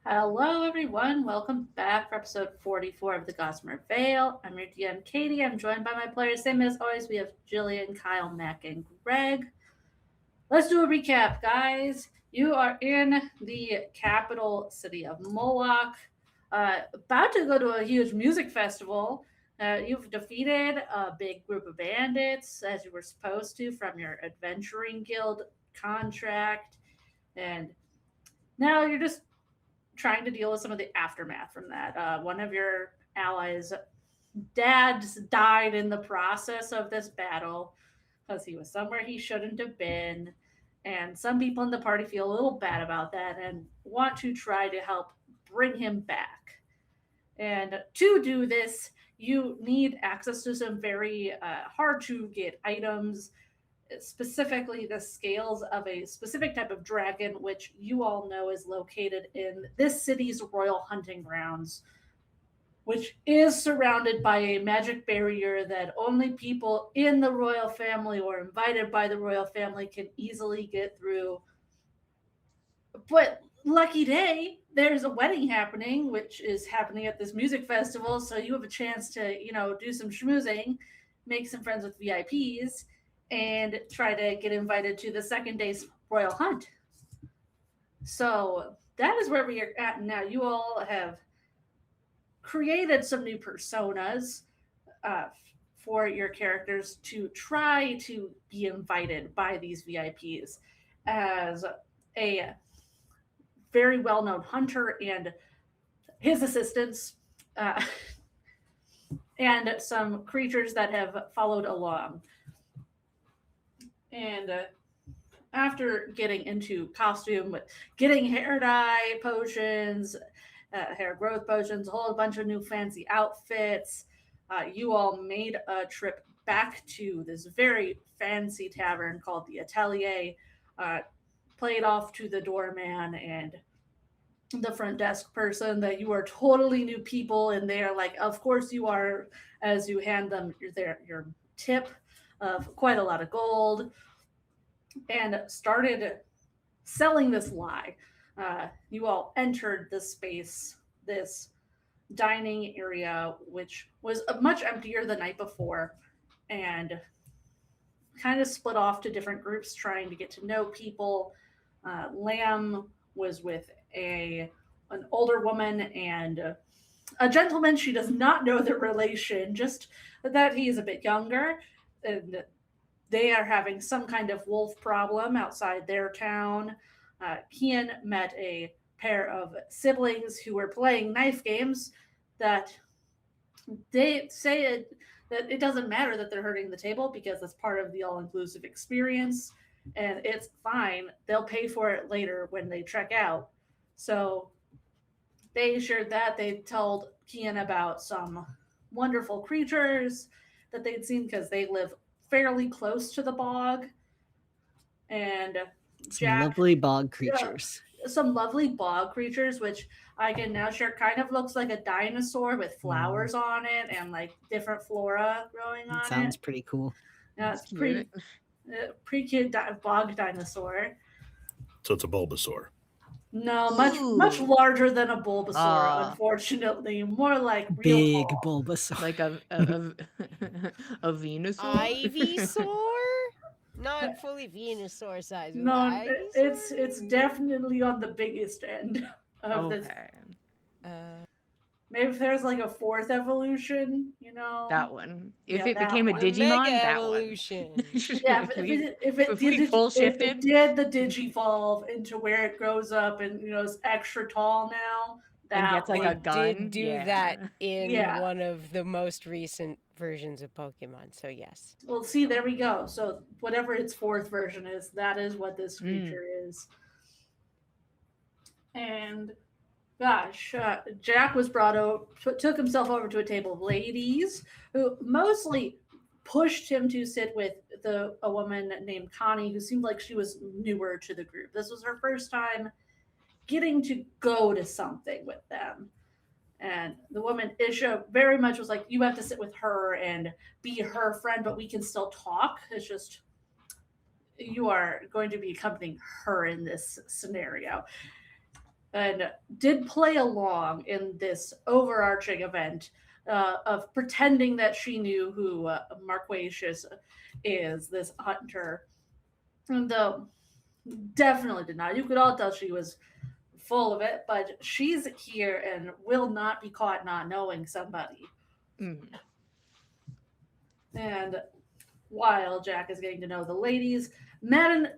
Hello, everyone. Welcome back for episode 44 of the Gossamer Vale. I'm your DM, Katie. I'm joined by my players. Same as always, we have Jillian, Kyle, Mac, and Greg. Let's do a recap, guys. You are in the capital city of Moloch, about to go to a huge music festival. You've defeated a big group of bandits, as you were supposed to, from your adventuring guild contract. And now you're just trying to deal with some of the aftermath from that. One of your allies' dads died in the process of this battle because he was somewhere he shouldn't have been. And some people in the party feel a little bad about that and want to try to help bring him back. And to do this, you need access to some very hard to get items, specifically the scales of a specific type of dragon, which you all know is located in this city's royal hunting grounds, which is surrounded by a magic barrier that only people in the royal family or invited by the royal family can easily get through. But lucky day, there's a wedding happening, which is happening at this music festival. So you have a chance to, do some schmoozing, make some friends with VIPs, and try to get invited to the second day's royal hunt. So that is where we are at now. You all have created some new personas uh, for your characters to try to be invited by these VIPs as a very well known hunter and his assistants, uh, and some creatures that have followed along. And after getting into costume, with getting hair dye potions, hair growth potions, a whole bunch of new fancy outfits, you all made a trip back to this very fancy tavern called the Atelier. Uh, Played off to the doorman and the front desk person that you are totally new people, and they are like, of course you are, as you hand them your tip of quite a lot of gold, and started selling this lie. You all entered this space, this dining area, which was much emptier the night before, and kind of split off to different groups trying to get to know people. Lamb was with an older woman and a gentleman. She does not know the relation, just that he is a bit younger, and they are having some kind of wolf problem outside their town. Kian met a pair of siblings who were playing knife games that they say that it doesn't matter that they're hurting the table because it's part of the all-inclusive experience, and it's fine. They'll pay for it later when they check out. So they shared that. They told Kian about some wonderful creatures that they'd seen because they live fairly close to the bog. And Some Jack, lovely bog yeah, creatures. some lovely bog creatures, which I can now share, kind of looks like a dinosaur with Mm, flowers on it and like different flora growing it on it. sounds pretty cool. Yeah, That's it's cute. pretty cute bog dinosaur. So it's a Bulbasaur. No, much Ooh, larger than a Bulbasaur, ah, unfortunately. More like real big tall. Bulbasaur. Like a Venusaur? Ivysaur? Not fully Venusaur size, but No, Ivysaur it's maybe? definitely on the biggest end of this. Okay. Uh, Maybe if there's like a fourth evolution, That one. If Yeah, it that became a one. the Mega Digimon, that one. Evolution. Yeah, if we if it if we did full if it shifted did the digivolve into where it grows up and is extra tall now, and that gets like a one. They did gun, do that yeah. in Yeah. one of the most recent versions of Pokemon, so yes. Well, see, there we go. So whatever its fourth version is, that is what this Mm. creature is. And gosh, Jack was brought over, took himself over to a table of ladies who mostly pushed him to sit with a woman named Connie, who seemed like she was newer to the group. This was her first time getting to go to something with them. And the woman Isha very much was like, you have to sit with her and be her friend, but we can still talk. It's just you are going to be accompanying her in this scenario. and did play along in this overarching event of pretending that she knew who Marquatius is, this hunter. And definitely did not. You could all tell she was full of it, but she's here and will not be caught not knowing somebody. Mhm. And while Jack is getting to know the ladies, Madden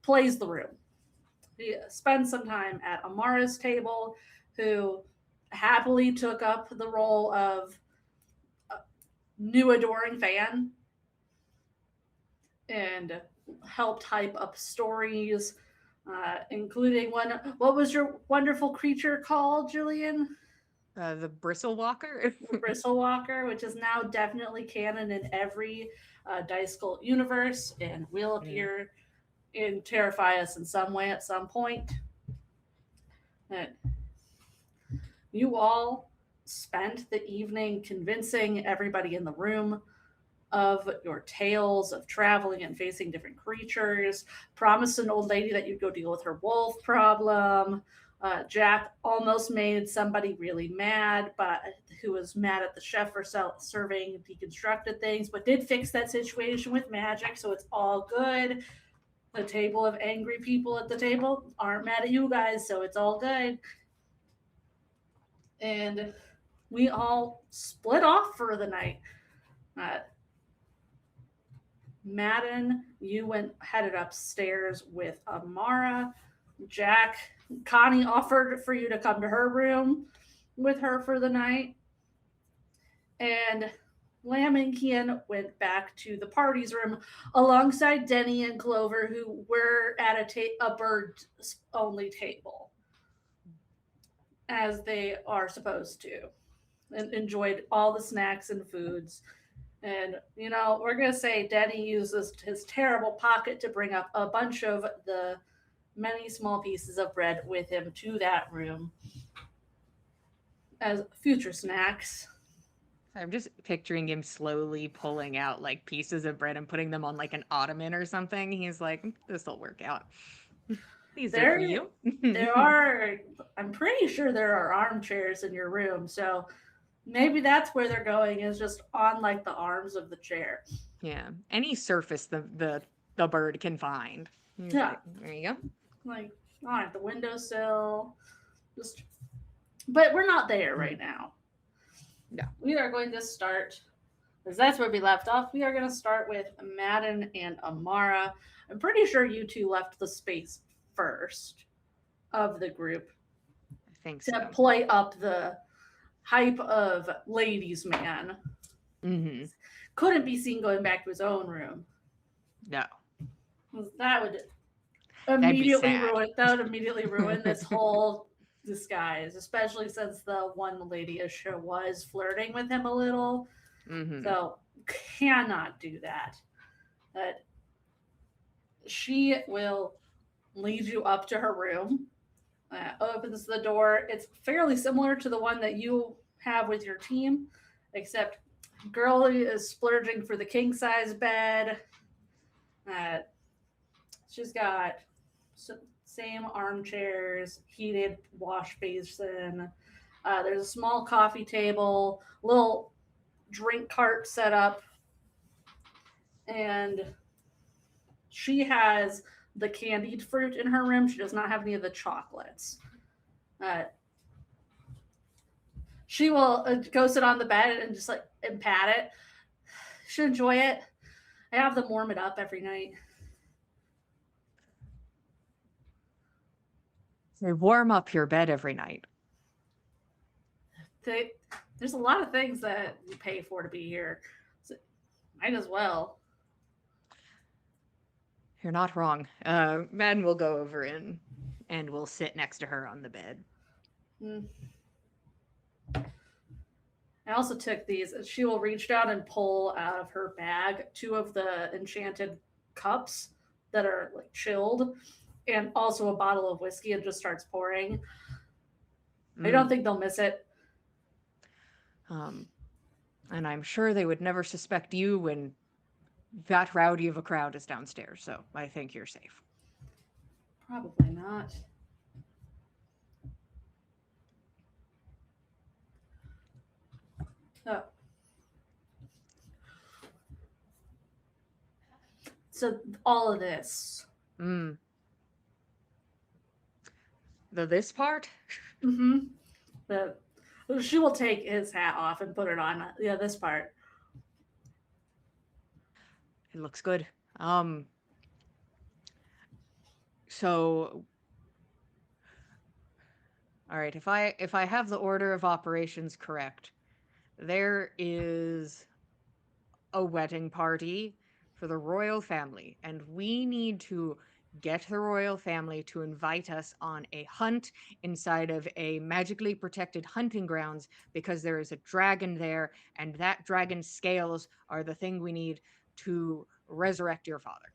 plays the room. He spends some time at Amara's table, who happily took up the role of new adoring fan and helped hype up stories, including one. What was your wonderful creature called, Julian? The Bristle Walker. Bristlewalker, which is now definitely canon in every Dice Cult universe and will appear and terrify us in some way at some point. And you all spent the evening convincing everybody in the room of your tales of traveling and facing different creatures, promised an old lady that you'd go deal with her wolf problem. Jack almost made somebody really mad, but who was mad at the chef for serving deconstructed things, but did fix that situation with magic, so it's all good. The table of angry people at the table aren't mad at you guys, so it's all good. And we all split off for the night. Madden, you headed upstairs with Amara. Jack, Connie offered for you to come to her room with her for the night. And Lamb and Kian went back to the party's room alongside Denny and Clover, who were at a bird-only table, as they are supposed to, and enjoyed all the snacks and foods. And, we're going to say Denny uses his terrible pocket to bring up a bunch of the many small pieces of bread with him to that room as future snacks. I'm just picturing him slowly pulling out like pieces of bread and putting them on like an ottoman or something. He's like, this'll work out. These are for you. I'm pretty sure there are armchairs in your room, so maybe that's where they're going, is just on like the arms of the chair. Yeah. Any surface the bird can find. Yeah. Like, there you go. Like on the windowsill. But we're not there right now. No. We are going to start, because that's where we left off. We are going to start with Madden and Amara. I'm pretty sure you two left the space first of the group I think to so. play up the hype of Ladies Man. Mm-hmm. Couldn't be seen going back to his own room. No. That would That'd be immediately sad. ruin this whole disguise, especially since the one lady Isha was flirting with him a little. Mm-hmm. So cannot do that. But she will lead you up to her room, opens the door. It's fairly similar to the one that you have with your team, except Girlie is splurging for the king size bed. She's got same armchairs, heated wash basin. There's a small coffee table, little drink cart set up, and she has the candied fruit in her room. She does not have any of the chocolates. She will go sit on the bed and just and pat it. She'll enjoy it. I have them warm it up every night. They warm up your bed every night. There's a lot of things that you pay for to be here. So might as well. You're not wrong. Madden will go over and will sit next to her on the bed. I also took these. She will reach down and pull out of her bag 2 of the enchanted cups that are chilled, and also a bottle of whiskey, and just starts pouring. I don't think they'll miss it. And I'm sure they would never suspect you when that rowdy of a crowd is downstairs, so I think you're safe. Probably not. Oh. So all of this. Mm. This part? Mm-hmm. The she will take his hat off and put it on. Yeah, this part. It looks good. So all right, if I have the order of operations correct, there is a wedding party for the royal family, and we need to get the royal family to invite us on a hunt inside of a magically protected hunting grounds because there is a dragon there, and that dragon's scales are the thing we need to resurrect your father.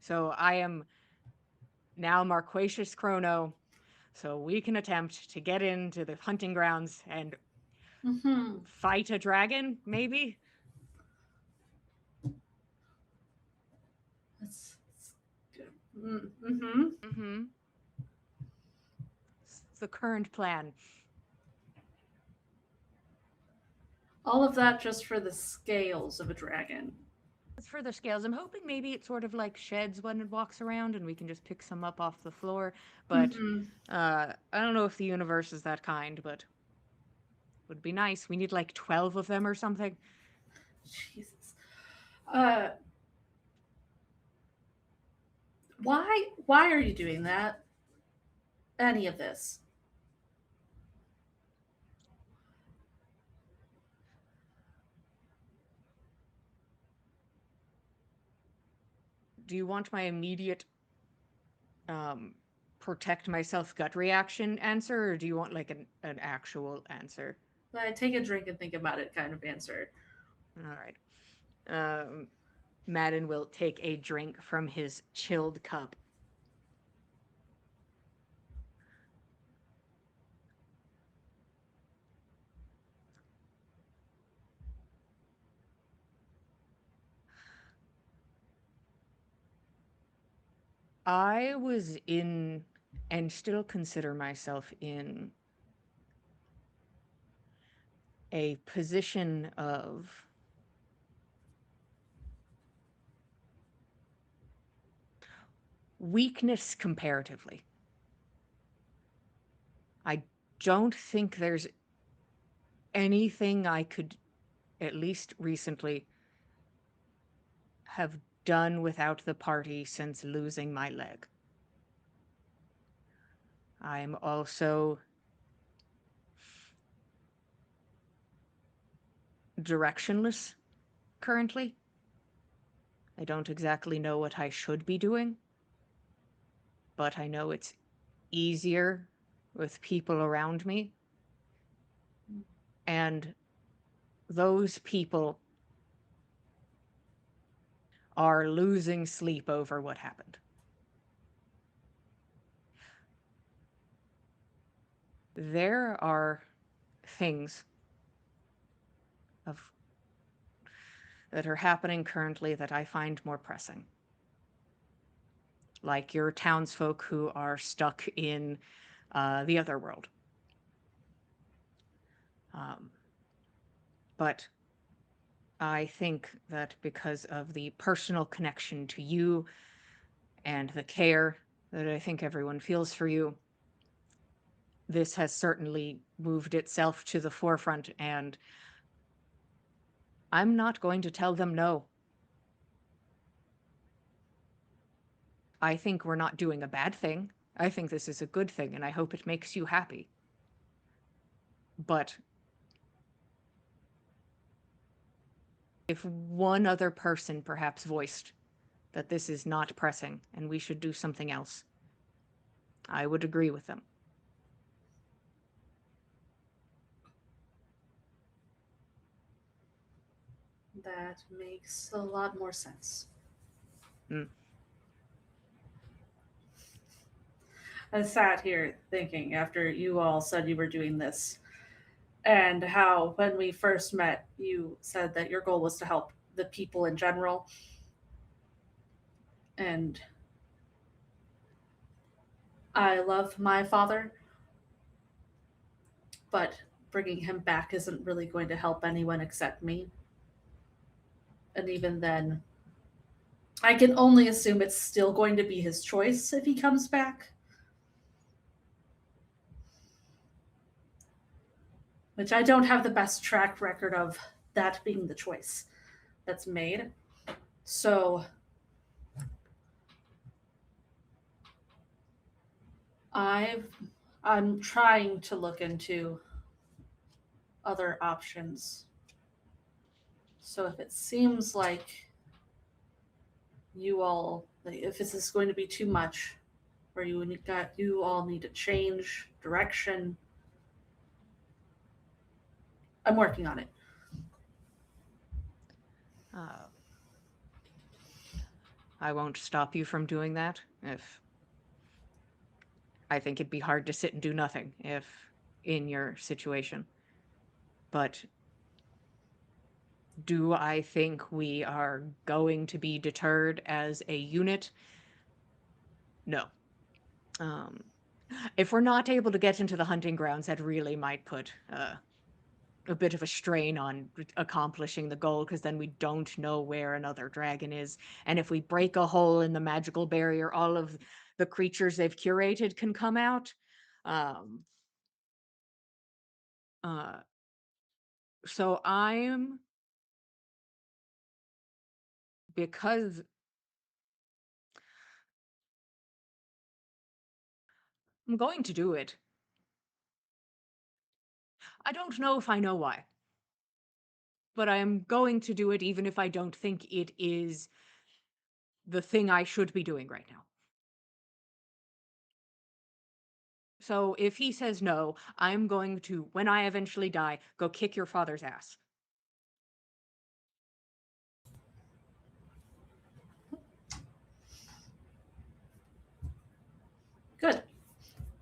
So I am now Marquacious Chrono, so we can attempt to get into the hunting grounds and Mm-hmm. fight a dragon, maybe? That's good. Mm-hmm. Mm-hmm. It's the current plan. All of that just for the scales of a dragon. As for the scales, I'm hoping maybe it sort of like sheds when it walks around and we can just pick some up off the floor. But Mm-hmm. I don't know if the universe is that kind, but would be nice. We need like 12 of them or something. Jesus. Uh, why are you doing that? Any of this? Do you want my immediate protect myself gut reaction answer, or do you want like an actual answer? I take a drink and think about it kind of answer. All right. Madden will take a drink from his chilled cup. I was in, and still consider myself in, a position of weakness comparatively. I don't think there's anything I could, at least recently, have done without the party since losing my leg. I'm also directionless currently. I don't exactly know what I should be doing, but I know it's easier with people around me. And those people are losing sleep over what happened. There are things of that are happening currently that I find more pressing. Like your townsfolk who are stuck in the other world. But I think that because of the personal connection to you and the care that I think everyone feels for you, this has certainly moved itself to the forefront, and I'm not going to tell them no. I think we're not doing a bad thing. I think this is a good thing, and I hope it makes you happy. But if one other person perhaps voiced that this is not pressing and we should do something else, I would agree with them. That makes a lot more sense. Mm. I sat here thinking after you all said you were doing this, and how when we first met, you said that your goal was to help the people in general. And I love my father, but bringing him back isn't really going to help anyone except me. And even then, I can only assume it's still going to be his choice if he comes back. Which I don't have the best track record of that being the choice that's made. So I'm trying to look into other options. So if it seems like if this is going to be too much, or you all need to change direction, I'm working on it. I won't stop you from doing that. If I think it'd be hard to sit and do nothing if in your situation. But do I think we are going to be deterred as a unit? No. If we're not able to get into the hunting grounds, that really might put a bit of a strain on accomplishing the goal, because then we don't know where another dragon is. And if we break a hole in the magical barrier, all of the creatures they've curated can come out. So because I'm going to do it. I don't know if I know why, but I am going to do it even if I don't think it is the thing I should be doing right now. So if he says no, I'm going to, when I eventually die, go kick your father's ass. Good.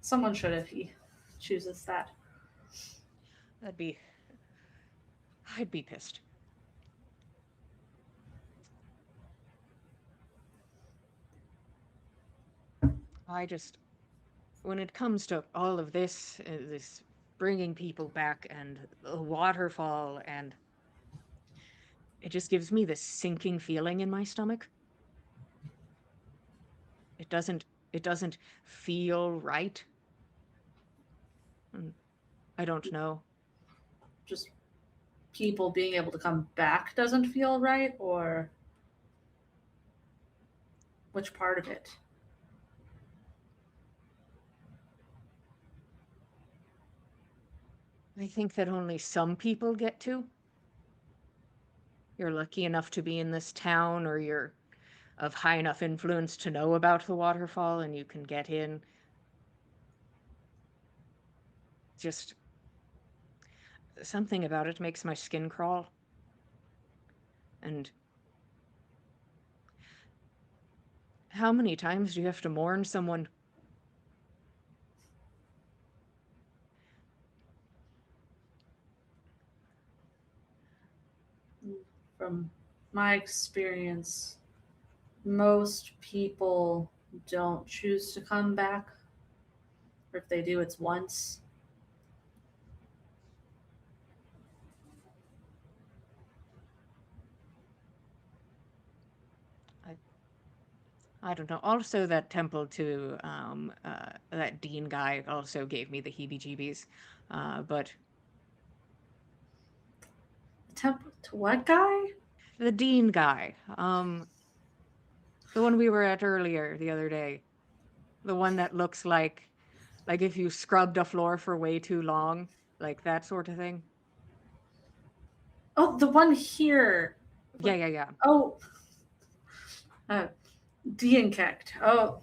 Someone should if he chooses that. I'd be pissed. When it comes to all of this, this bringing people back and the waterfall, and it just gives me this sinking feeling in my stomach. It doesn't feel right. I don't know. Just people being able to come back doesn't feel right, or which part of it? I think that only some people get to. You're lucky enough to be in this town, or you're of high enough influence to know about the waterfall and you can get in. Just something about it makes my skin crawl. And how many times do you have to mourn someone? From my experience, most people don't choose to come back. Or if they do, it's once. I don't know. Also, that temple to that dean guy also gave me the heebie-jeebies. But Temple to what guy? the dean guy, the one we were at earlier the other day, the one that looks like if you scrubbed a floor for way too long, like that sort of thing. Oh, the one here. Yeah. Oh, Dienkect. Oh,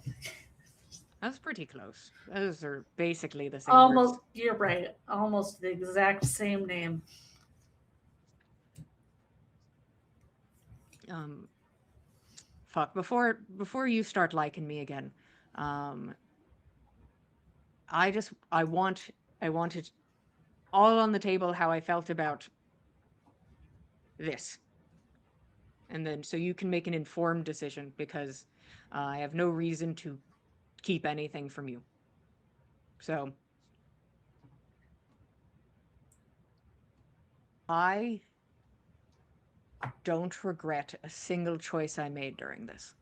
That's pretty close. Those are basically the same almost. words. You're right. Almost the exact same name. Fuck. Before you start liking me again, I wanted all on the table how I felt about this, and then so you can make an informed decision, because I have no reason to keep anything from you. So I don't regret a single choice I made during this.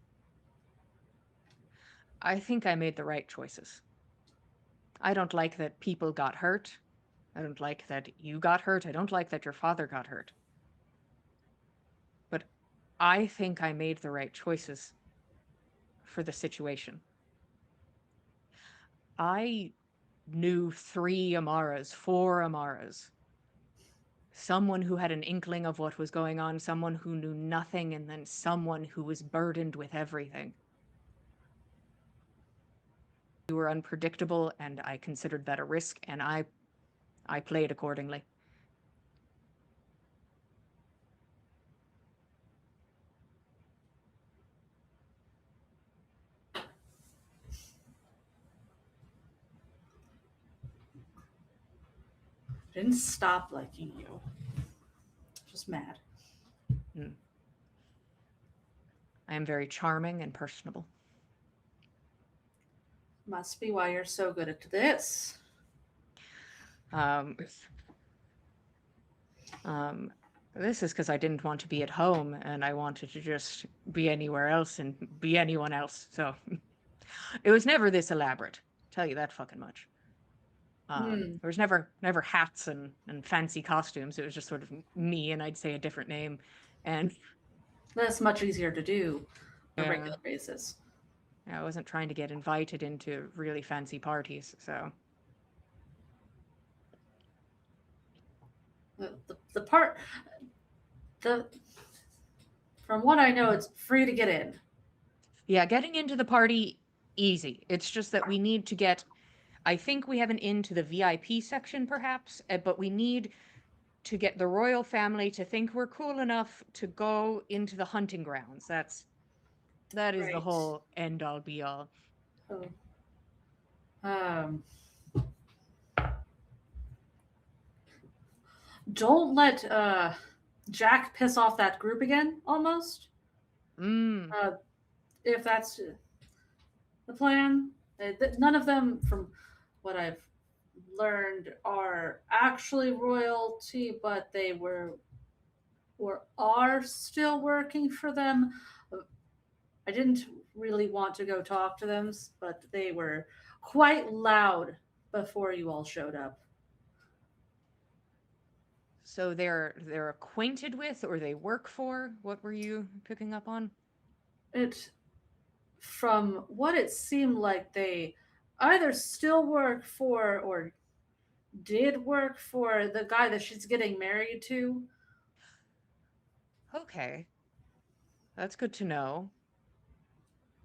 I think I made the right choices. I don't like that people got hurt. I don't like that you got hurt. I don't like that your father got hurt. But I think I made the right choices for the situation. I knew 3 Amaras, 4 Amaras. Someone who had an inkling of what was going on, someone who knew nothing, and then someone who was burdened with everything. You were unpredictable, and I considered that a risk, and I played accordingly. Didn't stop liking you. Just mad. I am very charming and personable. Must be why you're so good at this. This is because I didn't want to be at home, and I wanted to just be anywhere else and be anyone else. So it was never this elaborate. Tell you that fucking much. There was never hats and fancy costumes. It was just sort of me, and I'd say a different name, and That's much easier to do on a Yeah. regular basis. I wasn't trying to get invited into really fancy parties. So From what I know, it's free to get in. yeah, getting into the party easy. It's just that we need to get. I think we have an in to the VIP section, perhaps, but we need to get the royal family to think we're cool enough to go into the hunting grounds. That is the Right. whole end all be all. So, don't let Jack piss off that group again. Almost. If that's the plan, none of them, from what I've learned, are actually royalty, but they were or are still working for them. I didn't really want to go talk to them, but they were quite loud before you all showed up. So they're acquainted with or they work for? What were you picking up on? From what it seemed like, they either still work for or did work for the guy that she's getting married to. Okay. That's good to know.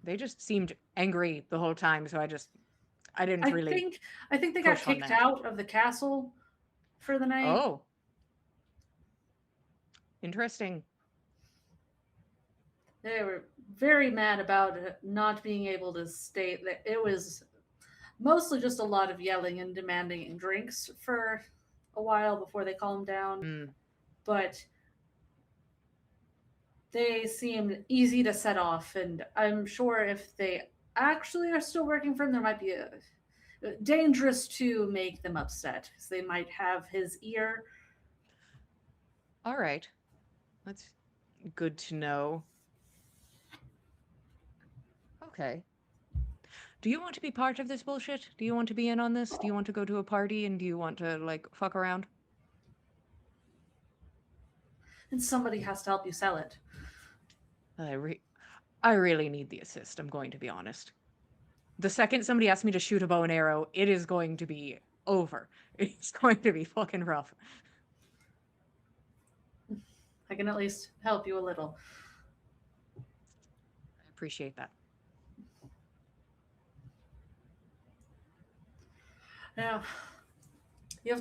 They just seemed angry the whole time, so I didn't really. I think they got push on kicked that. out of the castle for the night. Oh. Interesting. They were very mad about not being able to stay. That it was mostly just a lot of yelling and demanding drinks for a while before they calmed down. But they seemed easy to set off, and I'm sure if they actually are still working for him, there might be dangerous to make them upset because they might have his ear. All right. That's good to know. Okay. Do you want to be part of this bullshit? Do you want to be in on this? Do you want to go to a party and do you want to like fuck around? And somebody has to help you sell it. I really need the assist, I'm going to be honest. The second somebody asks me to shoot a bow and arrow, it is going to be over. It's going to be fucking rough. I can at least help you a little. I appreciate that. Yeah. You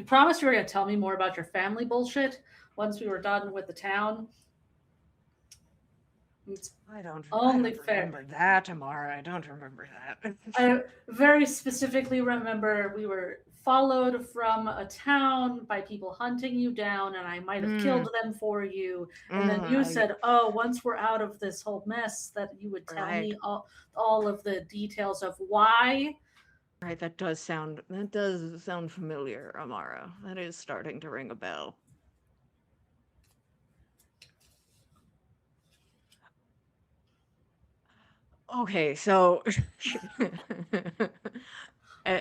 promised you were going to tell me more about your family bullshit once we were done with the town. I don't Only fair. remember that, Amara. I don't remember that. I very specifically remember we were followed from a town by people hunting you down, and I might have killed them for you. And then you said, "Oh, once we're out of this whole mess, that you would tell me all of the details of why." Right, that does sound familiar, Amara. That is starting to ring a bell. Okay, so uh,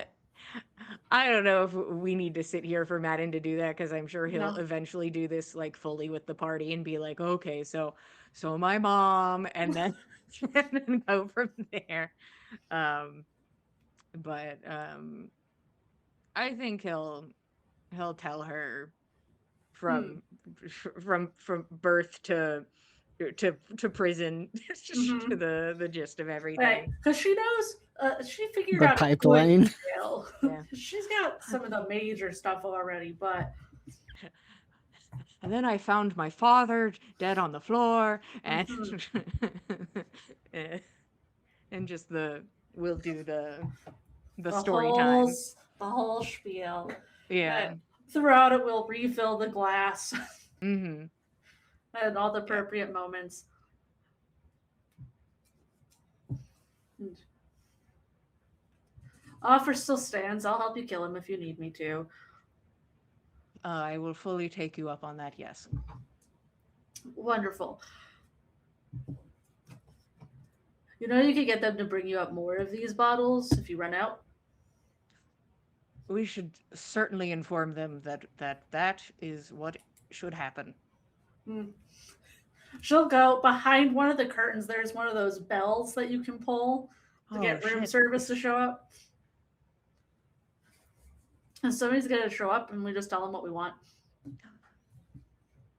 I don't know if we need to sit here for Madden to do that because I'm sure he'll No. eventually do this like fully with the party and be like, okay, so my mom, and then and then go from there. Um, but I think he'll tell her Hmm. from from birth to prison, just to Mm-hmm. the gist of Right, everything. because she knows, she figured The out a good pipeline. jail. Yeah. She's got some of the major stuff already, but And then I found my father dead on the floor, and mhm, eh, and just we'll do the the story whole time. s- the whole spiel. Yeah. Throughout it, we'll refill the glass Mm-hmm. at all the Yeah. appropriate moments. And offer still stands. I'll help you kill him if you need me to. I will fully take you up on that. Yes. Wonderful. You know you could get them to bring you up more of these bottles if you run out. We should certainly inform them that is what should happen. Hmm. She'll go behind one of the curtains. There's one of those bells that you can pull to Oh get room shit. service to show up. And somebody's gonna show up, and we just tell them what we want.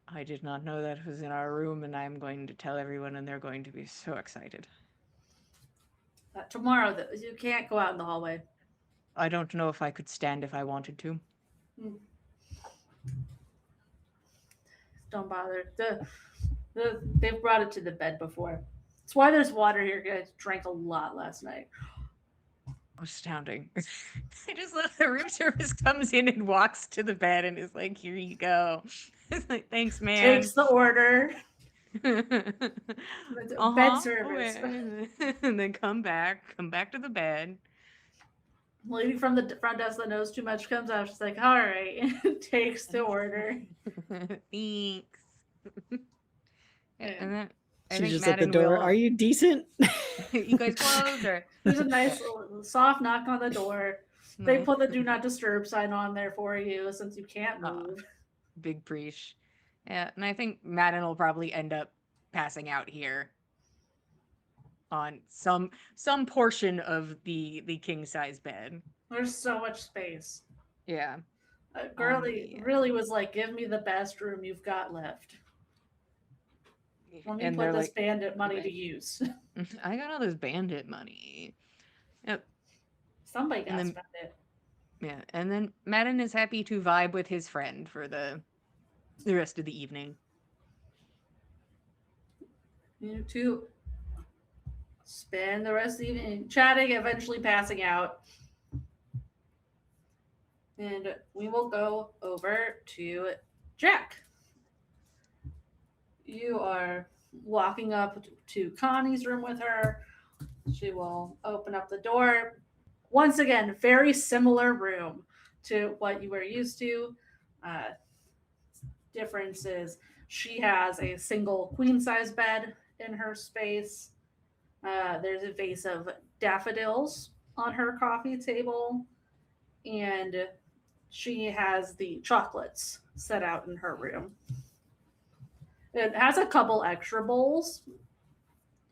I did not know that was in our room, and I'm going to tell everyone, and they're going to be so excited. Tomorrow, you can't go out in the hallway. I don't know if I could stand if I wanted to. Don't bother. They've brought it to the bed before. That's why there's water here. Guys drank a lot last night. Astounding. I just love the room service comes in and walks to the bed and is like, here you go. It's like, thanks, man. Takes the order. Uh-huh. Bed service. And then come back to the bed. Lady from the front desk that knows too much comes out. She's like, all right. Takes the order. Thanks. And then I She's think just at the Madden door. will. Are you decent? You guys closed or There's a nice soft knock on the door. They Nice. put the do not disturb sign on there for you since you can't Aw. move. Big preach. Yeah, and I think Madden will probably end up passing out here on some portion of the king size bed. There's so much space. Yeah. Girly the- really was like, give me the best room you've got left. Let me And put they're this like, bandit money "Okay." to use. I got all this bandit money. Yep. Somebody got And to then- spend it. Yeah. And then Madden is happy to vibe with his friend for the rest of the evening. You two spend the rest of the evening chatting, eventually passing out. And we will go over to Jack. You are walking up to Connie's room with her. She will open up the door. Once again, very similar room to what you were used to. Difference is she has a single queen size bed in her space. There's a vase of daffodils on her coffee table. And she has the chocolates set out in her room. It has a couple extra bowls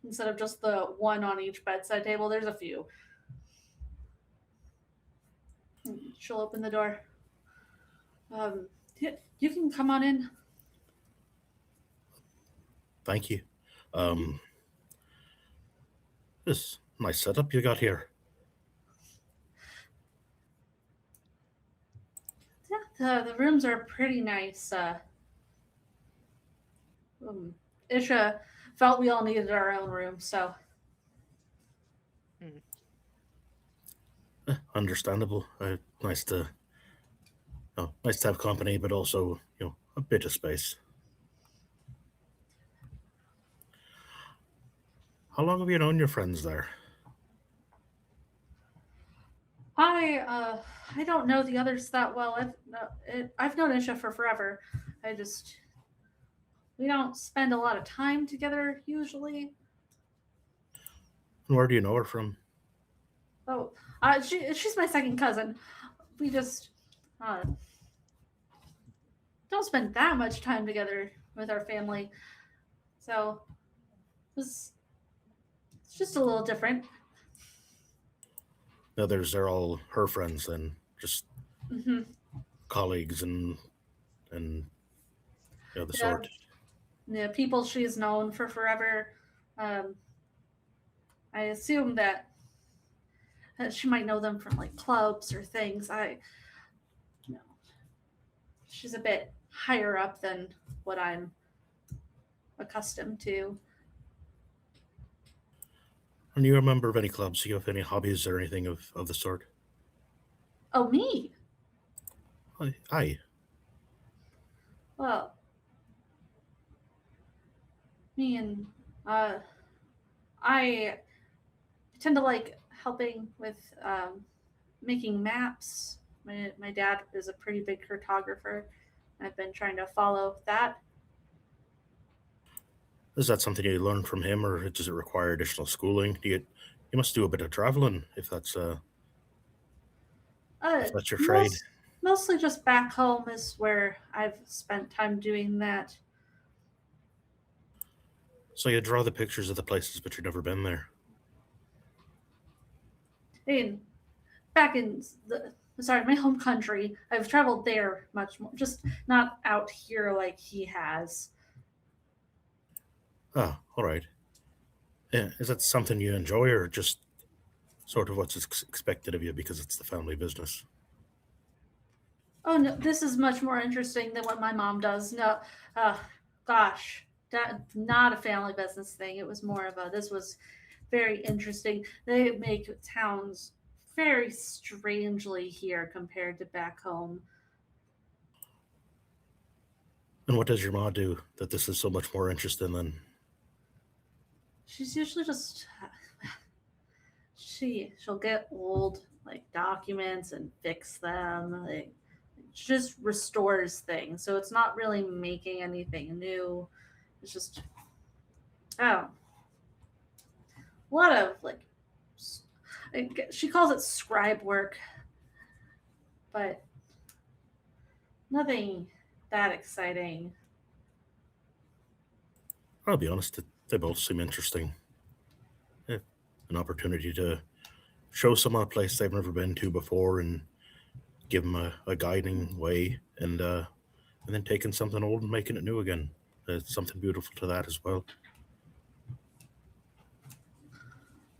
instead of just the one on each bedside table. There's a few. She'll open the door. You can come on in. Thank you. This nice setup you got here. Yeah, the rooms are pretty nice. Isha felt we all needed our own room, so Understandable. Nice to have company, but also a bit of space. How long have you known your friends there? I don't know the others that well. I've known Isha for forever. We don't spend a lot of time together usually. And where do you know her from? Oh, she's my second cousin. We just uh, don't spend that much time together with our family, so it's just a little different. The others, they're all her friends then, just Hmm. colleagues and the Yeah, sort. the people she's known for forever. Um, I assume that she might know them from like clubs or things. You know, she's a bit higher up than what I'm accustomed to. And you remember of any clubs? Do you have any hobbies or anything of the sort? Oh, me? Aye. Well, me and uh, I tend to like helping with making maps. My dad is a pretty big cartographer. I've been trying to follow that. Is that something you learn from him, or does it require additional schooling? You must do a bit of traveling Uh, if that's your trade. Mostly just back home is where I've spent time doing that. So you draw the pictures of the places, but you've never been there. I mean, back in my home country, I've traveled there much more, just not out here like he has. Ah, all right. Yeah, is that something you enjoy, or just sort of what's expected of you because it's the family business? Oh no, this is much more interesting than what my mom does. No, uh, gosh, that not a family business thing. It was more of a. This was very interesting. They make towns very strangely here compared to back home. And what does your ma do that this is so much more interesting than? She's usually just she'll get old like documents and fix them. Like, she just restores things, so it's not really making anything new. It's just oh, a lot of like she calls it scribe work, but nothing that exciting. I'll be honest, they both seem interesting. Eh, an opportunity to show someone a place they've never been to before and give them a guiding way, and then taking something old and making it new again. There's something beautiful to that as well.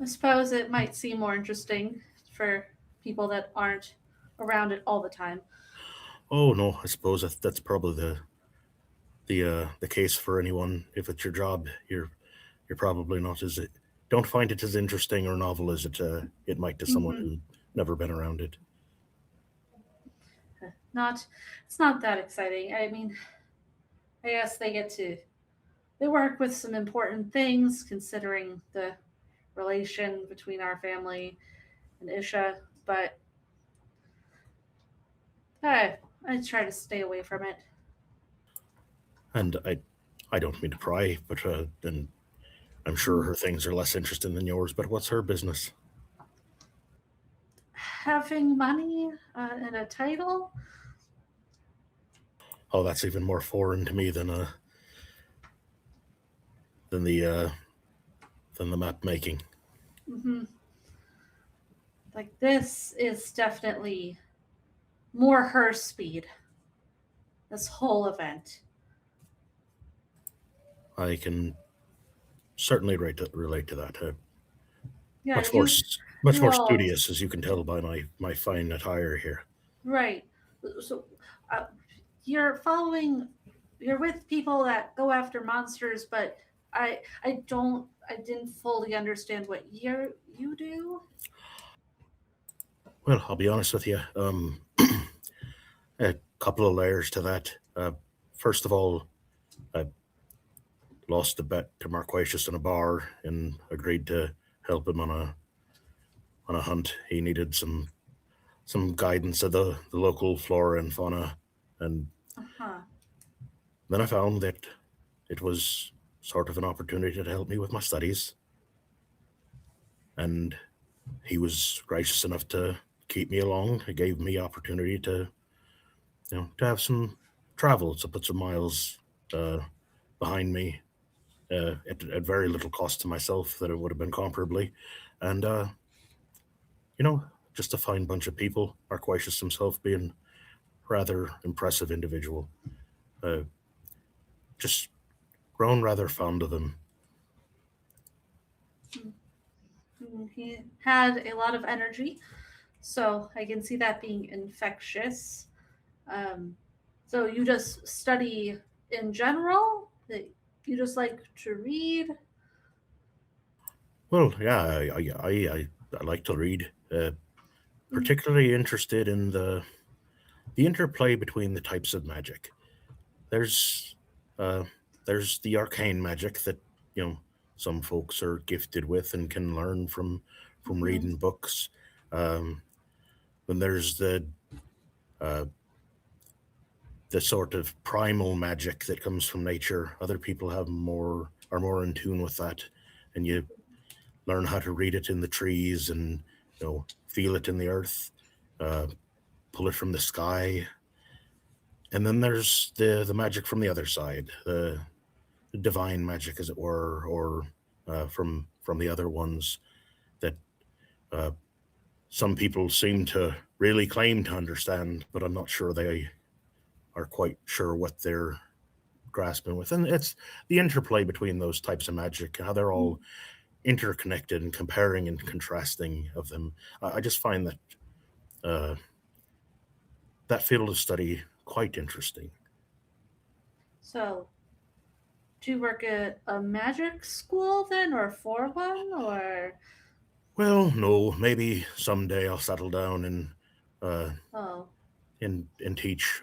I suppose it might seem more interesting for people that aren't around it all the time. Oh no, I suppose that's probably the case for anyone. If it's your job, you're probably not as don't find it as interesting or novel as it might to someone Hmm. who never been around it. Not, it's not that exciting. I mean, I guess they work with some important things considering the relation between our family and Isha, but I try to stay away from it. And I don't mean to pry, but and I'm sure her things are less interesting than yours. But what's her business? Having money and a title. Oh, that's even more foreign to me than the map making. Hmm. Like this is definitely more her speed. This whole event. I can certainly relate to that. Yeah, Much more much you more all studious, as you can tell by my fine attire here. right. So uh, you're following. You're with people that go after monsters, but I didn't fully understand what you do. Well, I'll be honest with you. A couple of layers to that. First of all, I lost a bet to Marquatius in a bar and agreed to help him on a hunt. He needed some guidance of the local flora and fauna, and Uh huh. then I found that it was sort of an opportunity to help me with my studies. and he was gracious enough to keep me along. He gave me opportunity to, to have some travel, to put some miles uh, behind me at very little cost to myself that it would have been comparably, and you know, just a fine bunch of people. Arquacious himself being rather impressive individual. Uh, just grown rather fond of him. He had a lot of energy, so I can see that being infectious. Um, so you just study in general? You just like to read? Well, yeah, I like to read. Particularly interested in the interplay between the types of magic. There's uh, there's the arcane magic that you know some folks are gifted with and can learn from Mhm. reading books. Um, then there's uh, the sort of primal magic that comes from nature. Other people have more are more in tune with that, and you learn how to read it in the trees and feel it in the earth, uh, pull it from the sky. And then there's the magic from the other side, the divine magic, as it were, or from the other ones that uh, some people seem to really claim to understand, but I'm not sure they are quite sure what they're grasping with. And it's the interplay between those types of magic, how they're all interconnected and comparing and contrasting of them. I just find uh, that field of study quite interesting. So, do you work at a magic school then, or for one, or Well, no, maybe someday I'll settle down uh, oh, and teach.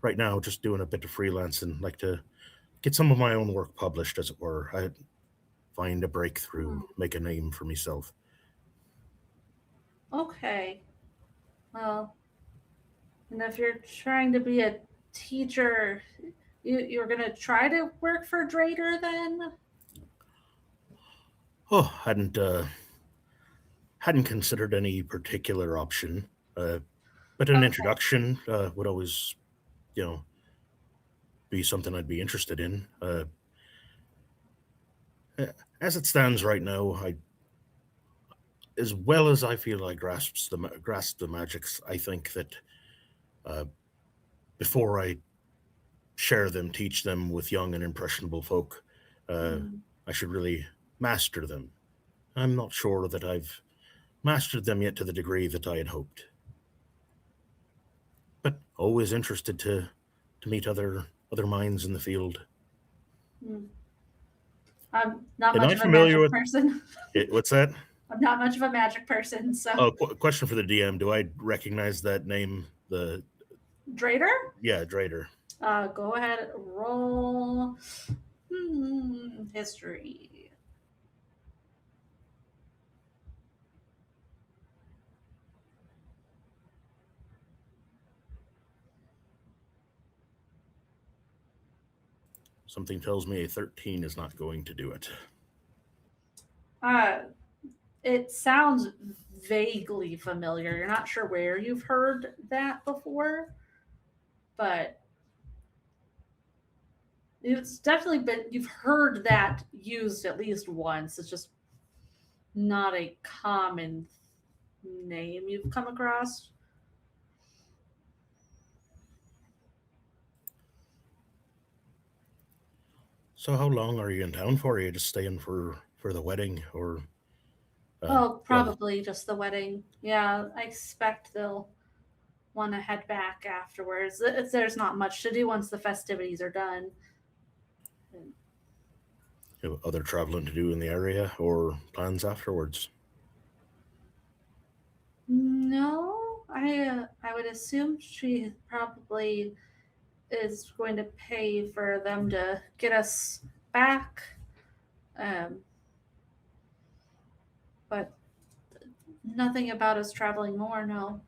Right now, just doing a bit of freelancing, like to get some of my own work published, as it were. I find a breakthrough, oh, make a name for myself. okay. Well, and if you're trying to be a teacher, you're gonna try to work for Drader then? Oh, hadn't considered any particular option, uh, but an Okay. introduction would always, you know, be something I'd be interested in. As it stands right now, as well as I feel I grasp the magics, I think that uh, before I share them, teach them with young and impressionable folk, uh, Mm. I should really master them. I'm not sure that I've mastered them yet to the degree that I had hoped, but always interested to meet other minds in the field. Mm. I'm not Am much I of a familiar magic with person. it? What's that? I'm not much of a magic person, so Oh, question for the DM. Do I recognize that name? The Drader? Yeah, Drader. Go ahead, roll history. Something tells me a 13 is not going to do it. Uh, it sounds vaguely familiar. You're not sure where you've heard that before, but it's definitely been, you've heard that used at least once. It's just not a common name you've come across. So how long are you in town for? Are you just staying for the wedding, or Oh, yeah? probably just the wedding. Yeah, I expect they'll want to head back afterwards. There's not much to do once the festivities are done. Other traveling to do in the area or plans afterwards? No, I would assume she probably is going to pay for them to get us back. Um, but nothing about us traveling more. No.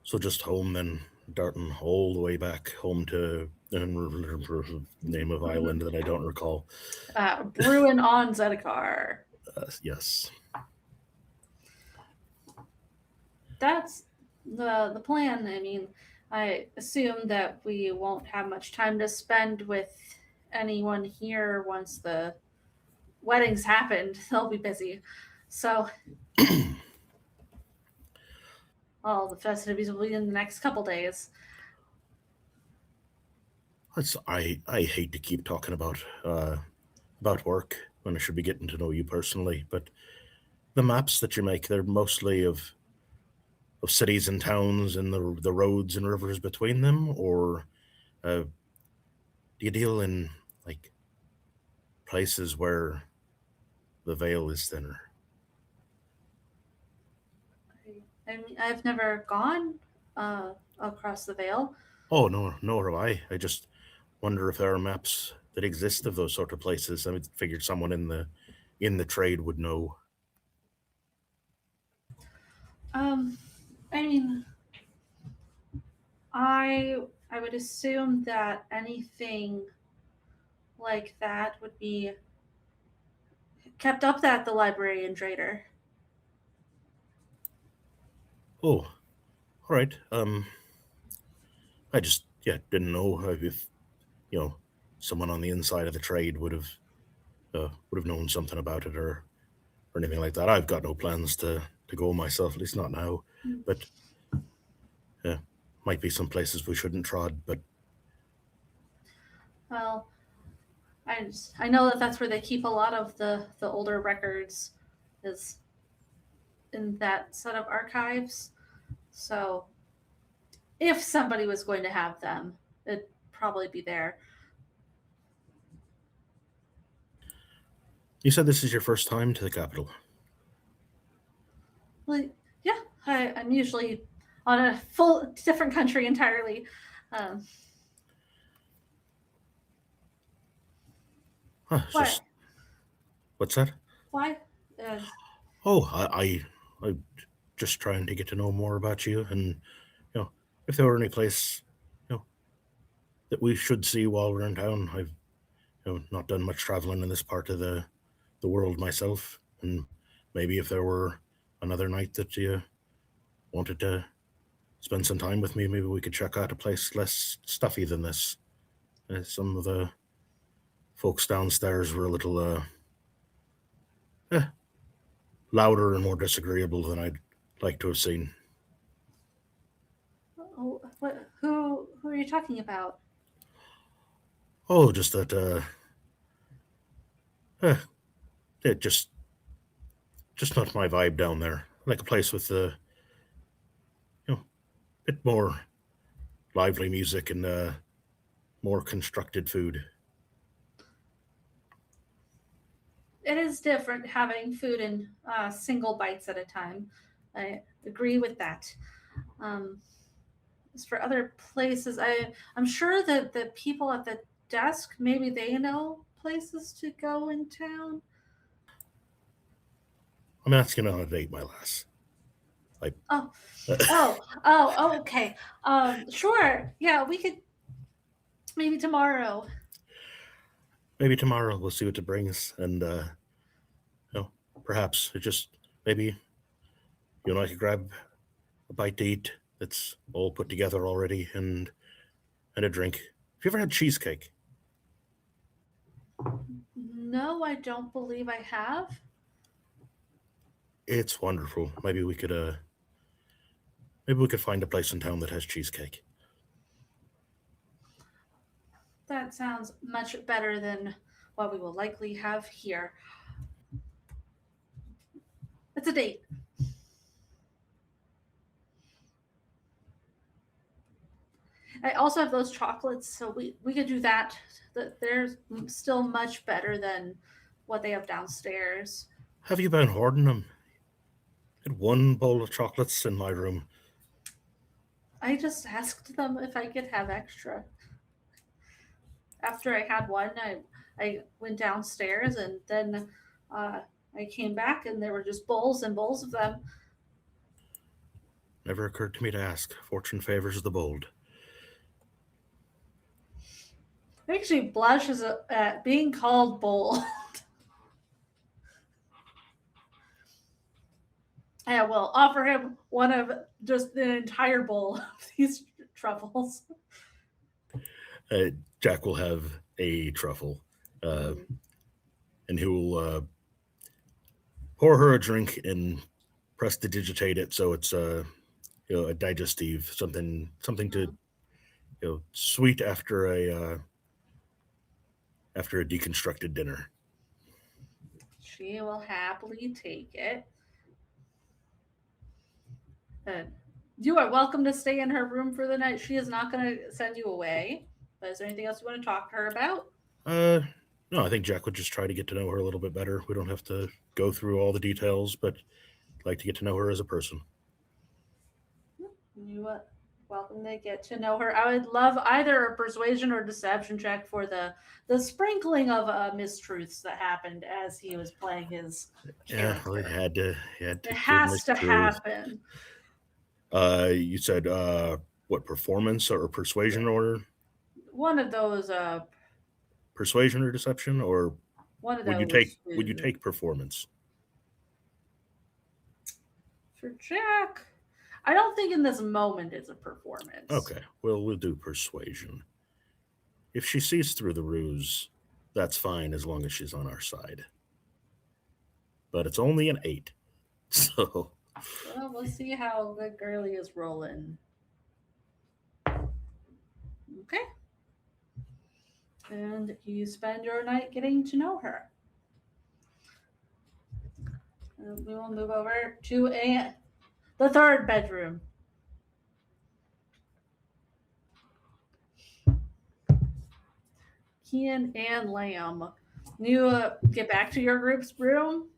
So just home then, darting all the way back home to name of island that I don't recall. Bruin on Zedekar. Yes. That's the plan. I mean, I assume that we won't have much time to spend with anyone here once the weddings happened. They'll be busy. So all the festivities will be in the next couple days. I hate to keep talking about work when I should be getting to know you personally, but the maps that you make, they're mostly of cities and towns and the roads and rivers between them, or do you deal in like places where the veil is thinner? I mean, I've never gone across the Vale. Oh no, nor have I. I just wonder if there are maps that exist of those sort of places. I figured someone in the trade would know. Um, I mean, I would assume that anything like that would be kept up at the library and trader. Oh, all right. I just didn't know if someone on the inside of the trade would have known something about it or anything like that. I've got no plans to go myself, at least not now. But yeah, might be some places we shouldn't trod. But Well, I know that that's where they keep a lot of the older records, is in that set of archives. So if somebody was going to have them, it'd probably be there. you said this is your first time to the capital. Like, yeah, I'm usually on a full different country entirely. Um, Huh, it's why? just what's that? Why? Uh, Oh, I just trying to get to know more about you, and if there were any place you know that we should see while we're in town. I've not done much traveling in this part of the world myself, and maybe if there were another night that you wanted to spend some time with me, maybe we could check out a place less stuffy than this. Some of the folks downstairs were a little eh, louder and more disagreeable than I'd like to have seen. oh, what? Who are you talking about? Oh, just that eh, it just not my vibe down there. I like a place with a bit more lively music and more constructed food. It is different having food in single bites at a time. I agree with that. Um, as for other places, I'm sure that the people at the desk, maybe they know places to go in town. I'm asking on a date, my lass. Like, Oh, okay. Sure. Yeah, we could maybe tomorrow. maybe tomorrow we'll see what it brings, and you know, perhaps it just maybe you and I could grab a bite to eat that's all put together already, and a drink. Have you ever had cheesecake? No, I don't believe I have. It's wonderful. Maybe we could find a place in town that has cheesecake. That sounds much better than what we will likely have here. It's a date. I also have those chocolates, so we could do that. They're still much better than what they have downstairs. Have you been hoarding them? I had one bowl of chocolates in my room. I just asked them if I could have extra. After I had one, I went downstairs and then uh, I came back and there were just bowls and bowls of them. Never occurred to me to ask. Fortune favors the bold. Makes me blush at being called bold. And we'll offer him one of just an entire bowl of these truffles. Jack will have a truffle, and he will pour her a drink and prestidigitate it so it's a digestive, something to sweet after a deconstructed dinner. She will happily take it. And you are welcome to stay in her room for the night. She is not going to send you away. But is there anything else you want to talk to her about? No, I think Jack would just try to get to know her a little bit better. We don't have to go through all the details, but I'd like to get to know her as a person. You welcome to get to know her. I would love either a persuasion or deception check for the sprinkling of mistruths that happened as he was playing his Yeah, well, character. he had to It give has to Miss Drew. happen. You said what, performance or persuasion order? One of those. Persuasion or deception, or One of would you those. take performance? For Jack? I don't think in this moment it's a performance. Okay, well, we'll do persuasion. If she sees through the ruse, that's fine as long as she's on our side. But it's only an 8. So Well, we'll see how the girlie is rolling. Okay. And you spend your night getting to know her. And we will move over to the third bedroom. Kian and Lamb. You get back to your group's room.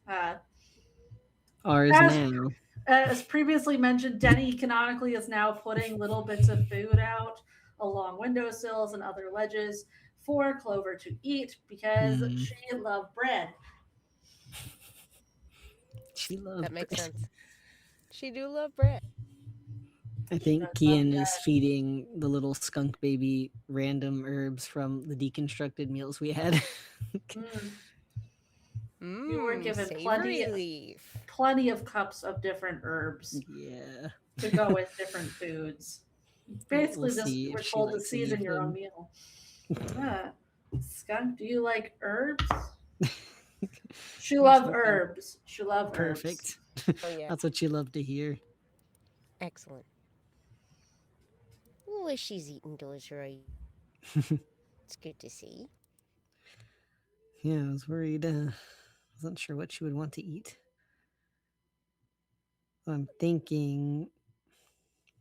Ours As- now. As previously mentioned, Denny canonically is now putting little bits of food out along windowsills and other ledges for Clover to eat because she loved bread. She loves That makes bread. sense. She do love bread. I think Does love Kian is bread. feeding the little skunk baby random herbs from the deconstructed meals we had. You were given Savory leaf. plenty of cups of different herbs Yeah. to go with different foods. Basically, We'll see just if we're she told to likes any season of your own them. meal. Skunk, do you like herbs? She loves herbs. She loves herbs. Perfect. Oh yeah, That's what you love to hear. excellent. Oh, she's eating those right. It's good to see. Yeah, I was worried. Wasn't sure what she would want to eat. I'm thinking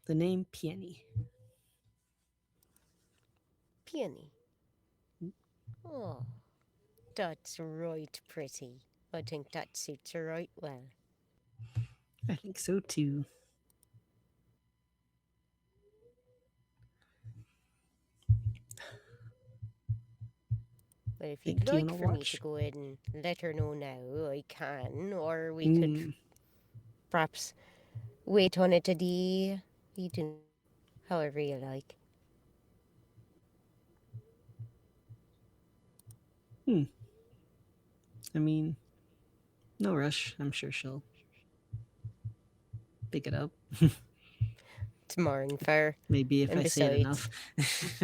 the name Peony. Peony. Oh, that's right pretty. I think that suits her right well. I think so too. But if Think you'd you like wanna for me watch? to go ahead and let her know now, I can. Or we could perhaps wait on it a day. You do however you like. I mean, no rush. I'm sure she'll pick it up. It's Marn fair. Maybe if And I say it besides- enough.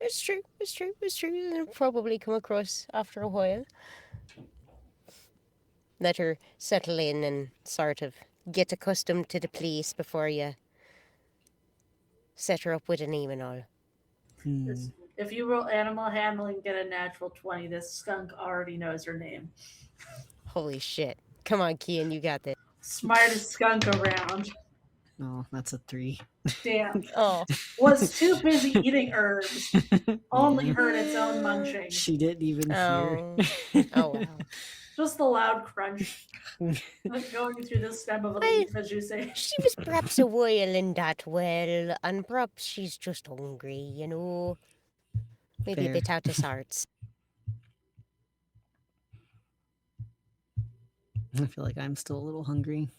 It's true. It'll probably come across after a while. Let her settle in and sort of get accustomed to the place before you set her up with a name and all. If you roll animal handling, get a natural 20. This skunk already knows her name. Holy shit. Come on, Kian, you got this. Smartest skunk around. Oh, that's a 3. Damn. Oh, Was too busy eating herbs. Only Yeah. heard its own munching. She didn't even Oh. hear. Oh, wow. Just the loud crunch going through the stem of a leaf, as you say. She was perhaps a while in that well, and perhaps she's just hungry, you know. Maybe Fair. a bit out of sorts. I feel like I'm still a little hungry.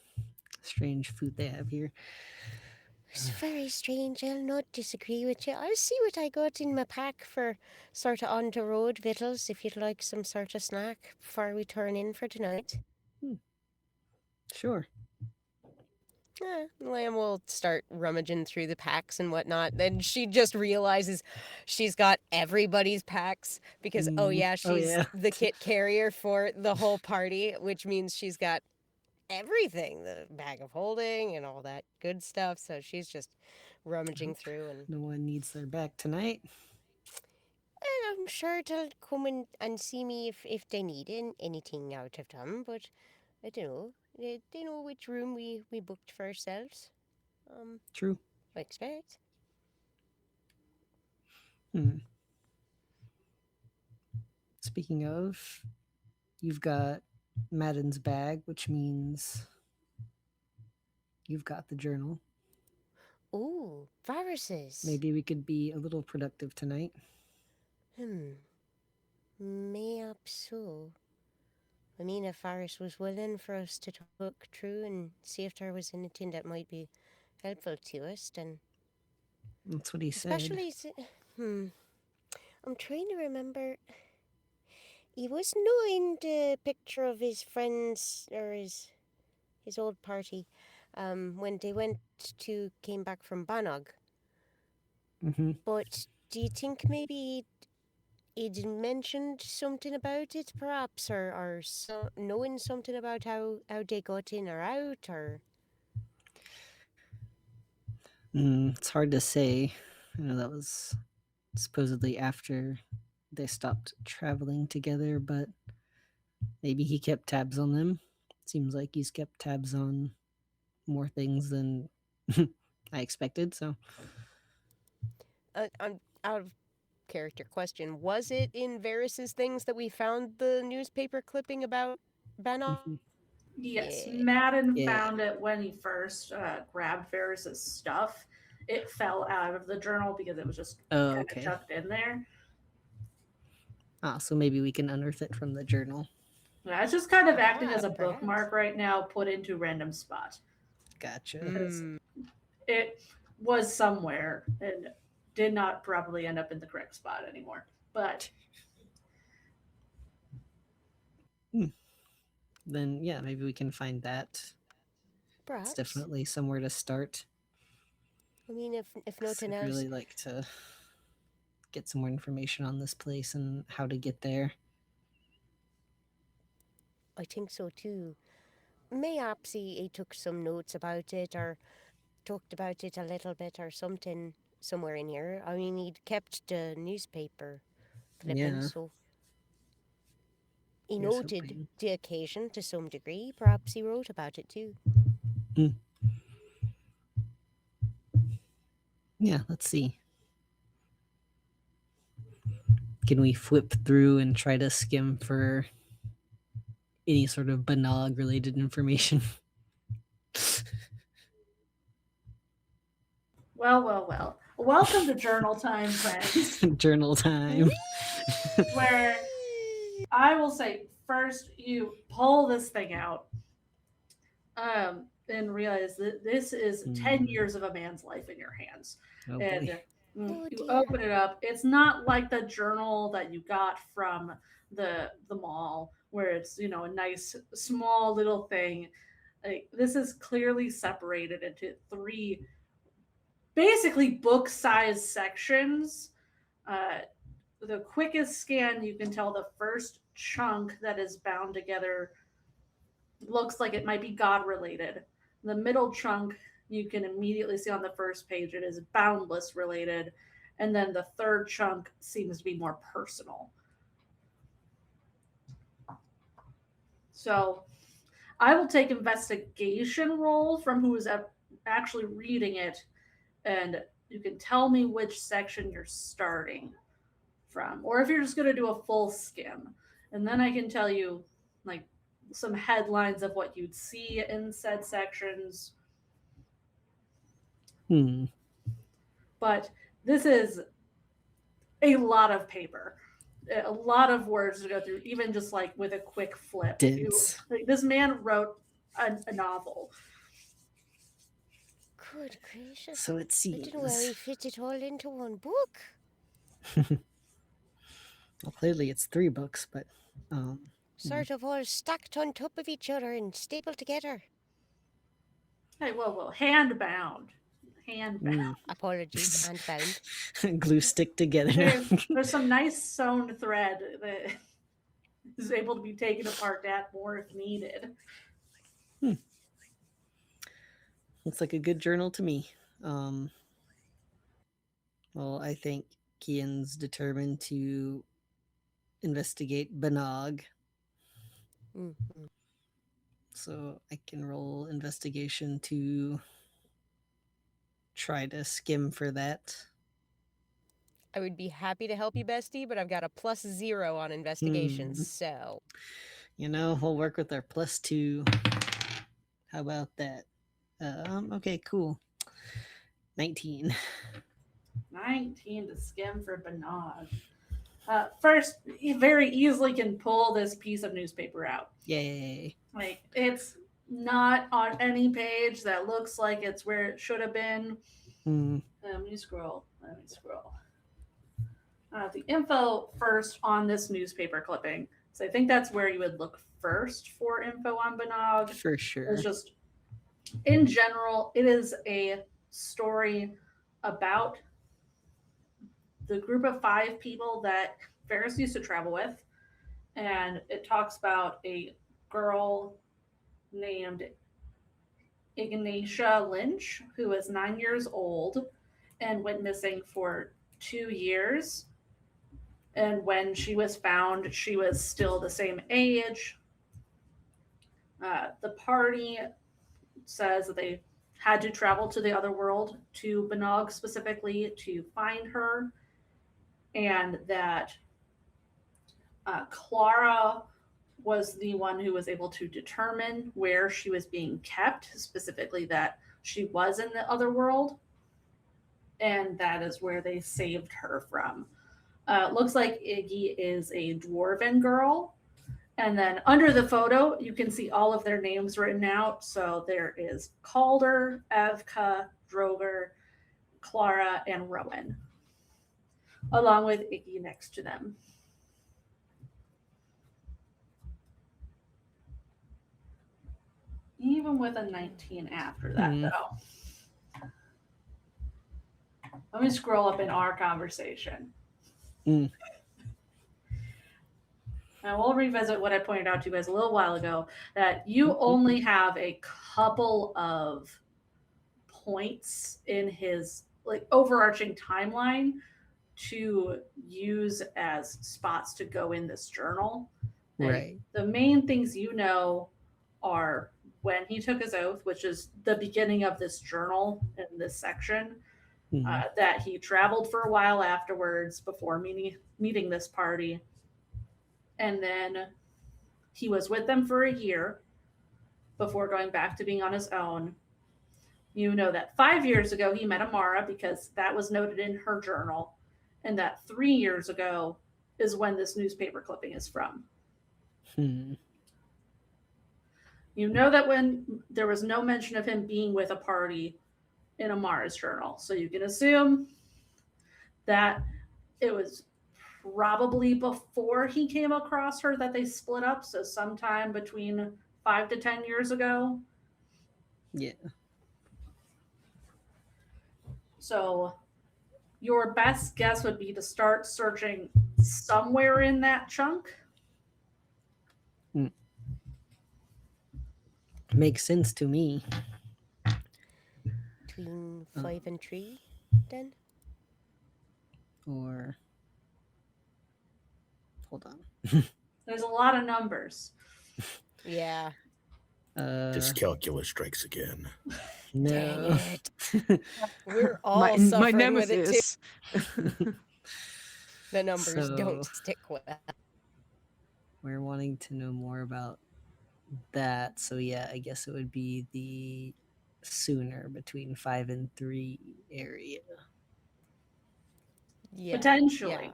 Strange food they have here. It's very strange. I'll not disagree with you. I'll see what I got in my pack for sort of on the road victuals if you'd like some sort of snack before we turn in for tonight. Sure. Lamb will start rummaging through the packs and whatnot. Then she just realizes she's got everybody's packs because, oh yeah, she's the kit carrier for the whole party, which means she's got everything, the bag of holding and all that good stuff. So she's just rummaging through, and No one needs their back tonight. I'm sure they'll come and see me if they need anything out of them. But I don't know. They know which room we booked for ourselves. True. I expect. Speaking of, you've got Madden's bag, which means you've got the journal. Ooh, viruses. Maybe we could be a little productive tonight. Mayhap so. I mean, if Varus was willing for us to look through and see if there was anything that might be helpful to us, then... That's what he said. Especially... I'm trying to remember... He was knowing the picture of his friends, or his old party, when they came back from Banog. But do you think maybe he'd mentioned something about it, perhaps, or knowing something about how they got in or out, or... It's hard to say. I know that was supposedly after they stopped traveling together, but maybe he kept tabs on them. Seems like he's kept tabs on more things than I expected, so... I'm out of character question. Was it in Varys's things that we found the newspaper clipping about Banog? Yes, Yeah. Madden found it when he first grabbed Ferris's stuff. It fell out of the journal because it was just kind of tucked in there. So maybe we can unearth it from the journal. Yeah, it's just kind of acting as a bookmark right now, put into random spot. Gotcha. It was somewhere and did not probably end up in the correct spot anymore. But then yeah, maybe we can find that. Perhaps. It's definitely somewhere to start. I mean, if nothing I'd else... really like to get some more information on this place and how to get there. I think so too. Mayhaps he took some notes about it, or talked about it a little bit, or something somewhere in here. I mean, he'd kept the newspaper clippings, so he noted the occasion to some degree. Perhaps he wrote about it too. Yeah, let's see. Can we flip through and try to skim for any sort of Banog related information? Well. Welcome to Journal Time, friends. Journal time. Where I will say, first you pull this thing out and realize that this is 10 years of a man's life in your hands. And you open it up. It's not like the journal that you got from the mall where it's, a nice small little thing. Like, this is clearly separated into 3 basically book-sized sections. The quickest scan, you can tell the first chunk that is bound together looks like it might be God-related. The middle chunk, you can immediately see on the first page, it is Boundless related. And then the third chunk seems to be more personal. So I will take investigation roll from who is actually reading it, and you can tell me which section you're starting from, or if you're just going to do a full skim, and then I can tell you like some headlines of what you'd see in said sections. But this is a lot of paper, a lot of words to go through, even just like with a quick flip. Dense. This man wrote a novel. Good gracious. So it I didn't know we seems. fit it all into one book. Well, clearly it's 3 books, but Sort of all stacked on top of each other and stapled together. Hey, whoa, hand bound. Apologies, and bound. glue stick together. There's some nice sewn thread that is able to be taken apart to add more if needed. Looks like a good journal to me. Well, I think Kian's determined to investigate Banog, Mm-hmm. so I can roll investigation to try to skim for that. I would be happy to help you, bestie, but I've got a +0 on investigations, so. We'll work with our +2. How about that? Okay, cool. 19. 19 to skim for Banog. First, you very easily can pull this piece of newspaper out. Yay. Like, it's not on any page that looks like it's where it should have been. Let me scroll. The info first on this newspaper clipping. So I think that's where you would look first for info on Banog. For sure. It's just, in general, it is a story about the group of 5 people that Ferris used to travel with. And it talks about a girl named Ignatia Lynch, who was 9 years old and went missing for 2 years. And when she was found, she was still the same age. The party says that they had to travel to the other world, to Banog specifically, to find her. And that Clara was the one who was able to determine where she was being kept, specifically that she was in the other world. And that is where they saved her from. Looks like Iggy is a dwarven girl. And then under the photo, you can see all of their names written out. So there is Calder, Evka, Droger, Clara, and Rowan, along with Iggy next to them. Even with a 19 after that, though. Let me scroll up in our conversation. And we'll revisit what I pointed out to you guys a little while ago, that you only have a couple of points in his overarching timeline to use as spots to go in this journal. Right. The main things you know are when he took his oath, which is the beginning of this journal in this section, that he traveled for a while afterwards before meeting this party. And then he was with them for a year before going back to being on his own. You know that 5 years ago he met Amara because that was noted in her journal. And that 3 years ago is when this newspaper clipping is from. You know that when there was no mention of him being with a party in Amara's journal. So you can assume that it was probably before he came across her that they split up. So sometime between 5 to 10 years ago. Yeah. So your best guess would be to start searching somewhere in that chunk. Makes sense to me. Between 5 and 3, then? Or hold on. There's a lot of numbers. Yeah. Dyscalculus strikes again. No. Dang it. We're all suffering my with it nemesis. too. The numbers So- don't stick well. We're wanting to know more about that. So yeah, I guess it would be the sooner between 5 and 3 area. Yeah. Potentially.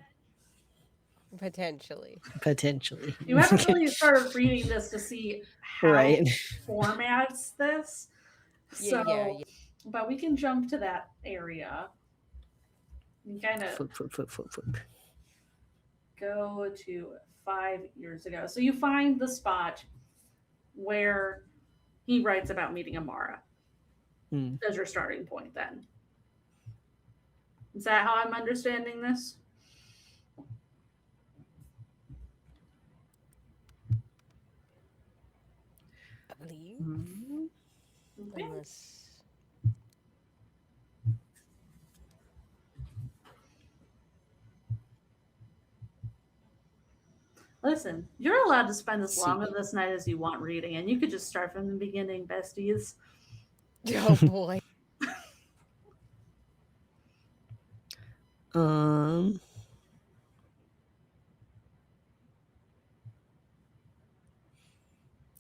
Yeah. Potentially. Potentially. You haven't really started reading this to see how Right. it formats this. So Yeah. but we can jump to that area and kind of Flip. go to 5 years ago. So you find the spot where he writes about meeting Amara as your starting point then. Is that how I'm understanding this? I believe. Okay. Unless. Listen, you're allowed to spend as long See. of this night as you want reading, and you could just start from the beginning, besties. Oh boy.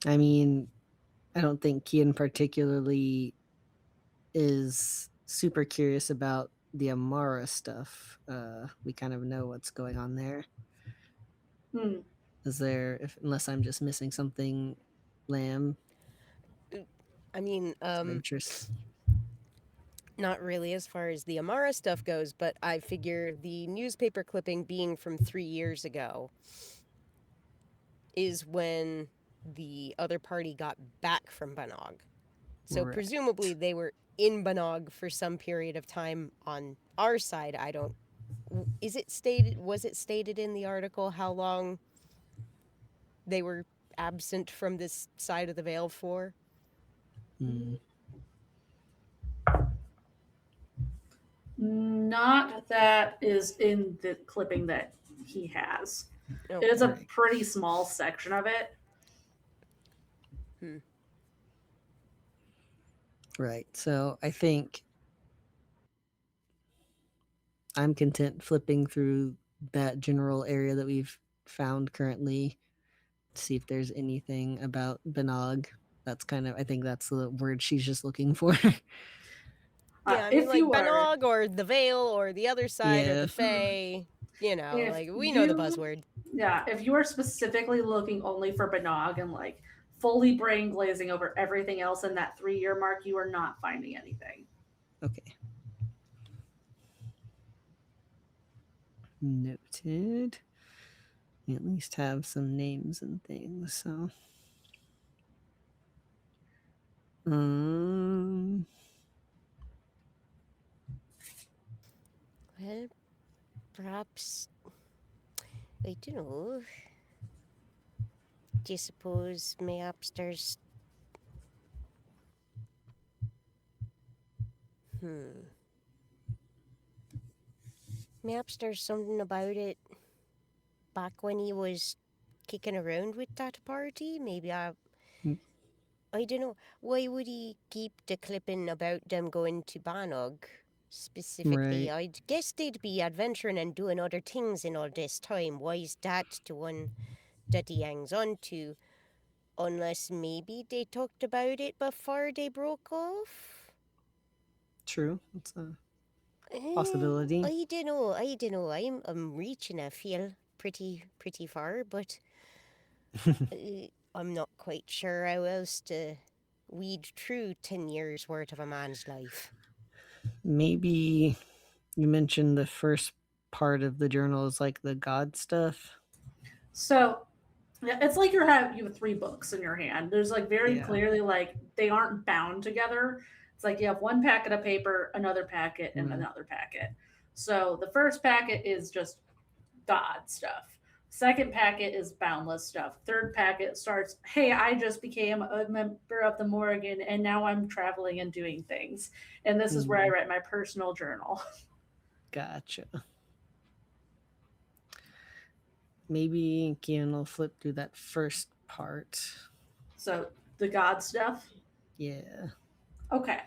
I mean, I don't think Kian particularly is super curious about the Amara stuff. We kind of know what's going on there. Is there, unless I'm just missing something, Lamb? I mean, interest. not really as far as the Amara stuff goes, but I figure the newspaper clipping being from 3 years ago is when the other party got back from Banog. So Right. presumably they were in Banog for some period of time on our side. I don't. Was it stated in the article how long they were absent from this side of the Vale for? Not that is in the clipping that he has. Oh, It is a right. pretty small section of it. Right. So I think I'm content flipping through that general area that we've found currently to see if there's anything about Banog. That's kind of, I think that's the word she's just looking for. Yeah, I mean, If like you are, Banog or the Vale or the other side or Yeah. the Fae. You know, if like we know the you- buzzword. Yeah, if you are specifically looking only for Banog and like fully brain glazing over everything else in that 3-year mark, you are not finding anything. Okay. Noted. We at least have some names and things, so. Well, perhaps, I don't know. Do you suppose mayhaps there's... Mayhaps there's something about it back when he was kicking around with that party? Maybe I don't know. Why would he keep the clipping about them going to Banog specifically? Right. I'd guess they'd be adventuring and doing other things in all this time. Why is that the one that he hangs on to? Unless maybe they talked about it before they broke off? True. It's a possibility. I don't know. I'm reaching, I feel, pretty far, but I'm not quite sure how else to weed through 10 years worth of a man's life. Maybe you mentioned the first part of the journal is like the God stuff. So, yeah, it's like you have 3 books in your hand. There's like very clearly like they aren't bound together. It's like you have one packet of paper, another packet, and another packet. So the first packet is just God stuff. Second packet is boundless stuff. Third packet starts, hey, I just became a member of the Morrigan and now I'm traveling and doing things. And this is where I write my personal journal. Gotcha. Maybe Kian will flip through that first part. So the God stuff? Yeah. Okay.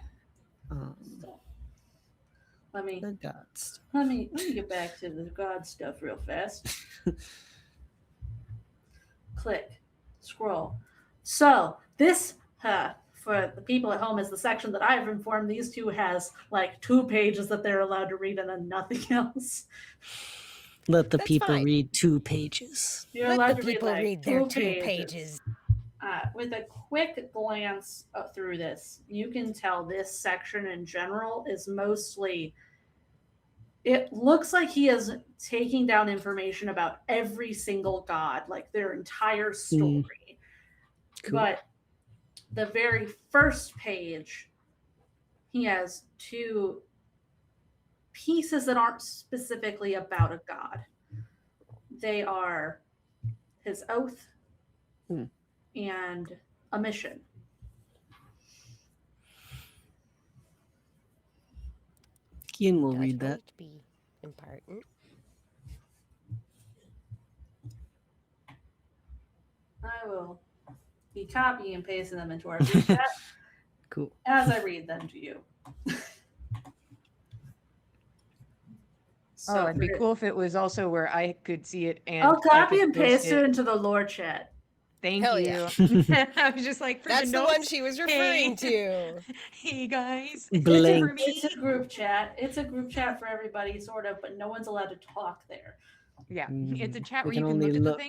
So, let me the God stuff. Let me get back to the God stuff real fast. Click, scroll. So this, for the people at home, is the section that I've informed these two has like 2 pages that they're allowed to read and then nothing else. Let the That's people fine. read 2 pages. You're Let allowed the to people read, like, read their 2 2 pages. with a quick glance through this, you can tell this section in general is mostly. It looks like he is taking down information about every single god, like their entire story. Cool. But the very first page, he has two pieces that aren't specifically about a god. They are his oath and a mission. Kian will That read that. might be important. I will be copying and pasting them into our group chat Cool. as I read them to you. Oh, it'd be cool if it was also where I could see it and I'll I copy could and paste post it into the lore chat. Thank Hell you. yeah. I was just like, for That's the the notes. one she was referring to. Hey guys, Blank. for me. It's a group chat. It's a group chat for everybody, sort of, but no one's allowed to talk there. Yeah, it's a chat We where you can can only look at look.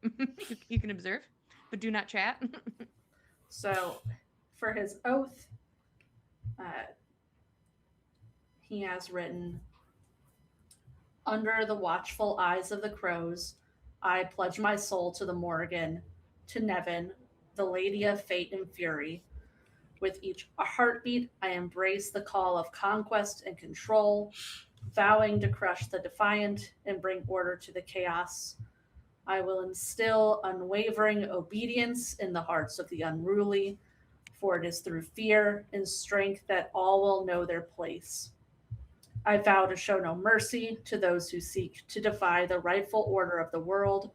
the things. You can observe, but do not chat. So, for his oath, he has written, "Under the watchful eyes of the crows, I pledge my soul to the Morrigan, to Nevin, the Lady of Fate and Fury. With each heartbeat, I embrace the call of conquest and control, vowing to crush the defiant and bring order to the chaos. I will instill unwavering obedience in the hearts of the unruly, for it is through fear and strength that all will know their place. I vow to show no mercy to those who seek to defy the rightful order of the world,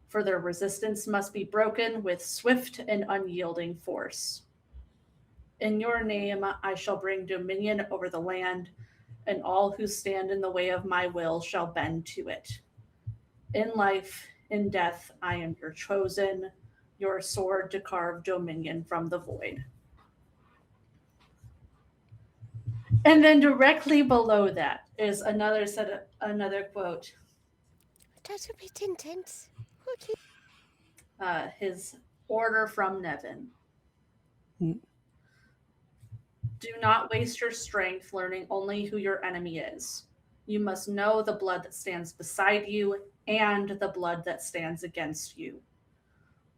for their resistance must be broken with swift and unyielding force. In your name, I shall bring dominion over the land, and all who stand in the way of my will shall bend to it. In life, in death, I am your chosen, your sword to carve dominion from the void." And then directly below that is another quote. That's a bit intense. Okay. His order from Nevin. Mm. "Do not waste your strength learning only who your enemy is. You must know the blood that stands beside you and the blood that stands against you.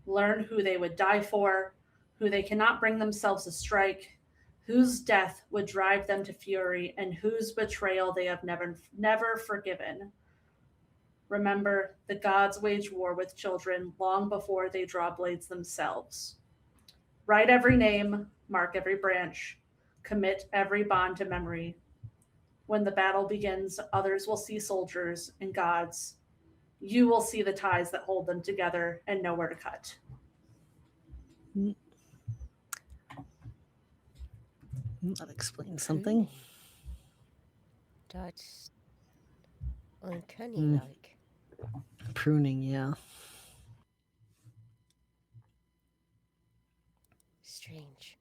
Learn who they would die for, who they cannot bring themselves to strike, whose death would drive them to fury, and whose betrayal they have never forgiven. Remember, the gods wage war with children long before they draw blades themselves. Write every name, mark every branch, commit every bond to memory. When the battle begins, others will see soldiers and gods. You will see the ties that hold them together and know where to cut." That explains something. That's uncanny like. Pruning, yeah. Strange.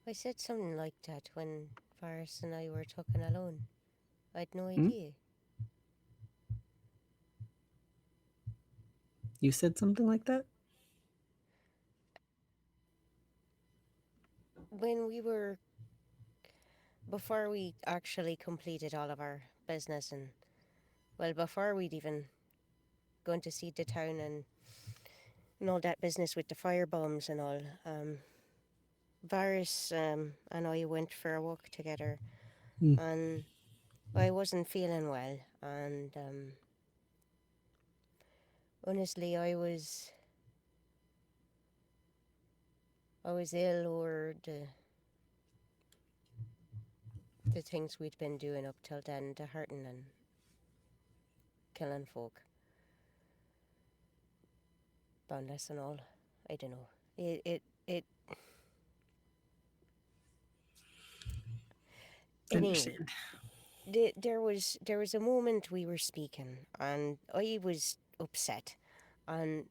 I said something like that when Varys and I were talking alone. I had no idea. You said something like that? When we were, before we actually completed all of our business and, well, before we'd even gone to see the town and all that business with the firebombs and all, Varys and I went for a walk together, and I wasn't feeling well, and honestly, I was ill over the things we'd been doing up till then, the hurting and killing folk. Boundless and all. I don't know. It anyway, there was a moment we were speaking and I was upset, and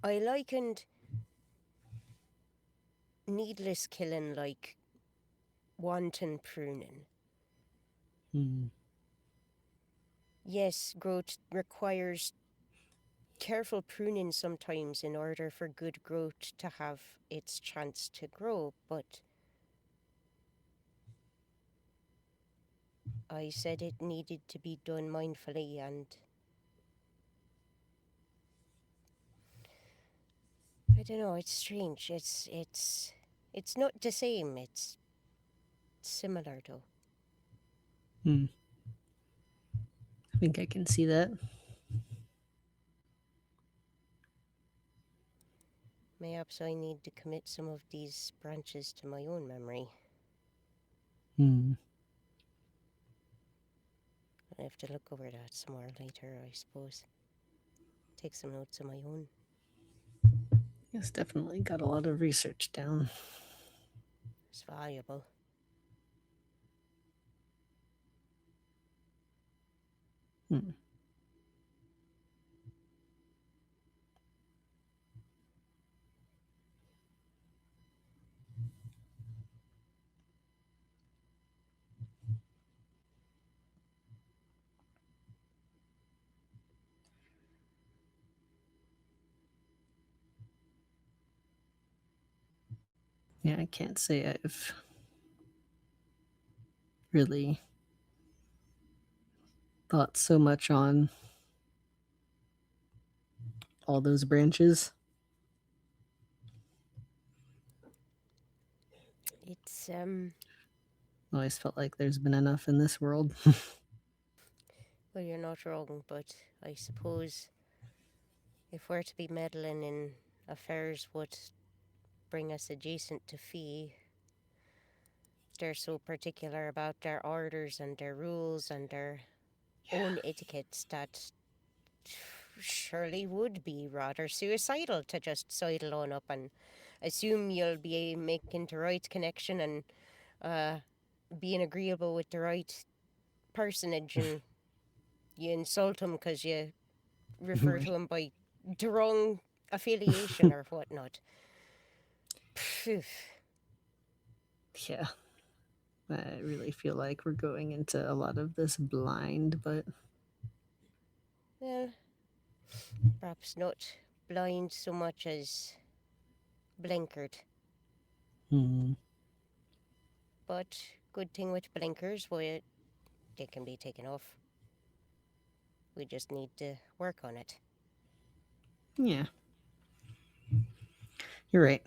I likened needless killing like wanton pruning. Yes, growth requires careful pruning sometimes in order for good growth to have its chance to grow, but I said it needed to be done mindfully, and I don't know, it's strange. It's not the same, it's similar though. I think I can see that. Perhaps I need to commit some of these branches to my own memory. I have to look over that some more later, I suppose. Take some notes of my own. It's definitely got a lot of research down. It's valuable. Yeah, I can't say I've really thought so much on all those branches. It's Always felt like there's been enough in this world. well, you're not wrong, but I suppose if we're to be meddling in affairs what bring us adjacent to fee, they're so particular about their orders and their rules and their own etiquettes that surely would be rather suicidal to just sidle on up and assume you'll be making the right connection and being agreeable with the right personage, and you insult him because you refer to him by the wrong affiliation or whatnot. Phew. Yeah. I really feel like we're going into a lot of this blind, but Well, perhaps not blind so much as blinkered. But good thing with blinkers, well, they can be taken off. We just need to work on it. yeah. You're right.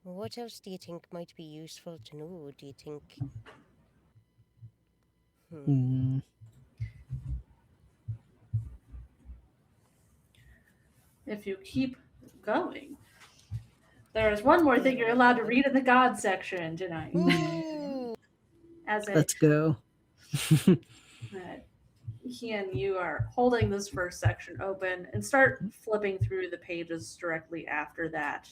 What else do you think might be useful to know? Do you think? If you keep going, there's one more thing you're allowed to read in the God section tonight. Ooh. As Let's go. He and you are holding this first section open and start flipping through the pages directly after that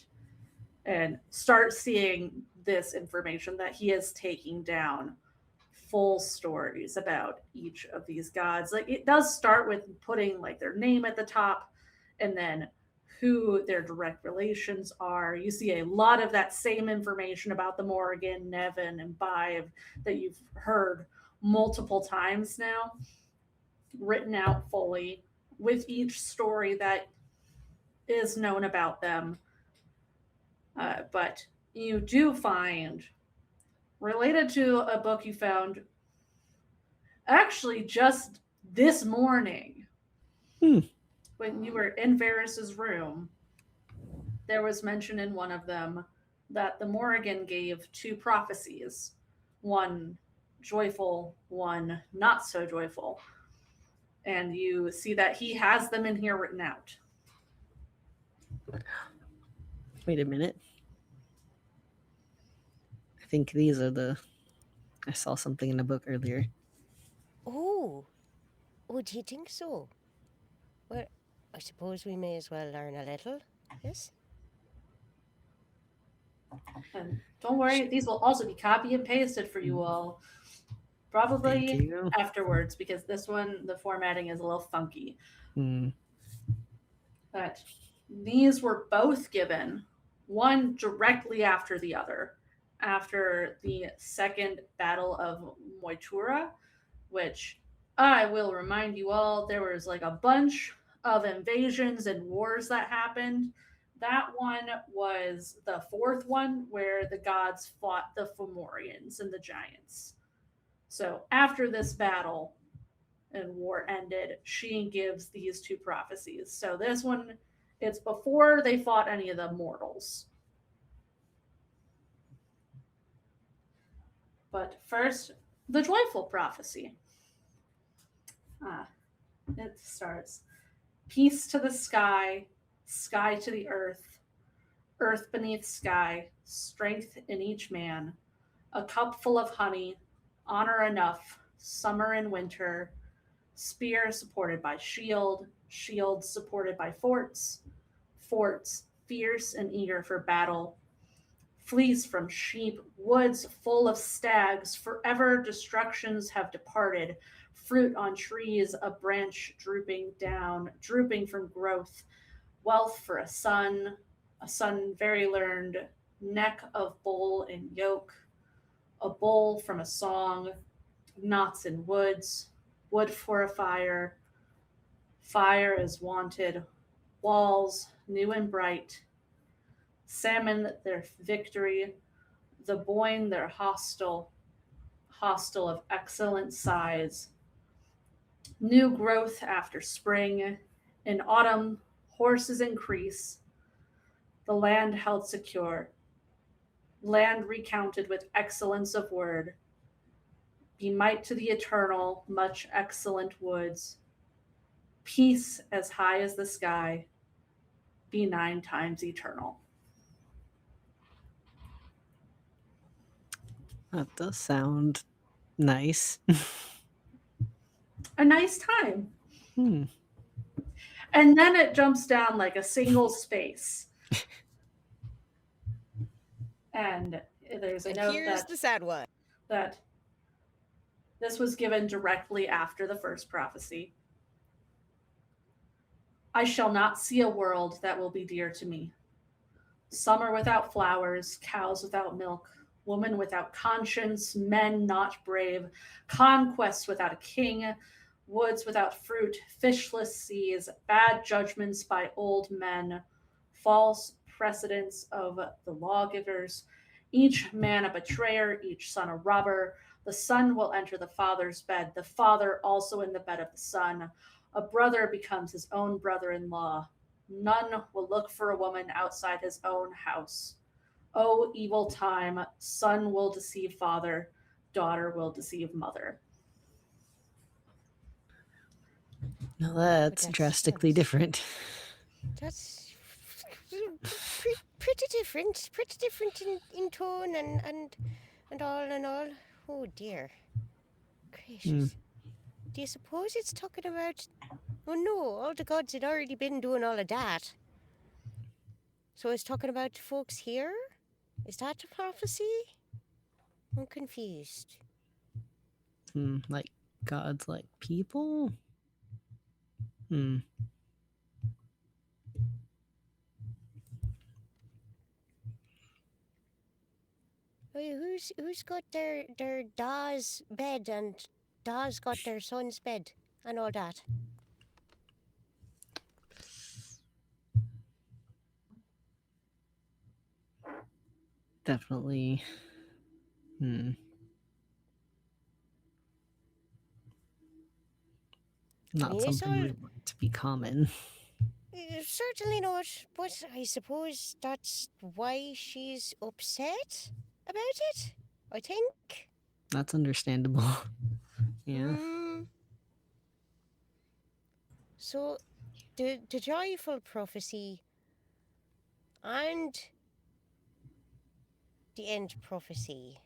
and start seeing this information that he is taking down full stories about each of these gods. Like, it does start with putting like their name at the top and then who their direct relations are. You see a lot of that same information about the Morrigan, Nevin, and Bive that you've heard multiple times now, written out fully with each story that is known about them. But you do find, related to a book you found actually just this morning when you were in Varys's room, there was mention in one of them that the Morrigan gave two prophecies, one joyful, one not so joyful. And you see that he has them in here written out. Wait a minute. I think these are the... I saw something in a book earlier. Oh, would you think so? Well, I suppose we may as well learn a little, yes? And don't worry, these will also be copy and pasted for you all. Probably afterwards, because this one, the formatting is a little funky. But these were both given, one directly after the other, after the second Battle of Moytura, which I will remind you all there was like a bunch of invasions and wars that happened. That one was the fourth one where the gods fought the Fomorians and the giants. So after this battle and war ended, she gives these two prophecies. So this one, it's before they fought any of the mortals. But first, the joyful prophecy. It starts: peace to the sky, sky to the earth, earth beneath sky, strength in each man, a cup full of honey, honor enough, summer and winter, spear supported by shield, shield supported by forts, forts fierce and eager for battle, fleece from sheep, woods full of stags, forever destructions have departed, fruit on trees, a branch drooping down, drooping from growth, wealth for a son very learned, neck of bull and yoke, a bull from a song, knots in woods, wood for a fire, fire is wanted, walls new and bright, salmon their victory, the boyne their hostile, hostile of excellent size, new growth after spring, in autumn horses increase, the land held secure, land recounted with excellence of word, be might to the eternal, much excellent woods, peace as high as the sky, be 9 times eternal. That does sound nice. A nice time. Hmm. And then it jumps down like a single space. And there's a And note here's the sad one. that this was given directly after the first prophecy. I shall not see a world that will be dear to me. Summer without flowers, cows without milk, woman without conscience, men not brave, conquest without a king, woods without fruit, fishless seas, bad judgments by old men, false precedents of the lawgivers, each man a betrayer, each son a robber. The son will enter the father's bed, the father also in the bed of the son. A brother becomes his own brother in law. None will look for a woman outside his own house. O evil time, son will deceive father, daughter will deceive mother. Now that's That drastically sounds- different. That's pretty different in tone and all. Oh dear, gracious. Do you suppose it's talking about? Oh no, all the gods had already been doing all of that. So it's talking about folks here? Is that a prophecy? I'm confused. Like gods like people? Hmm. Wait, who's got their da's bed and da's got their son's bed and all that? Definitely. Not mean, it's something all- we want to be common. Certainly not, but I suppose that's why she's upset about it, I think. That's understandable. Yeah. So, the joyful prophecy and the end prophecy.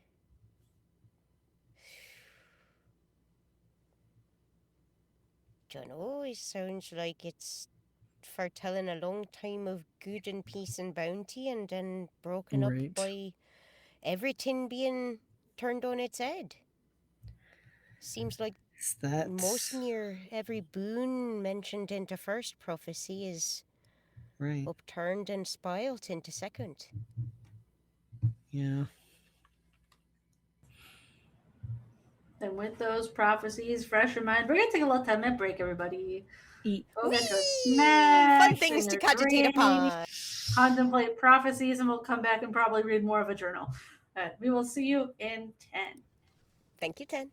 Dunno, it sounds like it's foretelling a long time of good and peace and bounty and then broken up Right. by everything being turned on its head. Seems like Is that most near every boon mentioned in the first prophecy is right? upturned and spoilt into second. Yeah. Then with those prophecies fresh in mind, we're gonna take a little 10-minute break, everybody. Eat. Go get your Whee! snacks. Fun things and to your cogitate drink, upon. contemplate prophecies, and we'll come back and probably read more of a journal. We will see you in 10. Thank you, 10.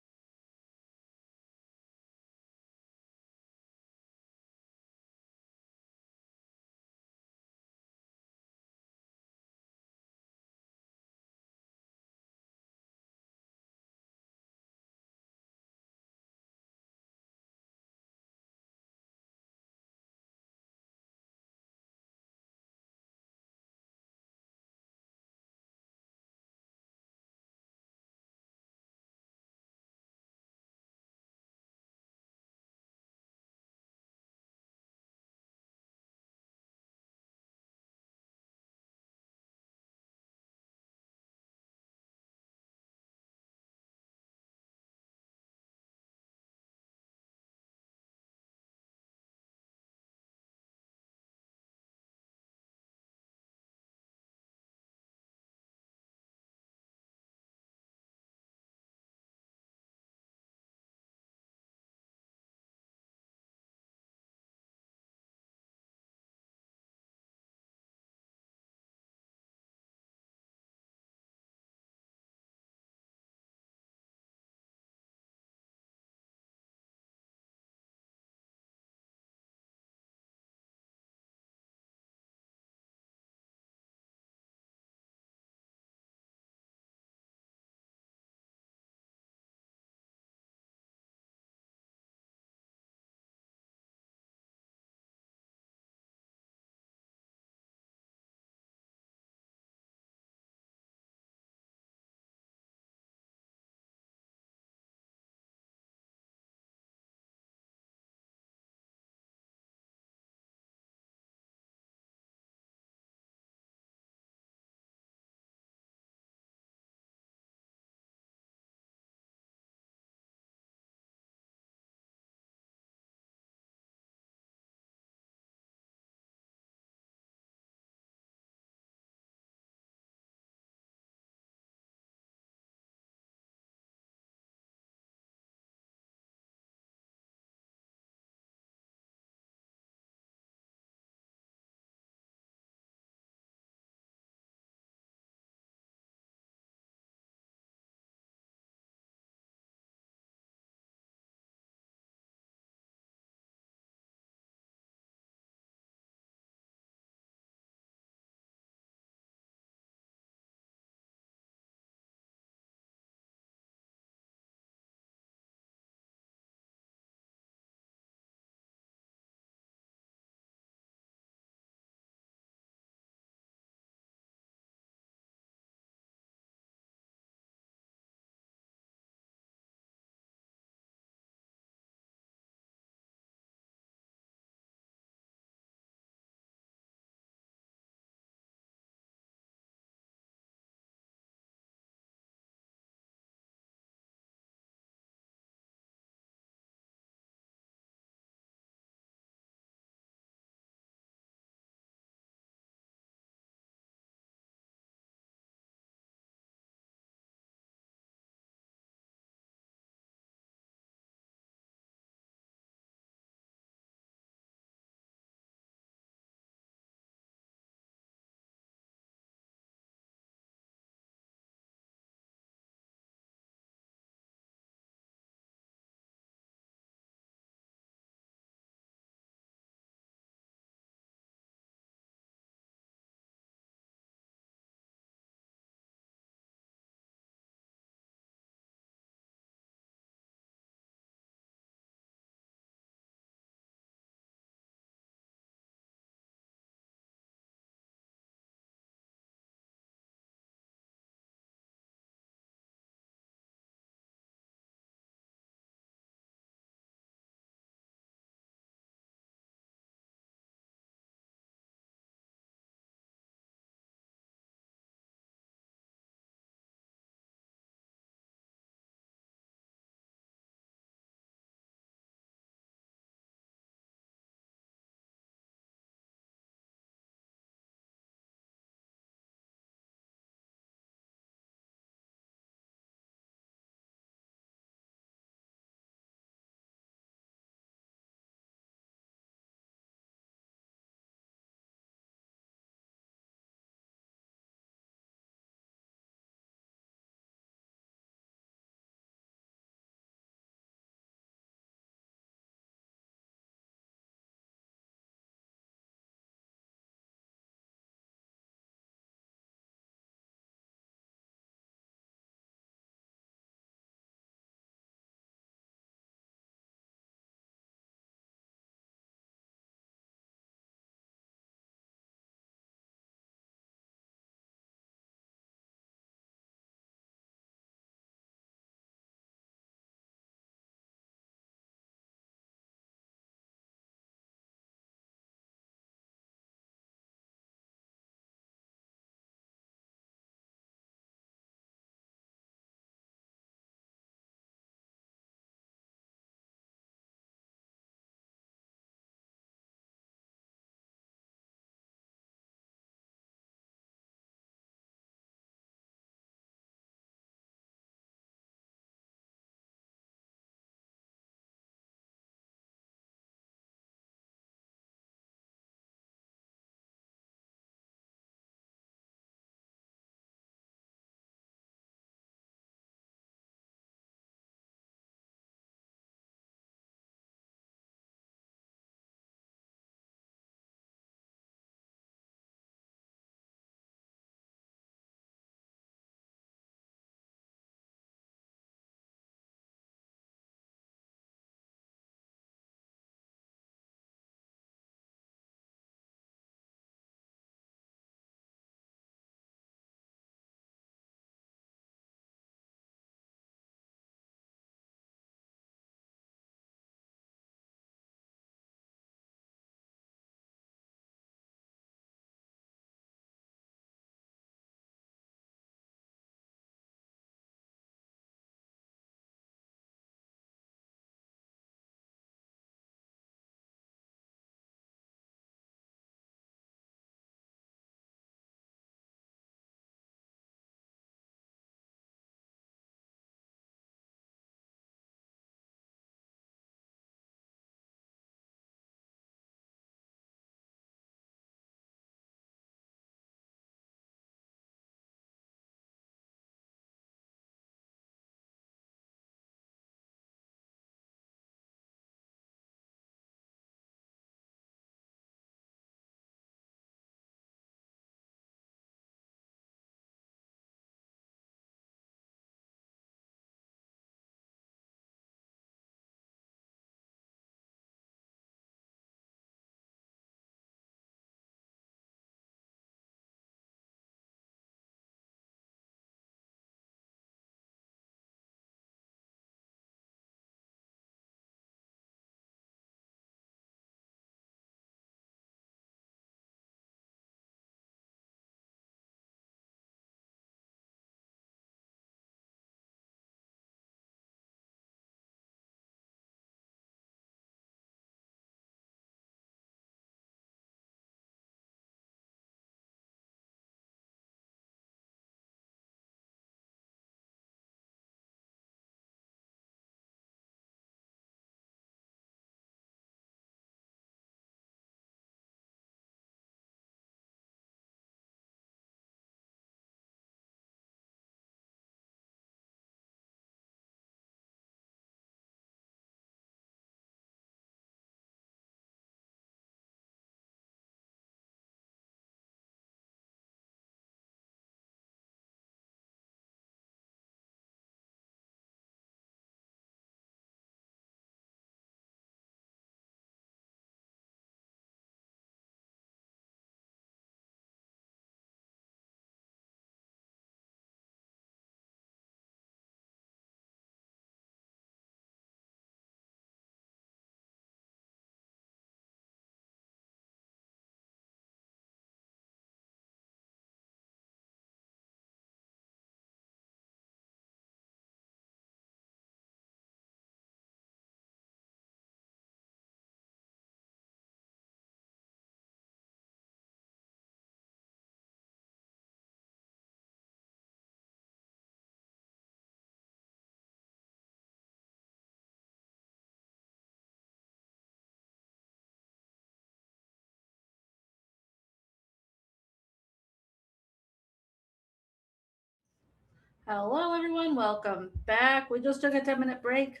Hello, everyone. Welcome back. We just took a 10-minute break.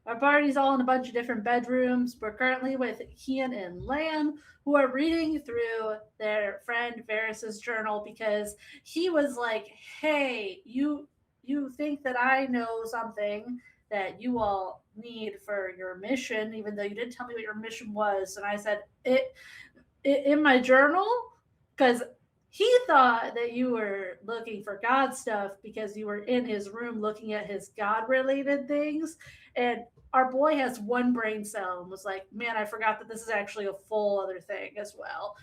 Our party's all in a bunch of different bedrooms. We're currently with Kian and Lan, who are reading through their friend Varys's journal because he was like, "Hey, you think that I know something that you all need for your mission, even though you didn't tell me what your mission was." And I said, "It in my journal," because he thought that you were looking for God stuff because you were in his room looking at his God related things. And our boy has one brain cell and was like, "Man, I forgot that this is actually a full other thing as well."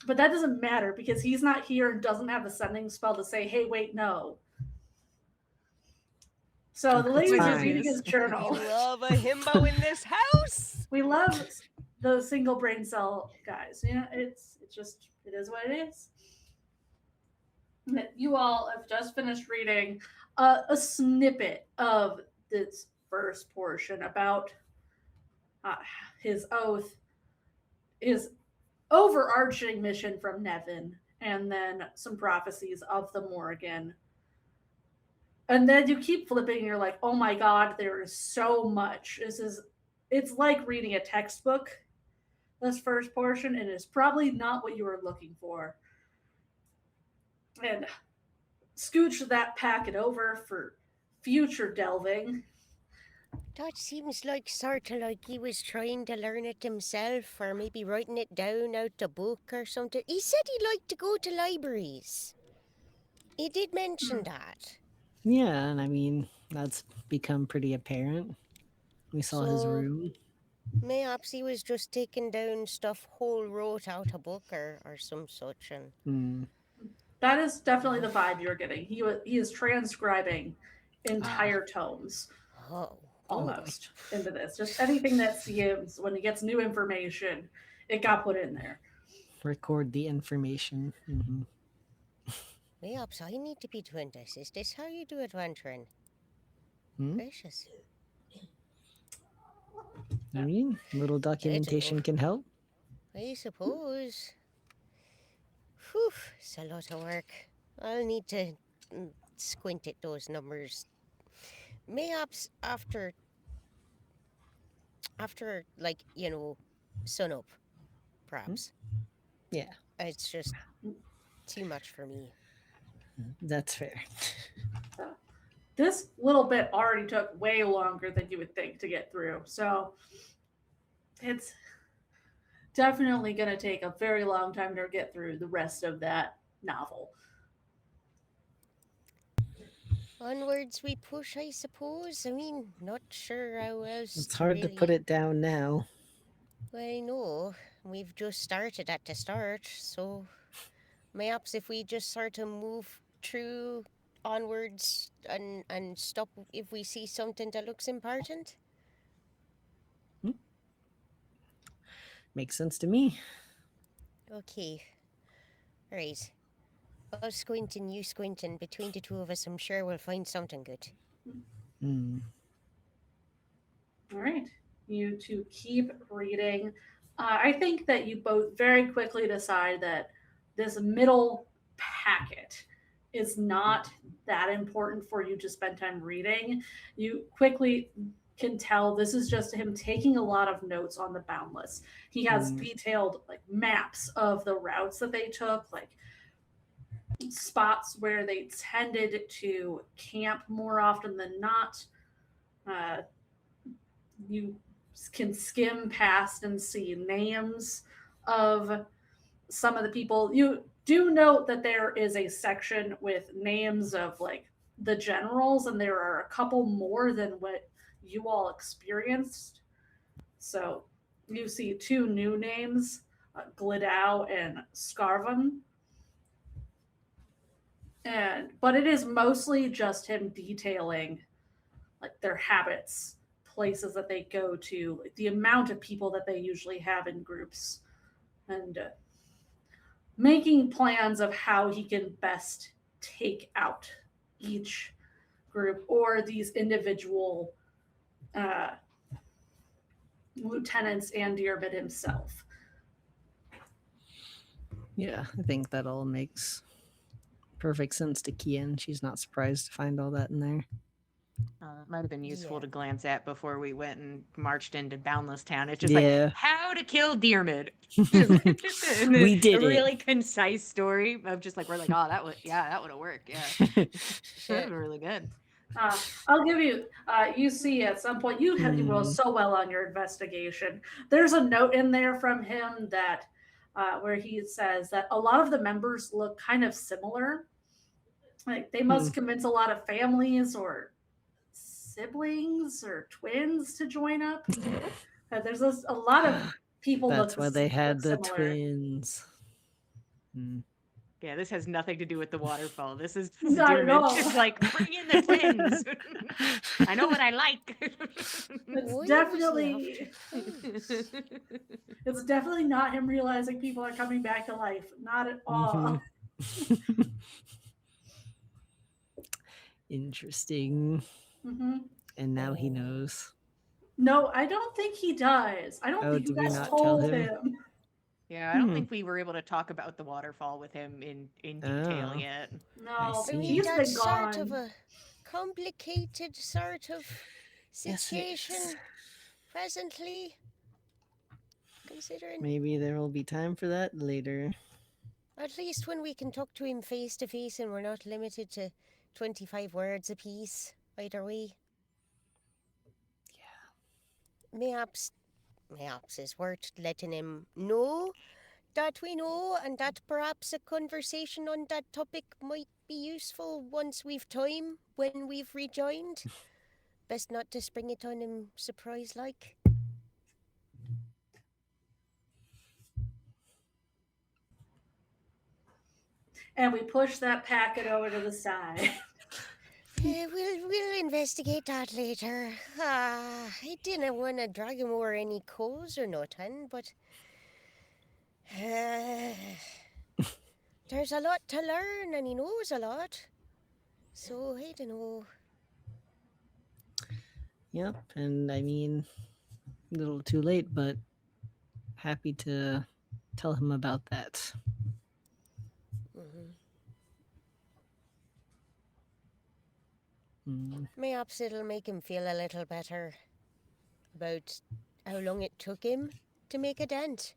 But that doesn't matter because he's not here and doesn't have the sending spell to say, "Hey, wait, no." So the It's ladies are fine. reading his We journal. love a himbo in this house. We love those single brain cell guys. Yeah, it's just it is what it is. You all have just finished reading a snippet of this first portion about uh, his oath, his overarching mission from Nevin, and then some prophecies of the Morrigan. And then you keep flipping and you're like, oh my god, there is so much. It's like reading a textbook, this first portion, and it's probably not what you were looking for. And scooch that packet over for future delving. That seems like sort of like he was trying to learn it himself, or maybe writing it down out the book or something. He said he liked to go to libraries. He did mention that. Yeah, and I mean, that's become pretty apparent. We saw his So room. mayhaps he was just taking down stuff whole wrote out a book or some such. And Hmm. That is definitely the vibe you're getting. He is transcribing entire tomes oh, Oh boy. almost into this. Just anything that seems when he gets new information, it got put in there. Record the information. mayhaps I need to be doing this. Is this how you do adventuring? Hmm? Gracious. I mean, little documentation can help. I suppose. Whew, it's a lot of work. I'll need to squint at those numbers. Mayhaps after like, sun up, perhaps. Yeah, It's just too much for me. that's fair. This little bit already took way longer than you would think to get through. So it's definitely going to take a very long time to get through the rest of that novel. Onwards we push, I suppose. I mean, not sure how else It's to hard to put really. it down now. Well, I know we've just started at the start, so mayhaps if we just sort of move through onwards and stop if we see something that looks important. Makes sense to me. Okay. Right. Us squinting, you squinting. Between the two of us, I'm sure we'll find something good. Hmm. All right. You two keep reading. I think that you both very quickly decide that this middle packet is not that important for you to spend time reading. You quickly can tell this is just him taking a lot of notes on the Boundless. He has detailed like maps of the routes that they took, like spots where they tended to camp more often than not. Uh, you can skim past and see names of some of the people. You do note that there is a section with names of like the generals, and there are a couple more than what you all experienced. So you see two new names, Glidow and Scarvum. But it is mostly just him detailing like their habits, places that they go to, like the amount of people that they usually have in groups, and making plans of how he can best take out each group or these individual uh, lieutenants and Dearman himself. Yeah, I think that all makes perfect sense to Kian. She's not surprised to find all that in there. It might have been useful Yeah. to glance at before we went and marched into Boundless Town. It's just Yeah. like, how to kill Deermid. We did a it. really concise story of just like, we're like, oh, that would have worked. Yeah. That Shit. was really good. I'll give you. You see, at some point, you roll so well on your investigation. There's a note in there from him that where he says that a lot of the members look kind of similar. Like they must convince a lot of families or siblings or twins to join up. There's a lot of people. That's look why they had the similar. twins. Yeah, this has nothing to do with the waterfall. This is Not at all. Deermid just like, bring in the twins. I know what I like. It's Why definitely was left? it's definitely not him realizing people are coming back to life. Not at all. Interesting. And now he knows. No, I don't think he does. I don't think you did we guys not tell told him? him. Yeah, I don't think we were able to talk about the waterfall with him in detail Oh. yet. No, see. I mean, he's been that's gone. sort of a complicated sort of Yes, it is. situation presently, considering. Maybe there will be time for that later. At least when we can talk to him face to face and we're not limited to 25 words apiece, either way. Yeah. Mayhaps it's worth letting him know that we know, and that perhaps a conversation on that topic might be useful once we've time, when we've rejoined. Best not to spring it on him surprise-like. And we push that packet over to the side. We'll investigate that later. I didn't want to drag him over any coals or nothing, but there's a lot to learn, and he knows a lot. So I don't know. Yep, and I mean, a little too late, but happy to tell him about that. Mayhaps it'll make him feel a little better about how long it took him to make a dent,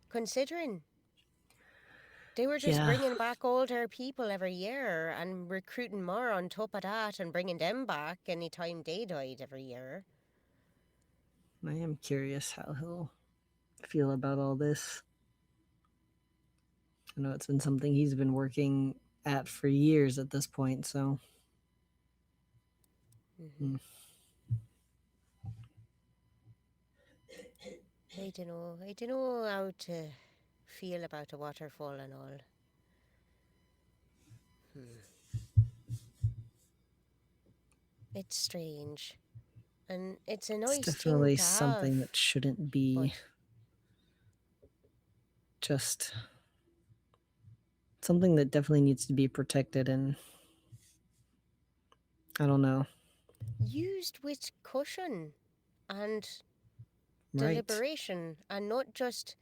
considering they were just bringing back older people every year and recruiting more on top of that and bringing them back anytime they died every year. I am curious how he'll feel about all this. I know it's been something he's been working at for years at this point, so. I don't know how to feel about a waterfall and all. It's strange, and it's a nice It's definitely thing to something have, that shouldn't be just something that definitely needs to be protected, and I don't know. Used with caution and deliberation, and not just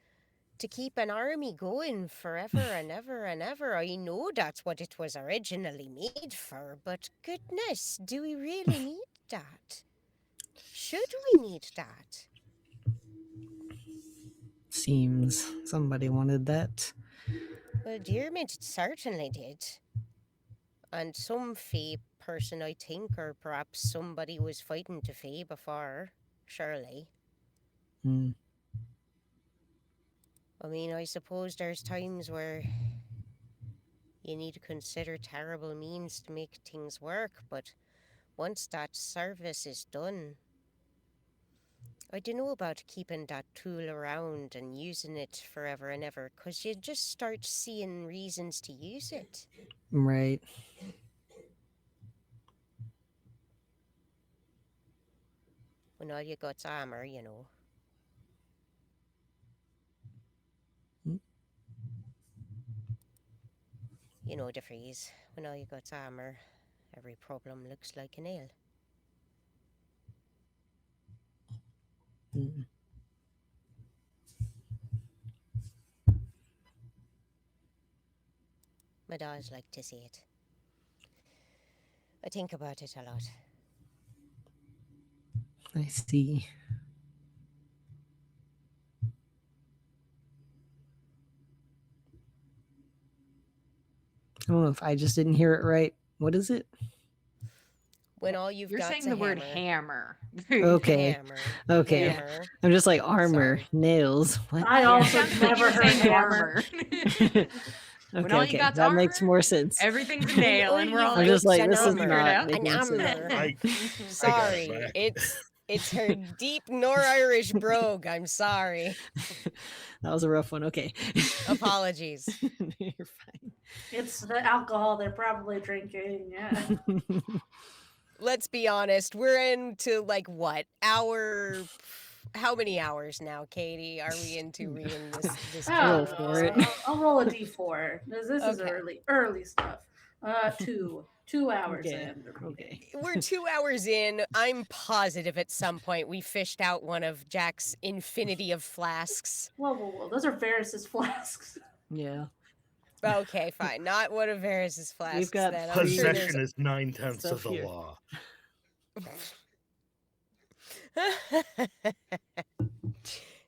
to keep an army going forever and ever and ever. I know that's what it was originally made for, but goodness, do we really need that? Should we need that? Seems somebody wanted that. Well, Dearmid certainly did. And some Fae person, I think, or perhaps somebody was fighting to Fae before, surely. I mean, I suppose there's times where you need to consider terrible means to make things work, but once that service is done, I don't know about keeping that tool around and using it forever and ever, because you just start seeing reasons to use it. Right. When all you got's armor, you know. You know the phrase, when all you got's armor, every problem looks like a nail. I'd always like to see it. I think about it a lot. I see. I don't know if I just didn't hear it right. What is it? When all you've You're got's saying a the word hammer. hammer. Okay. Hammer. Okay. Hammer. I'm just like armor, Sorry. nails. What? I Yeah, it also sounded like you never were heard saying hammer. armor. When all you Okay. got's That makes armor, more sense. everything's a nail, all and we're all you've I'm just got's like, an this is armor. figured not out. making An sense. armor. I Sorry. back. It's her deep nor-Irish brogue. I'm sorry. That was a rough one. Okay. Apologies. You're fine. It's the alcohol they're probably drinking. Yeah. Let's be honest. We're into like what? How many hours now, Katie? Are we into reading this Roll journal? for it. I'll roll a d4. This is Okay. early stuff. 2 hours Okay. in. Okay. We're 2 hours in. I'm positive at some point we fished out one of Jack's infinity of flasks. Whoa. Those are Varys's flasks. Yeah. Okay, fine. Not one of Varys's flasks got then. I'm sure there's Possession is 9/10 stuff of the here. law.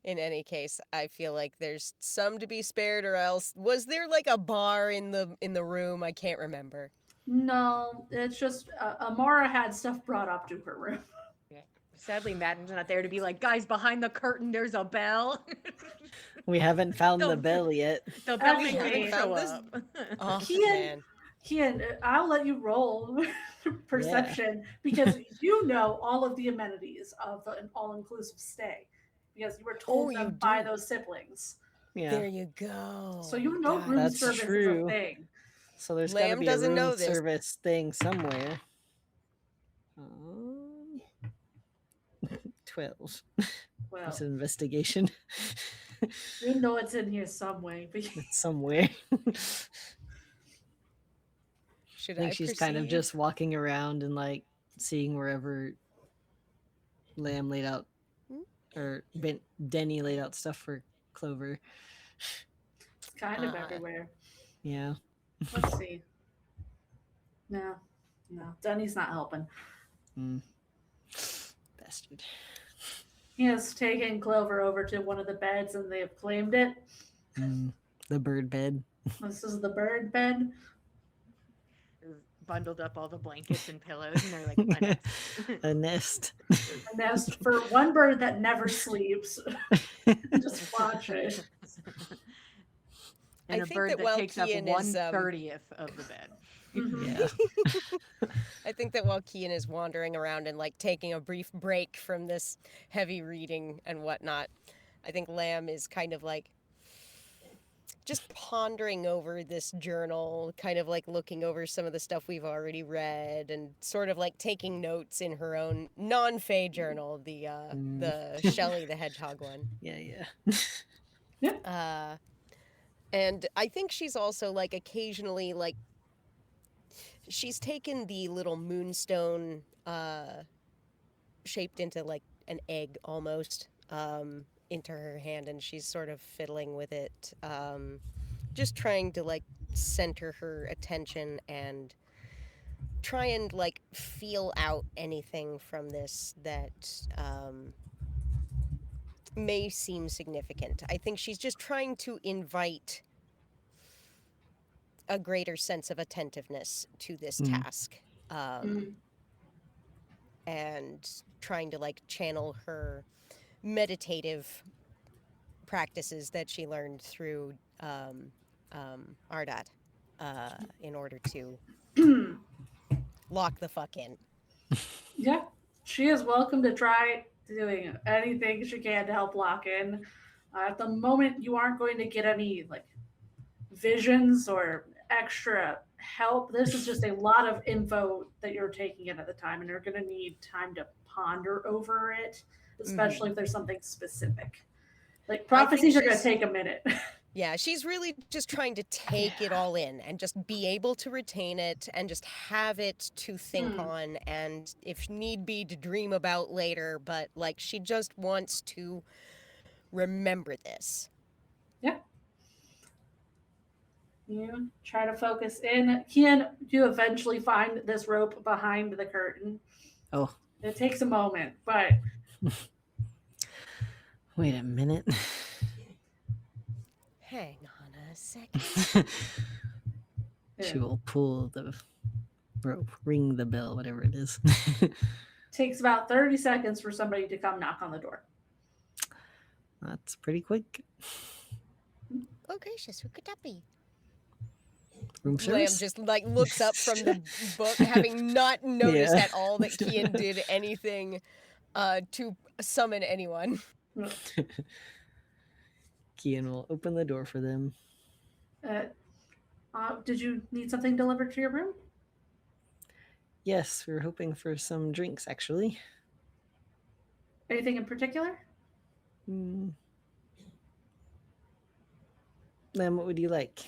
In any case, I feel like there's some to be spared, or else was there like a bar in the room? I can't remember. No, it's just Amara had stuff brought up to her room. Sadly, Madden's not there to be like, guys, behind the curtain, there's a bell. We haven't found the No. bell yet. The bell We will haven't show found this- up. Oh Kian- man. I'll let you roll perception because you know all of the amenities of an all-inclusive stay because you were told Oh, you them by do. those siblings. Yeah. There you go. So you know Got room it. That's service true. is a thing. So there's got to Lamb be a doesn't room know this. service thing somewhere. 12. Well, It's an investigation. you know it's in here some way. But It's somewhere. Should I think she's kind of proceed? just walking around and like seeing wherever Lamb laid out or Denny laid out stuff for Clover. it's kind of Uh. everywhere. Yeah. Let's see. No, Dunny's not helping. Bastard. He has taken Clover over to one of the beds and they have claimed it. The bird bed. This is the bird bed. Bundled up all the blankets and pillows, and they're like, "A nest." A nest. A nest for one bird that never sleeps. Just watch it. And I a think bird that that while takes up Kian is, 1/30th of the bed. Mhm. Yeah. I think that while Kian is wandering around and like taking a brief break from this heavy reading and whatnot, I think Lamb is kind of like just pondering over this journal, kind of like looking over some of the stuff we've already read and sort of like taking notes in her own non-Fae journal, the Shelley the Hedgehog one. Yeah. And I think she's also like occasionally like she's taken the little moonstone shaped into like an egg almost into her hand, and she's sort of fiddling with it, just trying to like center her attention and try and like feel out anything from this that may seem significant. I think she's just trying to invite a greater sense of attentiveness to this task, and trying to like channel her meditative practices that she learned through Ardat in order to lock the fuck in. Yeah, she is welcome to try doing anything she can to help lock in. At the moment, you aren't going to get any like visions or extra help. This is just a lot of info that you're taking in at the time, and you're going to need time to ponder over it, especially if there's something specific. Like prophecies are going to take a minute. Yeah, she's really just trying to take it all in and just be able to retain it and just have it to think on, and if need be to dream about later, but like she just wants to remember this. Yeah. You try to focus in. Can you eventually find this rope behind the curtain? Oh, It takes a moment, but wait a minute. Hang on a second. She will pull the rope, ring the bell, whatever it is. takes about 30 seconds for somebody to come knock on the door. That's pretty quick. Oh gracious, who could that be? Room Lamb service? just like looks up from the book, having not noticed Yeah. at all that Kian did anything to summon anyone. Kian will open the door for them. Did you need something delivered to your room? Yes, we were hoping for some drinks, actually. Anything in particular? Lamb, what would you like?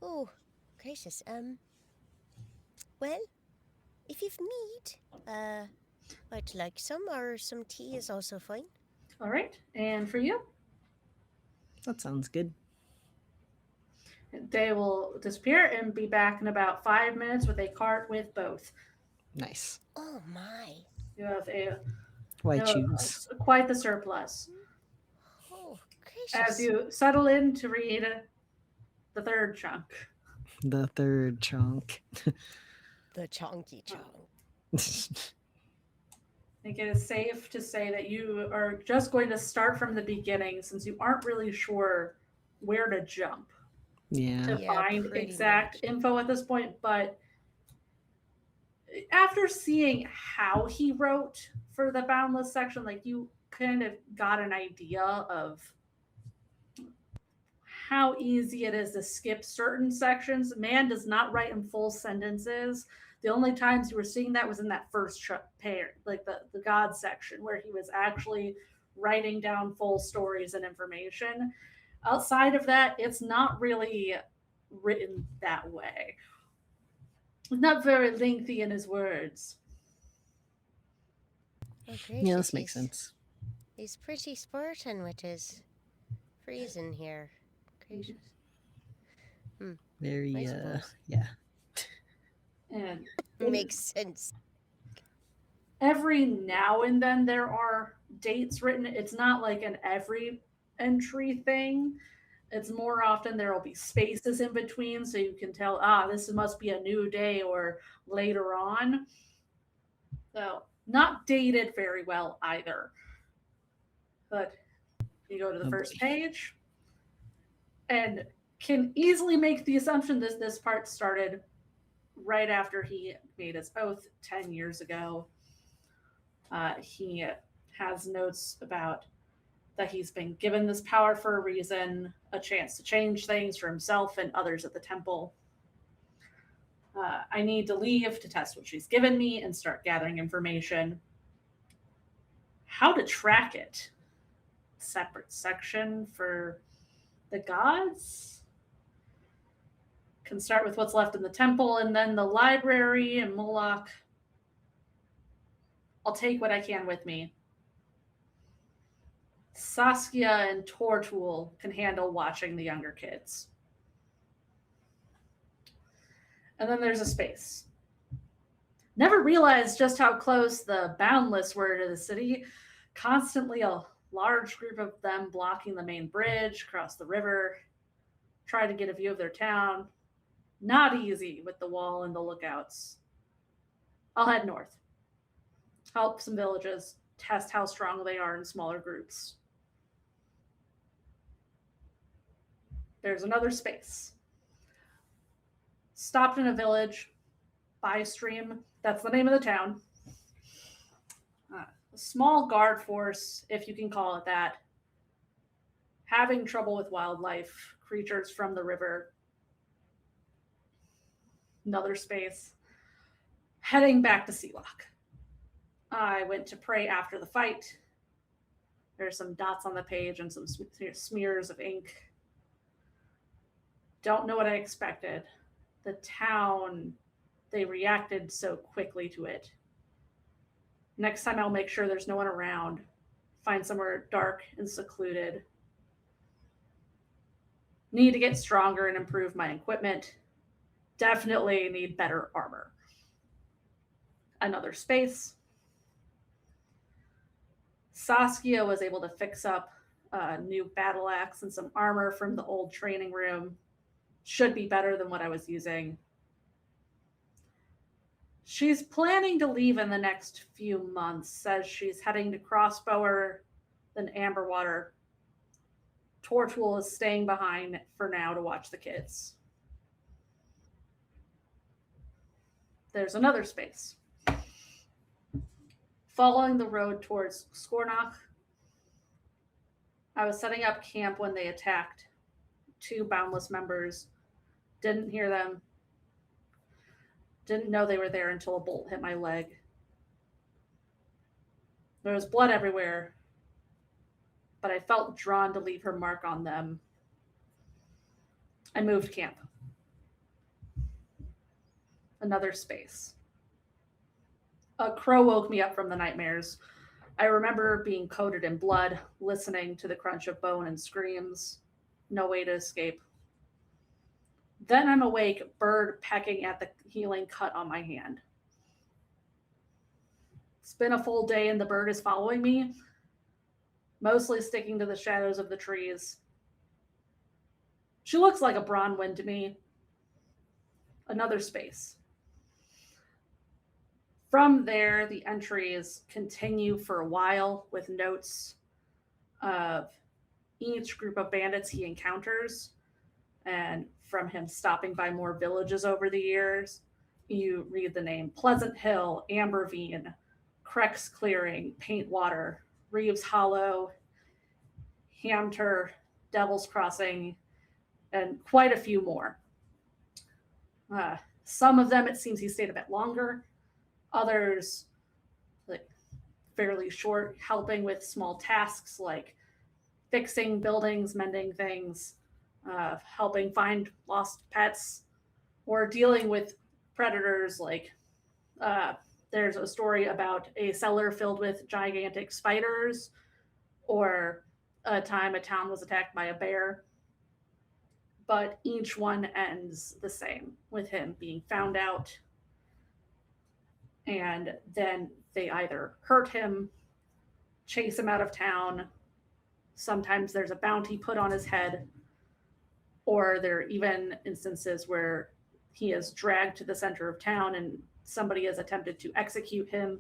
Oh, gracious. Well, if you've mead, I'd like some, or some tea is also fine. All right. And for you? That sounds good. They will disappear and be back in about 5 minutes with a cart with both. Nice. Oh my. You have Why choose? quite the surplus. Oh, gracious. As you settle in to read the third chunk. The third chunk. The chonky chunk. I think it is safe to say that you are just going to start from the beginning since you aren't really sure where to jump Yeah. to find pretty exact much. info at this point. But after seeing how he wrote for the Boundless section, like you kind of got an idea of how easy it is to skip certain sections. Man does not write in full sentences. The only times you were seeing that was in that first pair, like the God section, where he was actually writing down full stories and information. Outside of that, it's not really written that way. It's not very lengthy in his words. Oh, gracious. Yeah, this makes sense. He's pretty Spartan with his freezing here. Gracious. Very, I suppose. yeah. And Makes sense. every now and then there are dates written. It's not like an every entry thing. It's more often there will be spaces in between so you can tell, this must be a new day or later on. So, not dated very well either. But you go to the first page and can easily make the assumption that this part started right after he made his oath 10 years ago. He has notes about that he's been given this power for a reason, a chance to change things for himself and others at the temple. I need to leave to test what she's given me and start gathering information. How to track it? Separate section for the gods? Can start with what's left in the temple and then the library and Moloch. I'll take what I can with me. Saskia and Tortul can handle watching the younger kids. And then there's a space. Never realized just how close the Boundless were to the city. Constantly a large group of them blocking the main bridge, across the river, try to get a view of their town. Not easy with the wall and the lookouts. I'll head north. Help some villages, test how strong they are in smaller groups. There's another space. Stopped in a village, by stream. That's the name of the town. A small guard force, if you can call it that. Having trouble with wildlife, creatures from the river. Another space. Heading back to Sealock. I went to pray after the fight. There's some dots on the page and some smears of ink. Don't know what I expected. The town, they reacted so quickly to it. Next time I'll make sure there's no one around. Find somewhere dark and secluded. Need to get stronger and improve my equipment. Definitely need better armor. Another space. Saskia was able to fix up a new battle axe and some armor from the old training room. Should be better than what I was using. She's planning to leave in the next few months. Says she's heading to Crossbower, then Amberwater. Tortool is staying behind for now to watch the kids. There's another space. Following the road towards Skornach, I was setting up camp when they attacked 2 Boundless members. Didn't hear them. Didn't know they were there until a bolt hit my leg. There was blood everywhere, but I felt drawn to leave her mark on them. I moved camp. Another space. A crow woke me up from the nightmares. I remember being coated in blood, listening to the crunch of bone and screams. No way to escape. Then I'm awake, bird pecking at the healing cut on my hand. It's been a full day and the bird is following me, mostly sticking to the shadows of the trees. She looks like a Bronwyn to me. Another space. From there, the entries continue for a while with notes of each group of bandits he encounters, and from him stopping by more villages over the years. You read the name Pleasant Hill, Amberveen, Crex Clearing, Paintwater, Reeves Hollow, Hamter, Devil's Crossing, and quite a few more. Some of them, it seems he stayed a bit longer. Others, like fairly short, helping with small tasks like fixing buildings, mending things, helping find lost pets, or dealing with predators. Like there's a story about a cellar filled with gigantic spiders, or a time a town was attacked by a bear. But each one ends the same, with him being found out, and then they either hurt him, chase him out of town. Sometimes there's a bounty put on his head, or there are even instances where he is dragged to the center of town and somebody has attempted to execute him.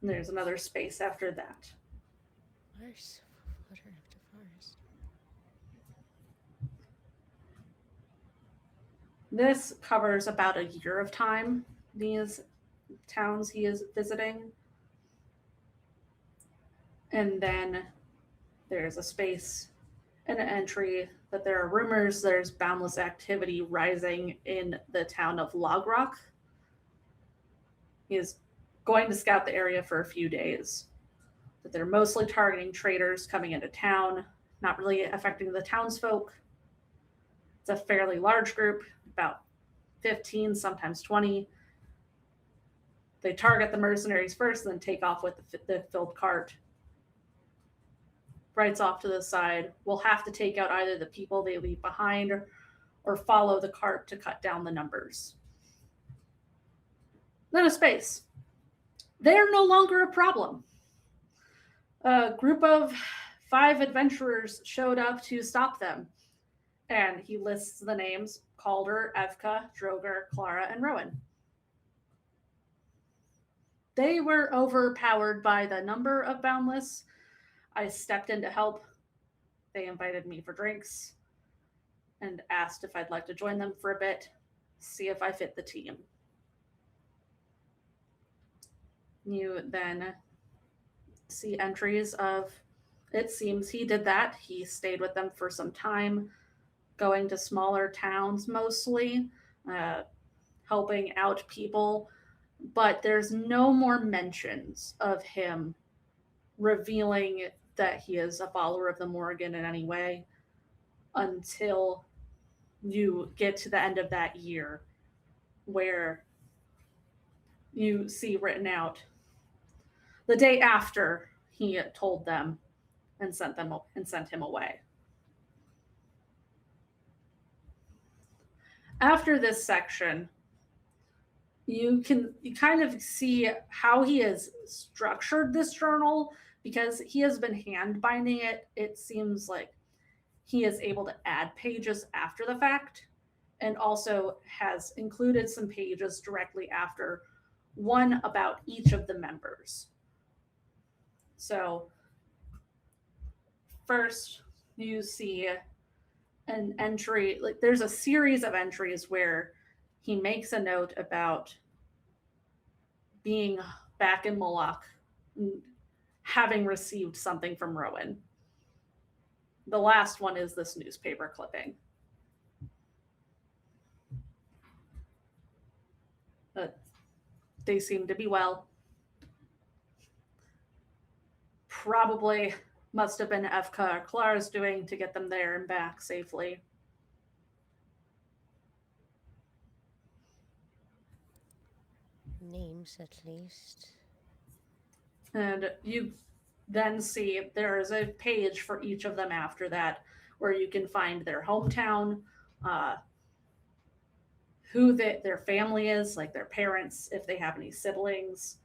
And there's another space after that. This covers about a year of time, these towns he is visiting. And then there's a space and an entry that there are rumors there's boundless activity rising in the town of Logrock. He is going to scout the area for a few days. That they're mostly targeting traders coming into town, not really affecting the townsfolk. It's a fairly large group, about 15, sometimes 20. They target the mercenaries first, then take off with the filled cart. Writes off to the side. We'll have to take out either the people they leave behind or follow the cart to cut down the numbers. Then a space. They're no longer a problem. A group of 5 adventurers showed up to stop them. And he lists the names Calder, Evka, Droger, Clara, and Rowan. They were overpowered by the number of Boundless. I stepped in to help. They invited me for drinks and asked if I'd like to join them for a bit, see if I fit the team. You then see entries of, it seems he did that. He stayed with them for some time, going to smaller towns mostly, helping out people. But there's no more mentions of him revealing that he is a follower of the Morrigan in any way until you get to the end of that year, where you see written out the day after he told them and sent him away. After this section, you kind of see how he has structured this journal, because he has been hand binding it. It seems like he is able to add pages after the fact, and also has included some pages directly after, one about each of the members. So first you see an entry, like there's a series of entries where he makes a note about being back in Moloch, having received something from Rowan. The last one is this newspaper clipping. But they seem to be well. Probably must have been Evka or Clara's doing to get them there and back safely. Names, at least. And you then see there is a page for each of them after that, where you can find their hometown, who their family is, like their parents, if they have any siblings.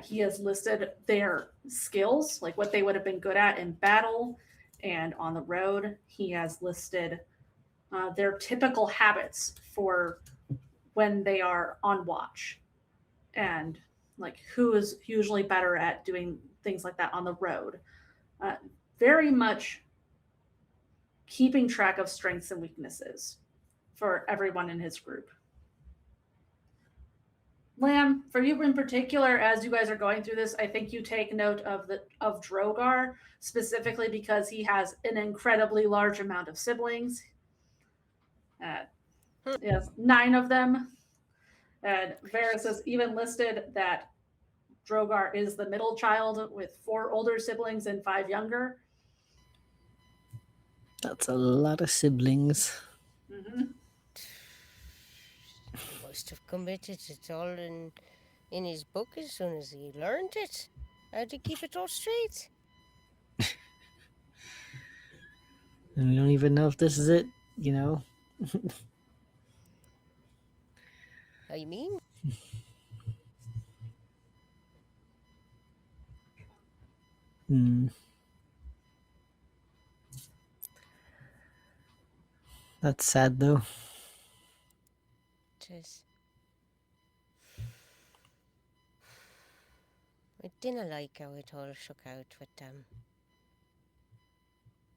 He has listed their skills, like what they would have been good at in battle and on the road. He has listed their typical habits for when they are on watch, and like who is usually better at doing things like that on the road. Very much keeping track of strengths and weaknesses for everyone in his group. Lamb, for you in particular, as you guys are going through this, I think you take note of Drogar, specifically because he has an incredibly large amount of siblings. He has 9 of them. And Varys has even listed that Drogar is the middle child with 4 older siblings and 5 younger. That's a lot of siblings. Mm-hmm. He must have committed it all in his book as soon as he learned it. How to keep it all straight. And we don't even know if this is it, you know? How you mean? That's sad, though. Tis. I didn't like how it all shook out with them.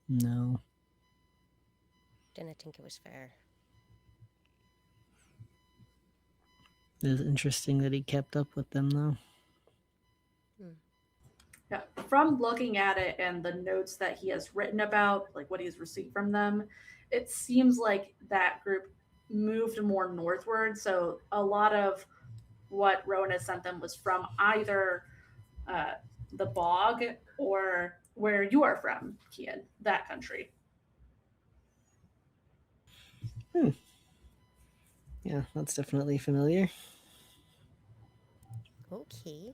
No. Didn't think it was fair. It was interesting that he kept up with them, though. Yeah, from looking at it and the notes that he has written about, like what he's received from them, it seems like that group moved more northward. So a lot of what Rowan has sent them was from either the bog or where you are from, Kian, that country. Yeah, that's definitely familiar. Okay.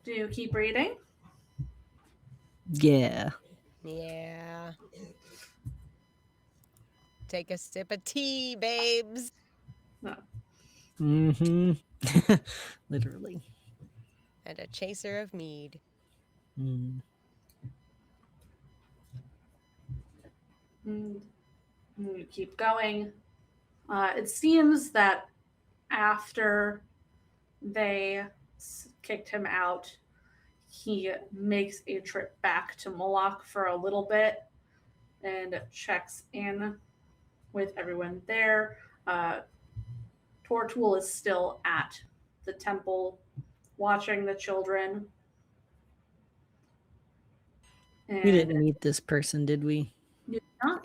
Do you keep reading? Yeah. Yeah. Take a sip of tea, babes. No. Mm-hmm. Literally. And a chaser of mead. Mm. And you keep going. It seems that after they kicked him out, he makes a trip back to Moloch for a little bit and checks in with everyone there. Tortul is still at the temple watching the children. And We didn't meet this person, did we? you not?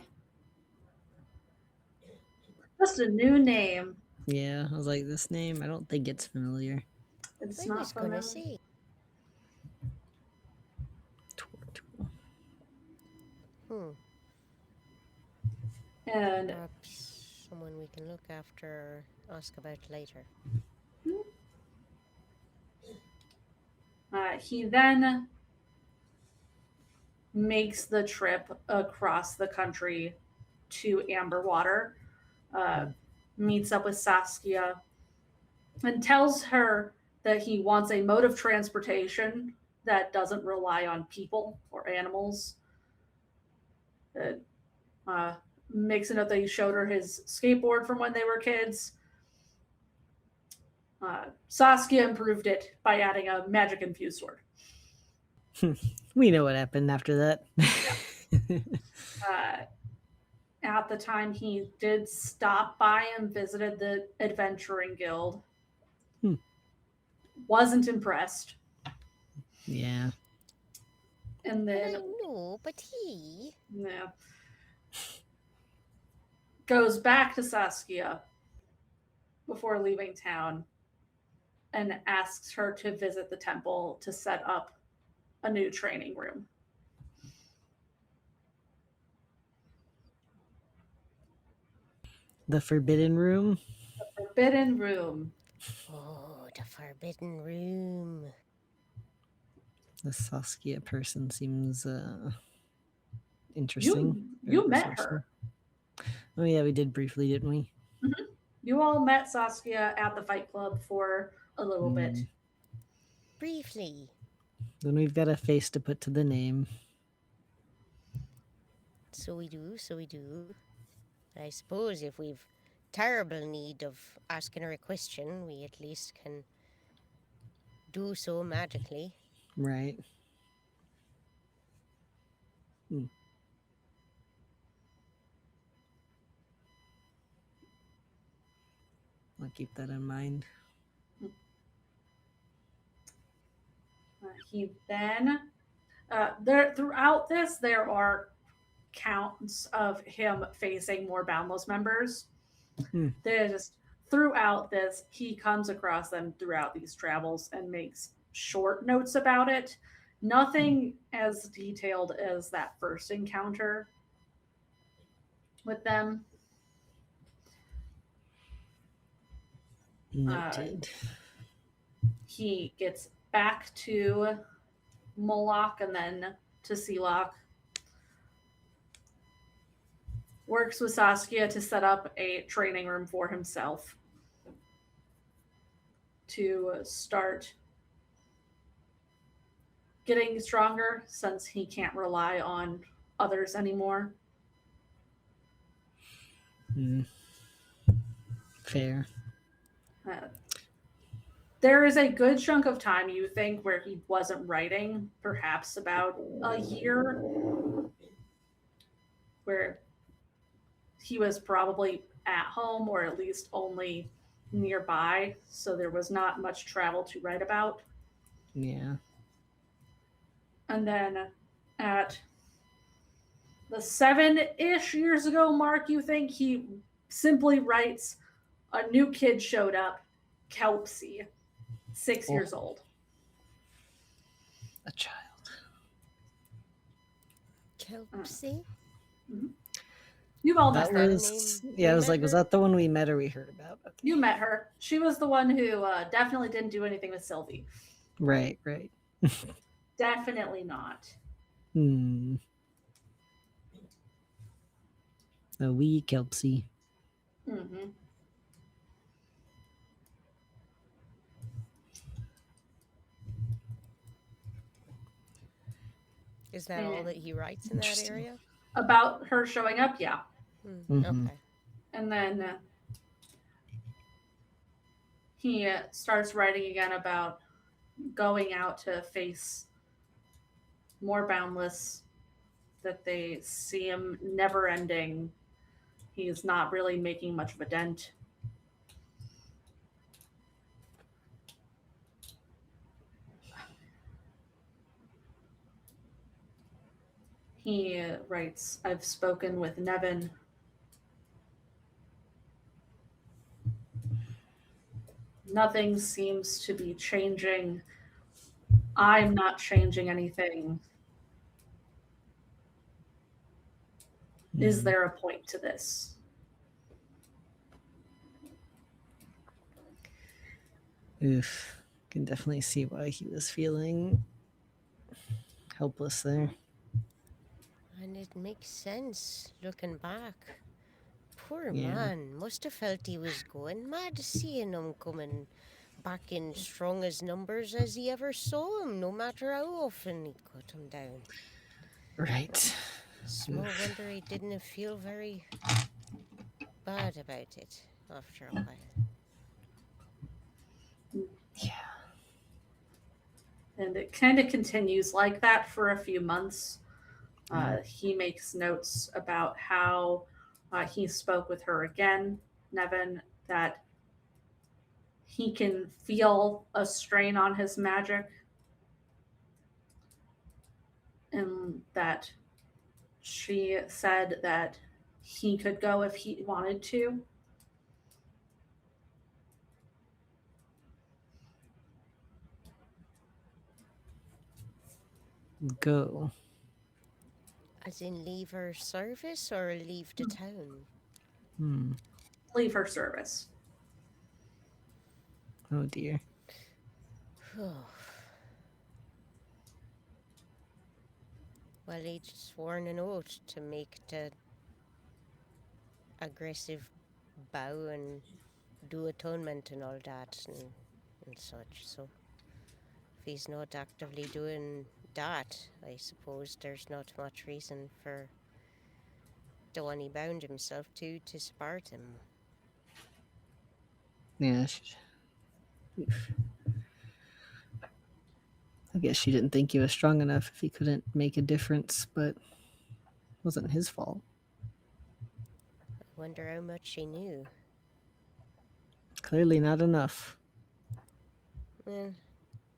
Just a new name. Yeah, I was like, this name, I don't think it's familiar. It's I not was gonna familiar. say. Tortul. And Perhaps someone we can ask about later. He then makes the trip across the country to Amberwater, meets up with Saskia, and tells her that he wants a mode of transportation that doesn't rely on people or animals. Makes a note that he showed her his skateboard from when they were kids. Saskia improved it by adding a magic infused sword. We know what happened after that. At the time, he did stop by and visited the Adventuring Guild. Wasn't impressed. Yeah. And then No, but he goes back to Saskia before leaving town and asks her to visit the temple to set up a new training room. The Forbidden Room? The Forbidden Room. Oh, the Forbidden Room. The Saskia person seems interesting. You met her. Oh yeah, we did briefly, didn't we? Mm-hmm. You all met Saskia at the Fight Club for a little bit. Briefly. Then we've got a face to put to the name. So we do. I suppose if we've terrible need of asking her a question, we at least can do so magically. Right. I'll keep that in mind. He then, throughout this, there are counts of him facing more Boundless members. They're just throughout this, he comes across them throughout these travels and makes short notes about it. Nothing as detailed as that first encounter with them. Noted. He gets back to Moloch and then to Sealock. Works with Saskia to set up a training room for himself to start getting stronger since he can't rely on others anymore. Fair. There is a good chunk of time, you think, where he wasn't writing, perhaps about a year, where he was probably at home or at least only nearby, so there was not much travel to write about. Yeah. And then at the 7-ish years ago mark, you think, he simply writes, a new kid showed up, Kelpsy, 6 years old. A child. Kelpsy? Mm-hmm. You've all met her. Yeah, I was like, was that the one we met or we heard about? Okay. You met her. She was the one who definitely didn't do anything with Sylvie. Right. Definitely not. A wee Kelpsy. Mm-hmm. Is that all that he writes in that area? About her showing up, yeah. Okay. And then he starts writing again about going out to face more Boundless, that they seem never ending. He's not really making much of a dent. He writes, I've spoken with Nevin. Nothing seems to be changing. I'm not changing anything. Is there a point to this? Oof. Can definitely see why he was feeling helpless there. And it makes sense looking back. Poor Yeah. man must have felt he was going mad seeing him coming back in strong as numbers as he ever saw him, no matter how often he cut him down. Right. Small Oof. wonder he didn't feel very bad about it after a while. Yeah. And it kind of continues like that for a few months. Mm. He makes notes about how he spoke with her again, Nevin, that he can feel a strain on his magic, and that she said that he could go if he wanted to. Go. As in leave her service or leave the town? Leave her service. Oh dear. Well, he'd sworn an oath to make the aggressive bow and do atonement and all that and such. So if he's not actively doing that, I suppose there's not much reason for the one he bound himself to support him. Yeah. I guess she didn't think he was strong enough if he couldn't make a difference, but it wasn't his fault. I wonder how much she knew. Clearly not enough. Well,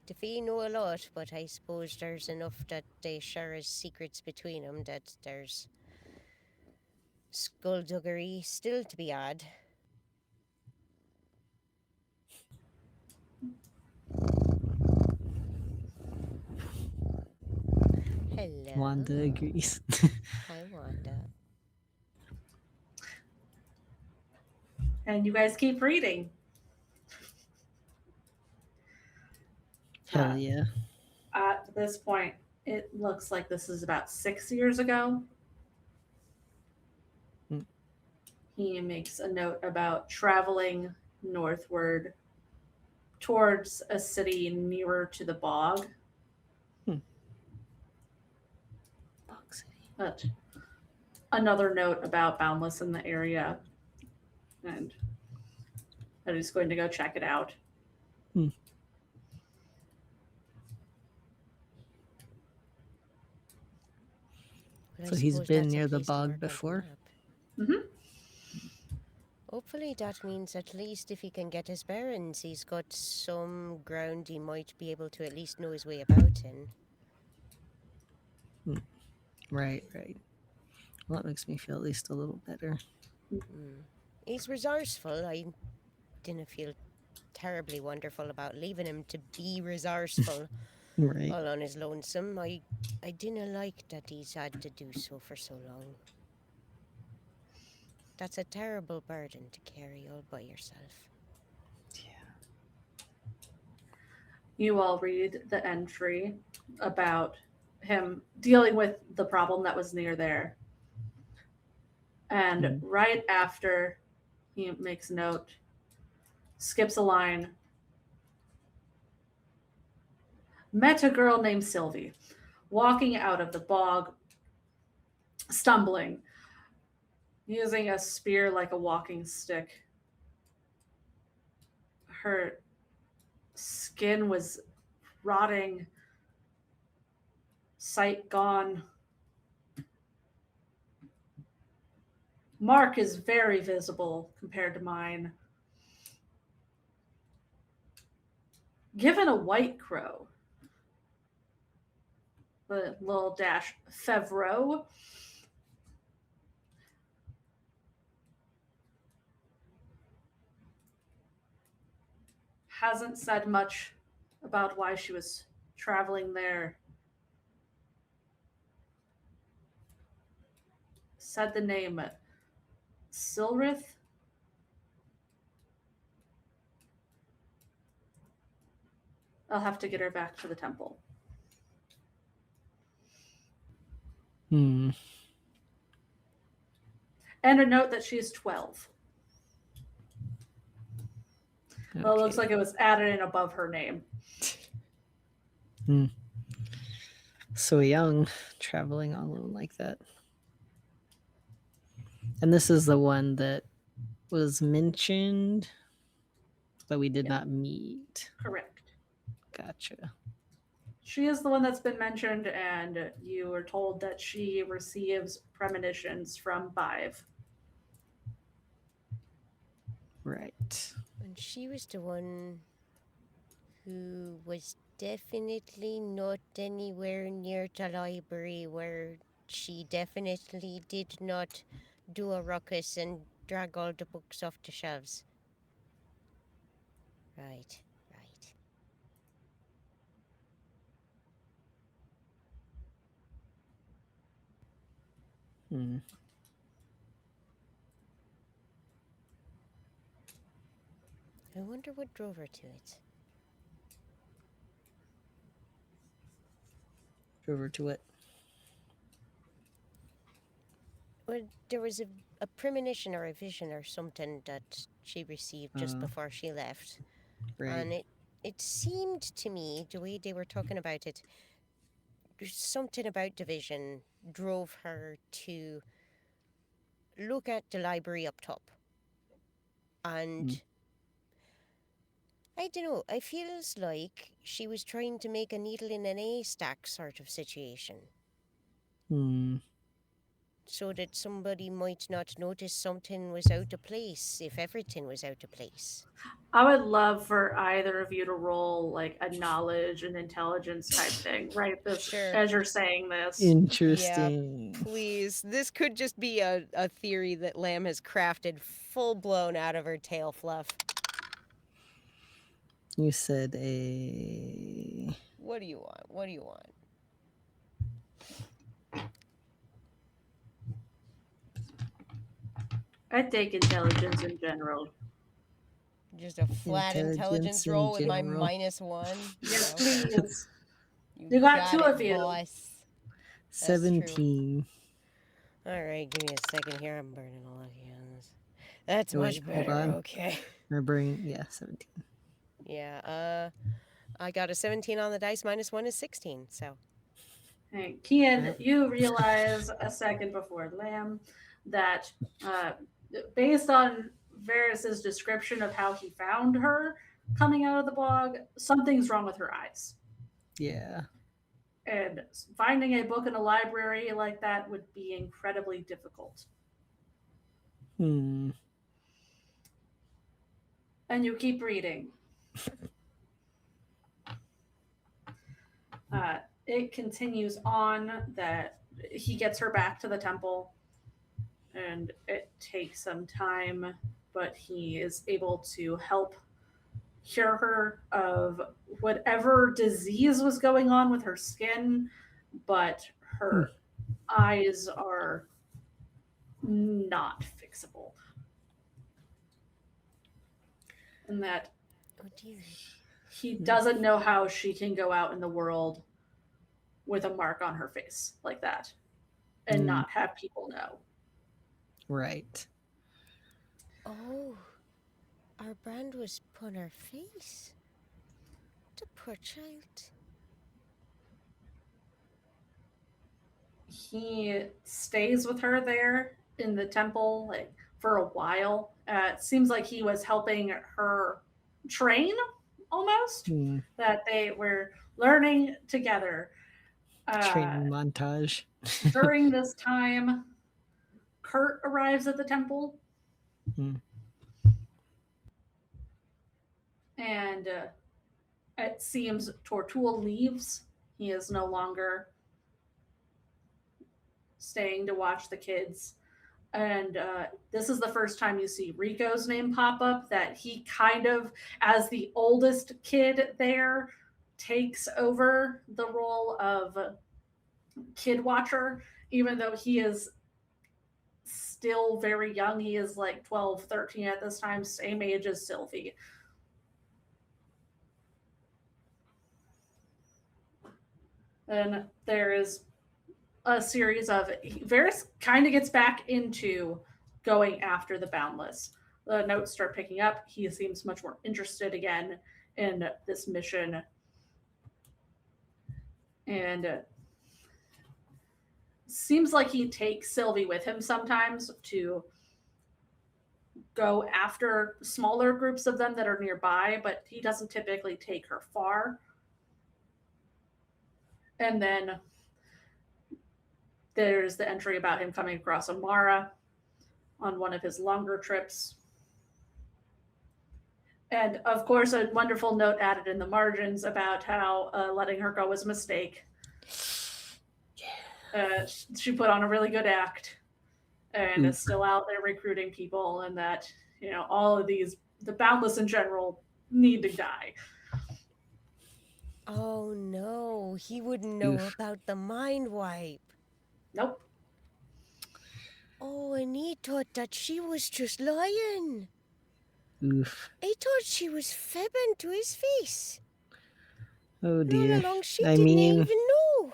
Defee know a lot, but I suppose there's enough that they share as secrets between them that there's skullduggery still to be had. Hello. Wanda agrees. Hi, Wanda. And you guys keep reading. Hell yeah. At this point, it looks like this is about 6 years ago. He makes a note about traveling northward towards a city nearer to the bog. Bog City. But another note about Boundless in the area, and that he's going to go check it out. Well, So I he's suppose been that's a near the place to bog mark on the before? map. Mm-hmm. Hopefully that means at least if he can get his bearings, he's got some ground he might be able to at least know his way about in. Right. Well, that makes me feel at least a little better. He's resourceful. I didn't feel terribly wonderful about leaving him to be resourceful Right. all on his lonesome. I didn't like that he's had to do so for so long. That's a terrible burden to carry all by yourself. You all read the entry about him dealing with the problem that was near there. And right after he makes a note, skips a line. Met a girl named Sylvie, walking out of the bog, stumbling, using a spear like a walking stick. Her skin was rotting, sight gone. Mark is very visible compared to mine. Given a white crow, the little dash Fevreau, hasn't said much about why she was traveling there. Said the name Silrith. I'll have to get her back to the temple. Hmm. And a note that she's 12. Well, it looks like it was added in above her name. So young, traveling alone like that. And this is the one that was mentioned, but we did not meet. Correct. Gotcha. She is the one that's been mentioned, and you were told that she receives premonitions from Bive. Right. And she was the one who was definitely not anywhere near the library, where she definitely did not do a ruckus and drag all the books off the shelves. Right, right. Hmm. I wonder what drove her to it. Over to it. Well, there was a premonition or a vision or something that she received just before she left. Right. And it seemed to me, the way they were talking about it, something about the vision drove her to look at the library up top. And I don't know, it feels like she was trying to make a needle in an haystack sort of situation. So that somebody might not notice something was out of place if everything was out of place. I would love for either of you to roll like a knowledge and intelligence type thing, right? This Sure. as you're saying this. Interesting. Yeah, please. This could just be a theory that Lamb has crafted full blown out of her tail fluff. You said a... What do you want? What do you want? I take intelligence in general. Just a flat intelligence roll with my general. -1? Yes, No. please. You got two it, of you. Boss. That's true. 17. All right, give me a second here. I'm burning a lucky on this. That's Oh, much wait, hold better. on. Okay. My brain, yeah, 17. Yeah. I got a 17 on the dice. -1 is 16. So. Hey, Kian, you realize a second before Lamb that based on Varys's description of how he found her coming out of the bog, something's wrong with her eyes. Yeah. And finding a book in a library like that would be incredibly difficult. Hmm. And you keep reading. It continues on that he gets her back to the temple, and it takes some time, but he is able to help cure her of whatever disease was going on with her skin, but her eyes are not fixable. And that he doesn't know how she can go out in the world with a mark on her face like that and not have people know. Right. Oh, our brand was put on her face. The poor child. He stays with her there in the temple like for a while. It seems like he was helping her train almost, that they were learning together. Training montage. During this time, Kurt arrives at the temple. And it seems Tortul leaves. He is no longer staying to watch the kids. And this is the first time you see Rico's name pop up, that he kind of, as the oldest kid there, takes over the role of kid watcher, even though he is still very young. He is like 12, 13 at this time, same age as Sylvie. And there is a series of Varys kind of gets back into going after the Boundless. The notes start picking up. He seems much more interested again in this mission, and seems like he takes Sylvie with him sometimes to go after smaller groups of them that are nearby, but he doesn't typically take her far. And then there's the entry about him coming across Amara on one of his longer trips. And of course, a wonderful note added in the margins about how letting her go was a mistake. She put on a really good act and is still out there recruiting people, and that, you know, all of these, the Boundless in general, need to die. Oh no, he wouldn't know about the mind wipe. Nope. Oh, and he thought that she was just lying. Oof. I thought she was fibbing to his face. Oh And dear. all along she I didn't mean, even know.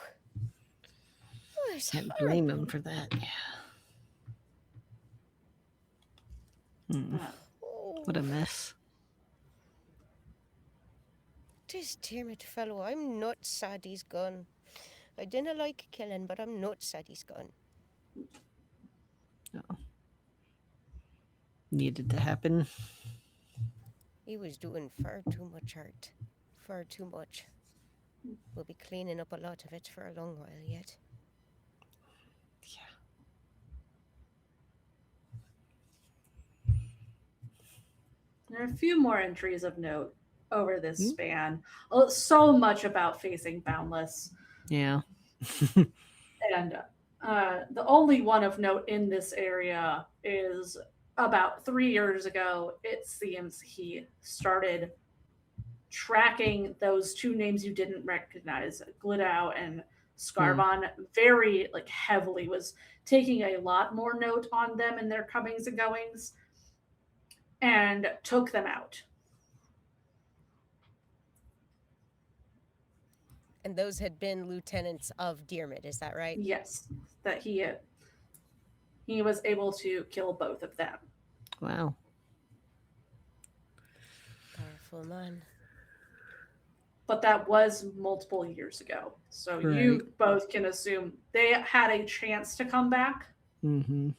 Oh, it's can't horrible. blame him for that. Yeah. What a mess. This Dermot fellow, I'm not sad he's gone. I didn't like killing, but I'm not sad he's gone. Oh. Needed to happen. He was doing far too much hurt. Far too much. We'll be cleaning up a lot of it for a long while yet. There are a few more entries of note over this span. So much about facing Boundless. Yeah. And the only one of note in this area is about 3 years ago, it seems he started tracking those two names you didn't recognize, Glidow and Scarvon, very heavily, was taking a lot more note on them and their comings and goings, and took them out. And those had been lieutenants of Dermot, is that right? Yes, that he was able to kill both of them. Wow. Powerful man. But that was multiple years ago. So you both can assume they had a chance to come back. Mm-hmm.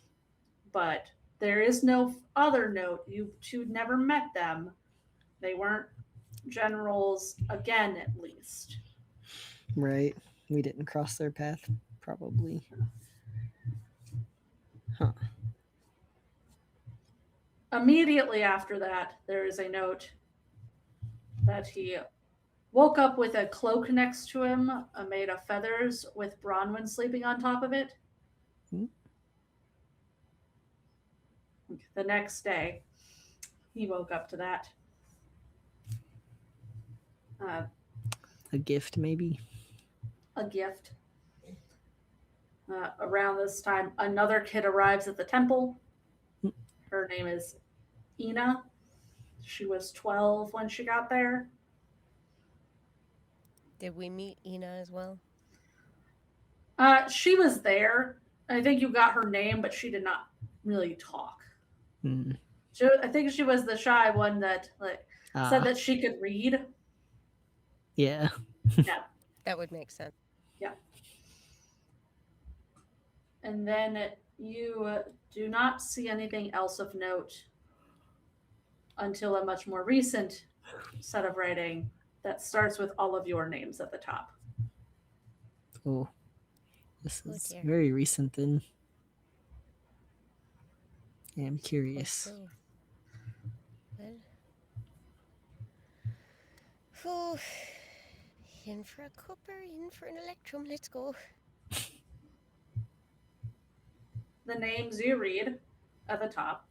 But there is no other note. You two never met them. They weren't generals again, at least. Right. We didn't cross their path, probably. Huh. Immediately after that, there is a note that he woke up with a cloak next to him, made of feathers, with Bronwyn sleeping on top of it. The next day, he woke up to that. A gift, maybe? A gift. Around this time, another kid arrives at the temple. Her name is Ina. She was 12 when she got there. Did we meet Ina as well? She was there. I think you got her name, but she did not really talk. I think she was the shy one that said that she could read. Yeah. Yeah. That would make sense. Yeah. And then you do not see anything else of note until a much more recent set of writing that starts with all of your names at the top. Oh, this is very recent then. Yeah, I'm curious. Well, in for a copper, in for an electrum, let's go. The names you read at the top: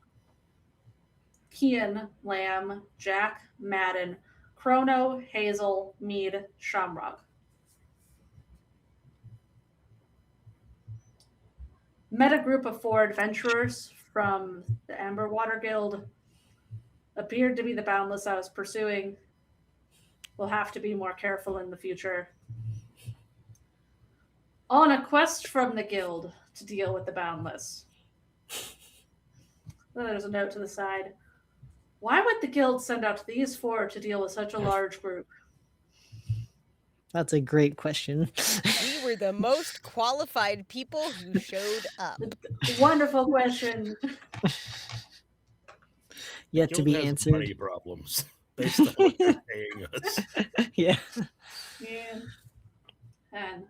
Kian, Lamb, Jack, Madden, Chrono, Hazel, Mead, Shamrock. Met a group of 4 adventurers from the Amberwater Guild. Appeared to be the Boundless I was pursuing. We'll have to be more careful in the future. On a quest from the guild to deal with the Boundless. Then there's a note to the side. Why would the guild send out these 4 to deal with such a large group? That's a great question. We were the most qualified people who showed up. Wonderful question. Yet to Guild be has answered. money problems based on what they're paying us. Yeah. Yeah. And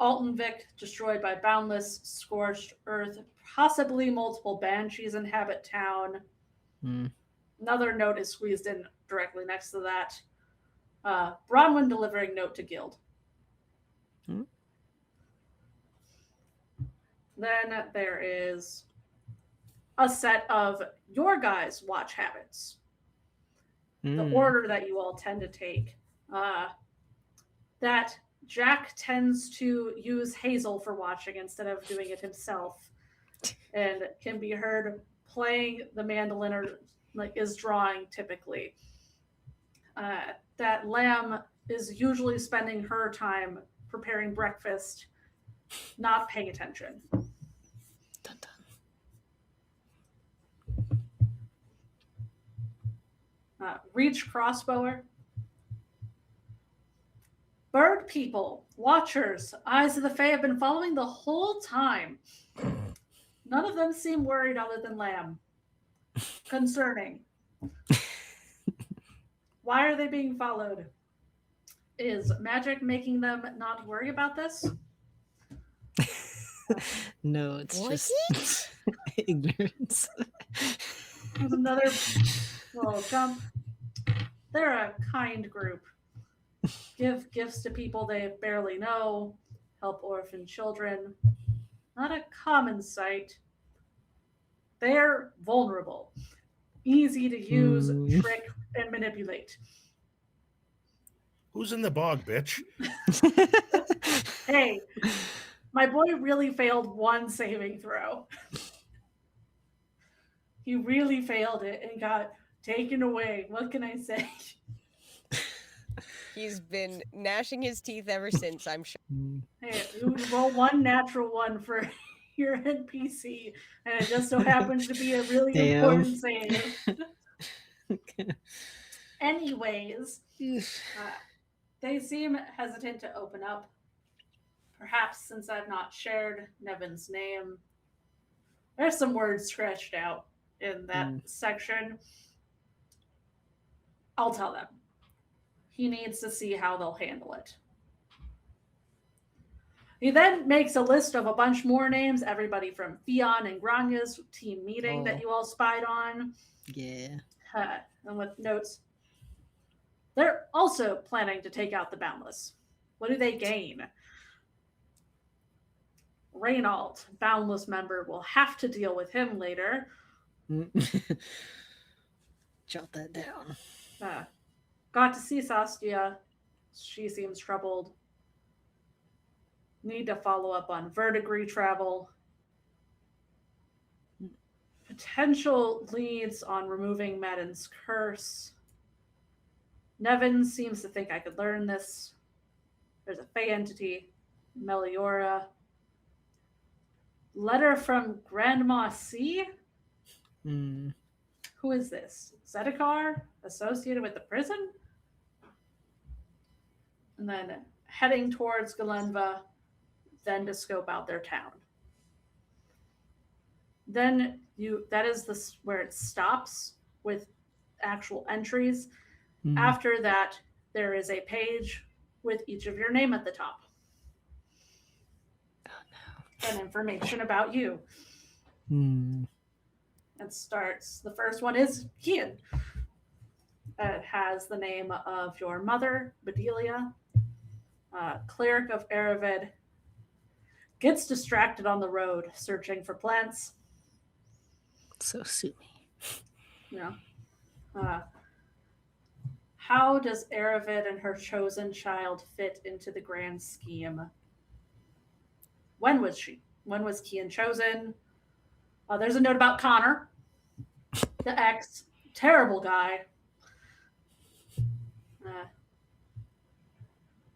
Altenvik destroyed by Boundless, scorched earth, possibly multiple banshees inhabit town. Another note is squeezed in directly next to that. Bronwyn delivering note to guild. Then there is a set of your guys' watch habits. The order that you all tend to take. That Jack tends to use Hazel for watching instead of doing it himself, and can be heard playing the mandolin or is drawing typically. That Lamb is usually spending her time preparing breakfast, not paying attention. Reach crossbower. Bird people, watchers, eyes of the Fae have been following the whole time. None of them seem worried other than Lamb. Concerning. Why are they being followed? Is magic making them not worry about this? No, it's just ignorance. There's another little jump. They're a kind group. Give gifts to people they barely know. Help orphan children. Not a common sight. They're vulnerable. Easy to use, trick, and manipulate. Who's in the bog, bitch? Hey, my boy really failed one saving throw. He really failed it and got taken away. What can I say? He's been gnashing his teeth ever since, I'm sure. Hey, you roll one natural one for your NPC, and it just so happens to be a really important save. Anyways, they seem hesitant to open up. Perhaps since I've not shared Nevin's name, there's some words scratched out in that section. I'll tell them. He needs to see how they'll handle it. He then makes a list of a bunch more names, everybody from Theon and Granya's team meeting that you all spied on. Yeah. And with notes. They're also planning to take out the Boundless. What do they gain? Reynauld, Boundless member, will have to deal with him later. Jot that down. Got to see Saskia. She seems troubled. Need to follow up on verdigris travel. Potential leads on removing Madden's curse. Nevin seems to think I could learn this. There's a Fey entity, Meliora. Letter from Grandma C? Who is this? Zedekar? Associated with the prison? And then heading towards Galenva, then to scope out their town. Then that is where it stops with actual entries. After that, there is a page with each of your name at the top. Oh no. And information about you. It starts. The first one is Kian. It has the name of your mother, Bedelia, cleric of Aravid. Gets distracted on the road, searching for plants. So sue me. Yeah. How does Aravid and her chosen child fit into the grand scheme? When was Kian chosen? There's a note about Connor, the ex. Terrible guy.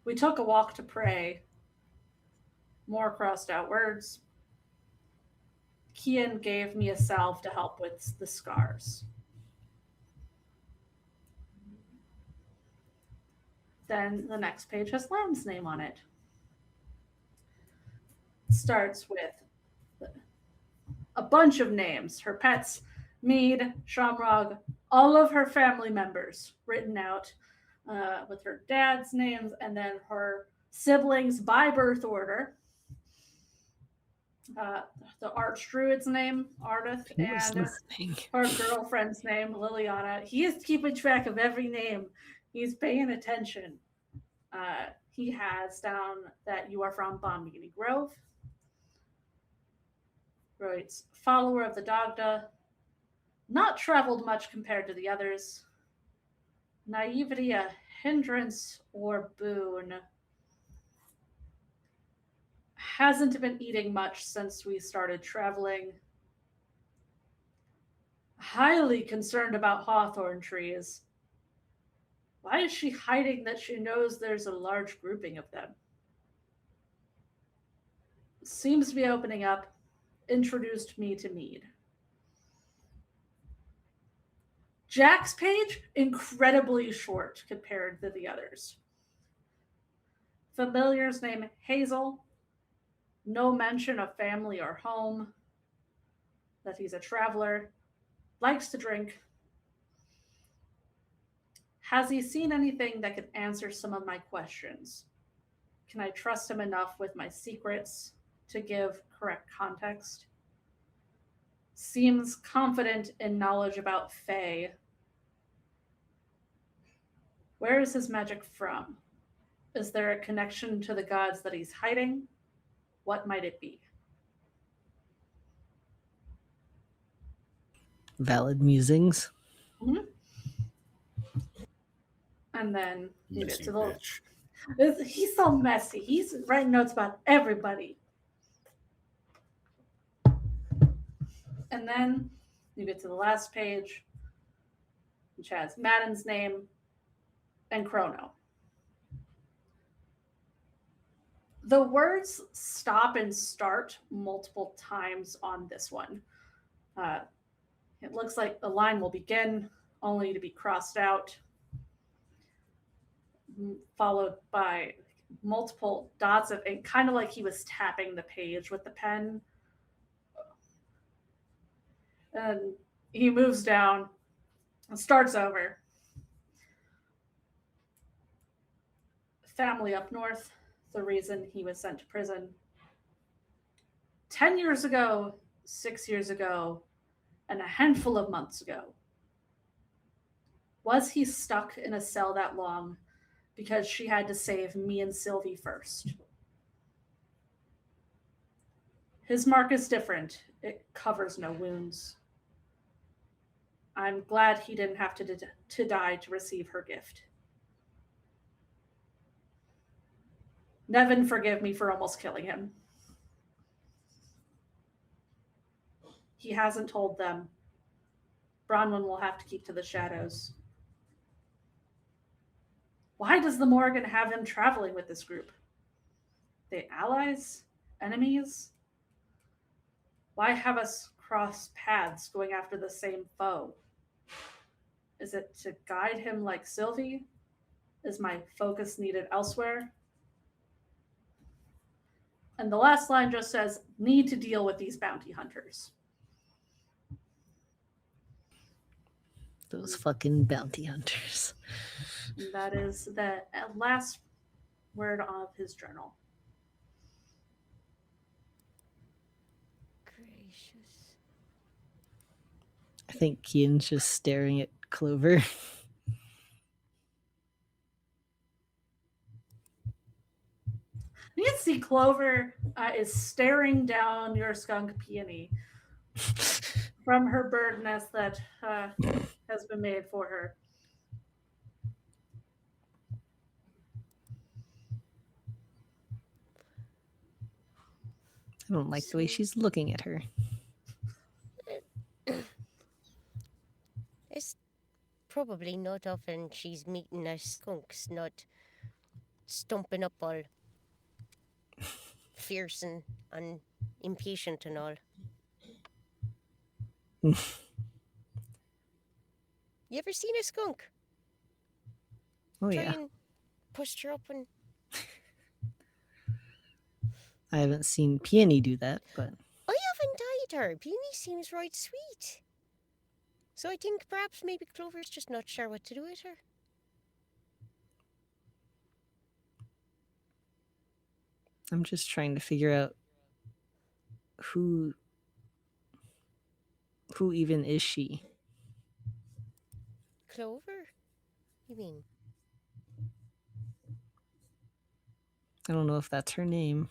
We took a walk to pray. More crossed out words. Kian gave me a salve to help with the scars. Then the next page has Lamb's name on it. It starts with a bunch of names. Her pets, Mead, Shamrog, all of her family members written out with her dad's names and then her siblings by birth order. The archdruid's name, Ardith, and her girlfriend's name, Liliana. He is keeping track of every name. He's paying attention. He has down that you are from Bombini Grove. Writes, follower of the Dagda, not traveled much compared to the others. Naivety a hindrance or boon. Hasn't been eating much since we started traveling. Highly concerned about hawthorn trees. Why is she hiding that she knows there's a large grouping of them? Seems to be opening up. Introduced me to Mead. Jack's page, incredibly short compared to the others. Familiar's name, Hazel. No mention of family or home. That he's a traveler. Likes to drink. Has he seen anything that could answer some of my questions? Can I trust him enough with my secrets to give correct context? Seems confident in knowledge about Fae. Where is his magic from? Is there a connection to the gods that he's hiding? What might it be? Valid musings. Mm-hmm. And then you get to the... Bitch. He's so messy. He's writing notes about everybody. And then you get to the last page, which has Madden's name and Chrono. The words stop and start multiple times on this one. It looks like the line will begin only to be crossed out, followed by multiple dots of ink, kind of like he was tapping the page with the pen. And he moves down and starts over. Family up north, the reason he was sent to prison. 10 years ago, 6 years ago, and a handful of months ago. Was he stuck in a cell that long because she had to save me and Sylvie first? His mark is different. It covers no wounds. I'm glad he didn't have to die to receive her gift. Nevin, forgive me for almost killing him. He hasn't told them. Bronwyn will have to keep to the shadows. Why does the Morrigan have him traveling with this group? They allies? Enemies? Why have us cross paths going after the same foe? Is it to guide him like Sylvie? Is my focus needed elsewhere? And the last line just says, need to deal with these bounty hunters. Those fucking bounty hunters. And that is the last word of his journal. Gracious. I think Kian's just staring at Clover. You can see Clover is staring down your skunk peony from her bird nest that has been made for her. I don't like the way she's looking at her. It's probably not often she's meeting a skunks, not stumping up all fierce and impatient and all. You ever seen a skunk? Oh Try yeah. and push her up and... I haven't seen Peony do that, but I haven't either. Peony seems right sweet. So I think perhaps maybe Clover's just not sure what to do with her. I'm just trying to figure out who even is she? Clover? You mean? I don't know if that's her name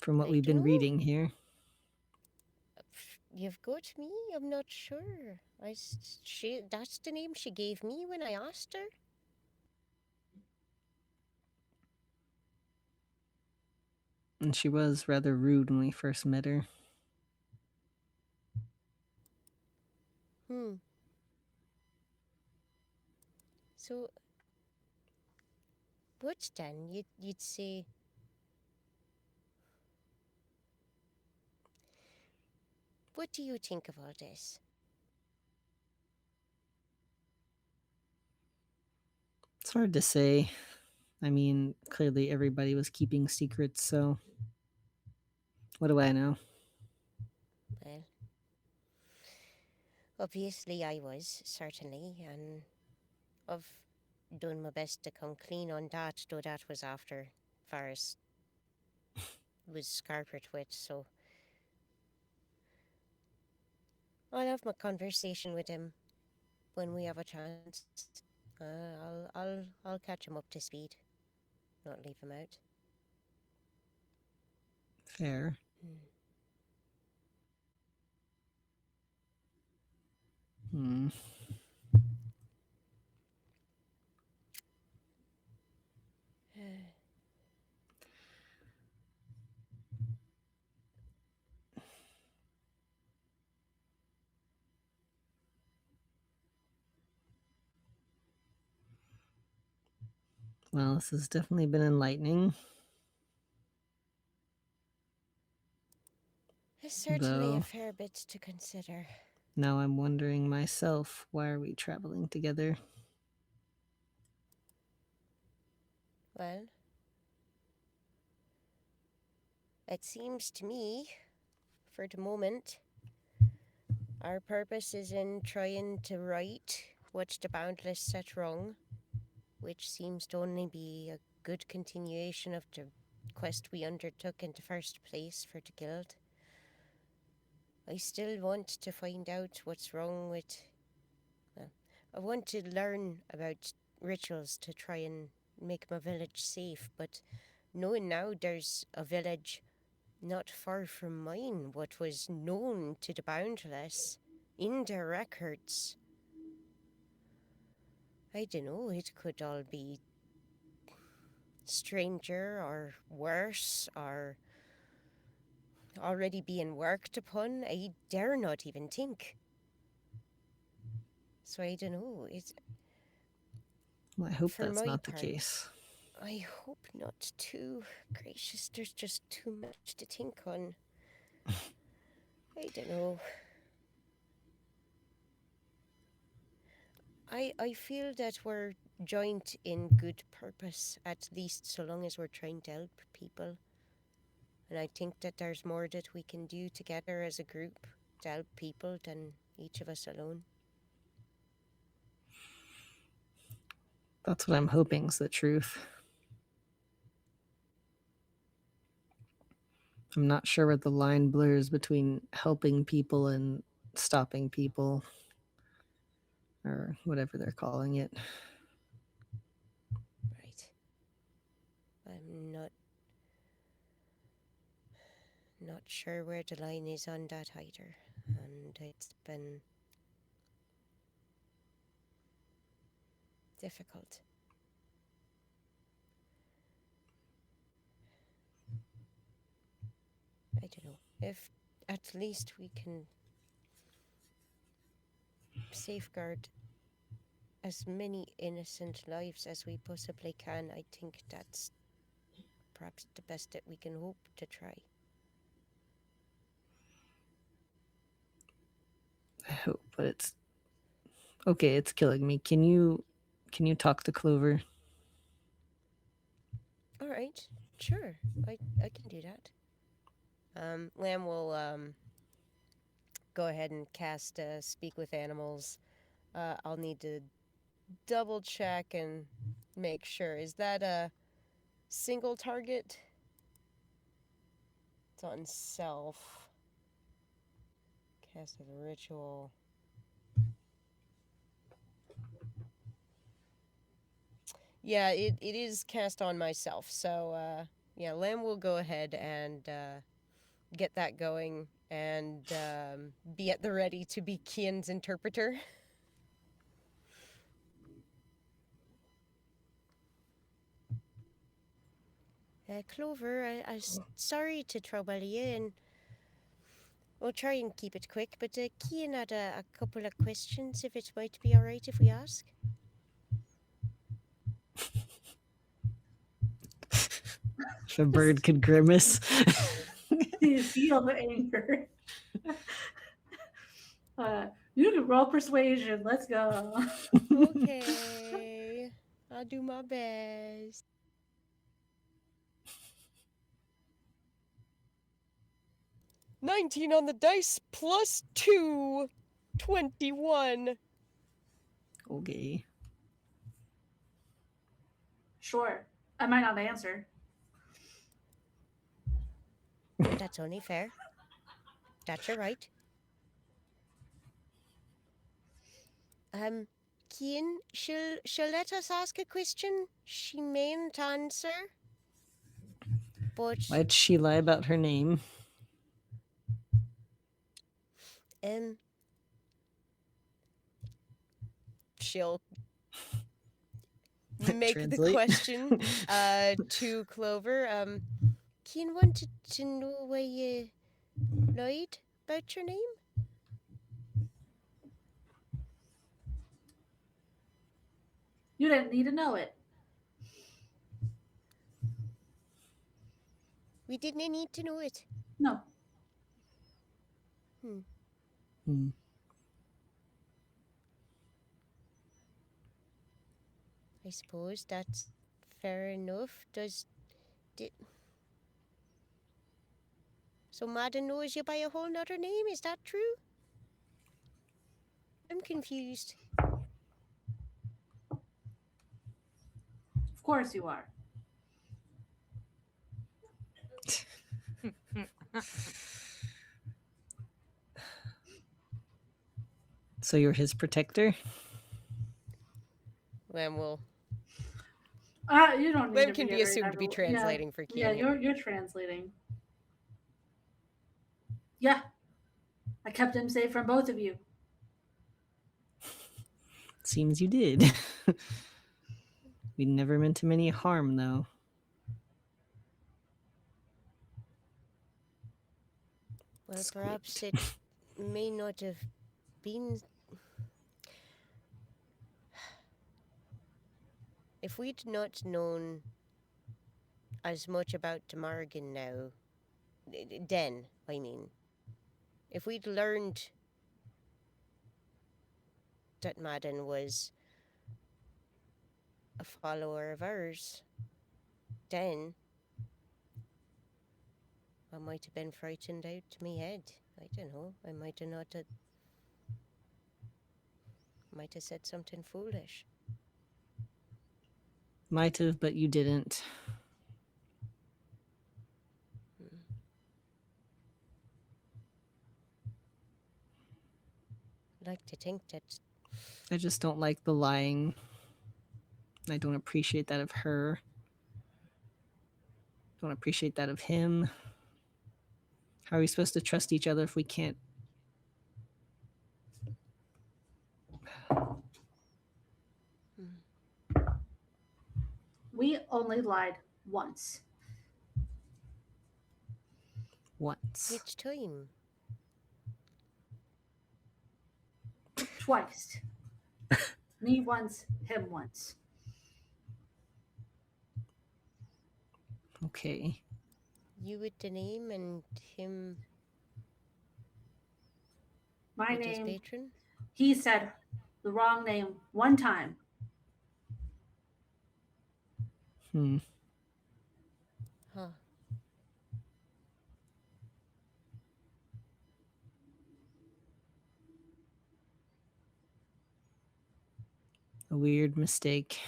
from what I we've been dunno. reading here. You've got me? I'm not sure. That's the name she gave me when I asked her. And she was rather rude when we first met her. So, what then? You'd say... What do you think of all this? It's hard to say. I mean, clearly everybody was keeping secrets, so what do I know? Well, obviously I was, certainly, and I've done my best to come clean on that, though that was after Varys was scarpered with, so I'll have my conversation with him when we have a chance. I'll catch him up to speed, not leave him out. Fair. Hmm. Well, this has definitely been enlightening. It's certainly Though a fair bit to consider. now I'm wondering myself, why are we traveling together? Well, it seems to me, for the moment, our purpose is in trying to right what the Boundless set wrong, which seems to only be a good continuation of the quest we undertook in the first place for the guild. I still want to find out what's wrong with... Well, I want to learn about rituals to try and make my village safe, but knowing now there's a village not far from mine what was known to the Boundless in their records, I don't know, it could all be stranger or worse or already being worked upon. I dare not even think. So I don't know. It's... Well, I hope For that's my not the part, case. I hope not too. Gracious, there's just too much to think on. I don't know. I feel that we're joined in good purpose, at least so long as we're trying to help people. And I think that there's more that we can do together as a group to help people than each of us alone. That's what I'm hoping is the truth. I'm not sure where the line blurs between helping people and stopping people, or whatever they're calling it. Right. I'm not sure where the line is on that either. And it's been difficult. I don't know. If at least we can safeguard as many innocent lives as we possibly can, I think that's perhaps the best that we can hope to try. I hope, but it's okay. It's killing me. Can you talk to Clover? All right, sure, I can do that. Lamb will go ahead and cast Speak with Animals. I'll need to double check and make sure. Is that a single target? It's on self. Cast of a ritual. Yeah, it is cast on myself. So, yeah, Lamb will go ahead and get that going and be at the ready to be Kian's interpreter. Clover, I'm sorry to trouble you, and we'll try and keep it quick, but Kian had a couple of questions, if it might be all right if we ask. The bird could grimace. You feel the anger. You can roll persuasion. Let's go. Okay, I'll do my best. 19 on the dice plus 2. 21. Okay. Sure. I might not answer. That's only fair. That's your right. Kian, she'll let us ask a question. She mayn't answer. But Why'd she lie about her name? She'll make the Translate. question to Clover. Kian wanted to know why you lied about your name. You didn't need to know it. We didn't need to know it. No. Hmm. I suppose that's fair enough. So Madden knows you by a whole nother name, is that true? I'm confused. Of course you are. So you're his protector? Lamb will. You don't need Lamb to can be reiterate assumed to be every- translating for Kian. Yeah, you're translating. Yeah. I kept him safe from both of you. Seems you did. We never meant him any harm, though. Well, Squeaked. perhaps it may not have been. If we'd not known as much about Demargan now, Den, I mean, if we'd learned that Madden was a follower of ours, then I might have been frightened out to me head. I don't know. I might have not. Might have said something foolish. Might have, but you didn't. I'd like to think that. I just don't like the lying. I don't appreciate that of her. Don't appreciate that of him. How are we supposed to trust each other if we can't? We only lied once. Once. Which time? Twice. Me once, him once. Okay. You with the name and him My with his name, patron? he said the wrong name one time. Hmm. Huh. A weird mistake.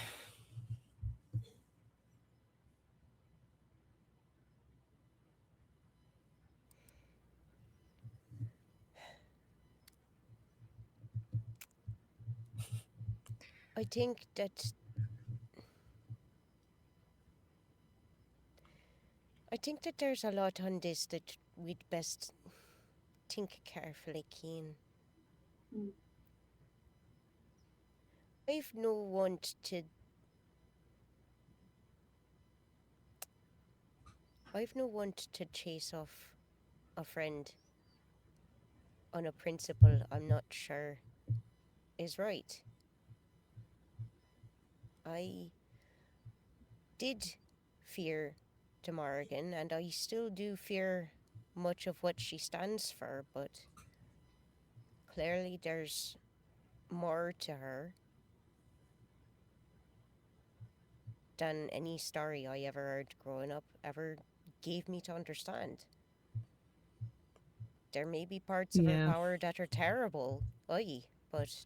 I think that there's a lot on this that we'd best think carefully, Keen. Mm. I've no want to chase off a friend on a principle I'm not sure is right. I did fear to Morrigan, and I still do fear much of what she stands for, but clearly there's more to her than any story I ever heard growing up ever gave me to understand. There may be parts of her Yeah. power that are terrible, aye, but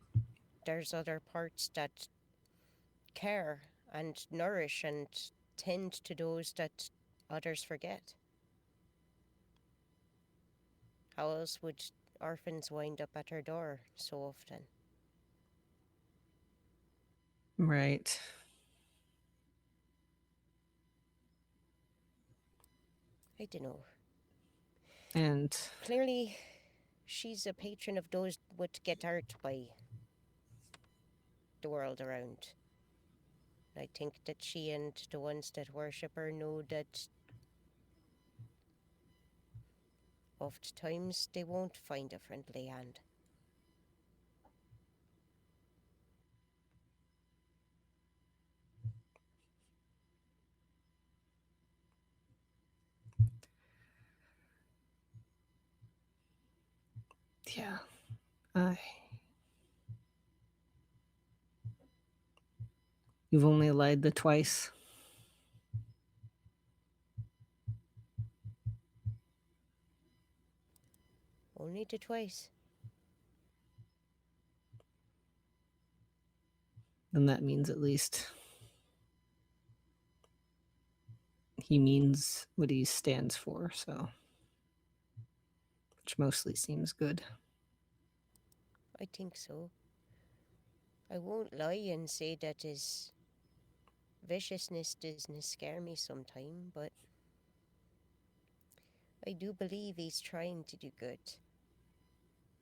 there's other parts that care and nourish and tend to those that others forget. How else would orphans wind up at her door so often? Right. I don't know. And Clearly, she's a patron of those what get hurt by the world around. I think that she and the ones that worship her know that oft-times they won't find a friendly hand. yeah, I. You've only lied the twice. Only the twice. Then that means at least he means what he stands for, so. Which mostly seems good. I think so. I won't lie and say that his viciousness doesn't scare me sometime, but I do believe he's trying to do good.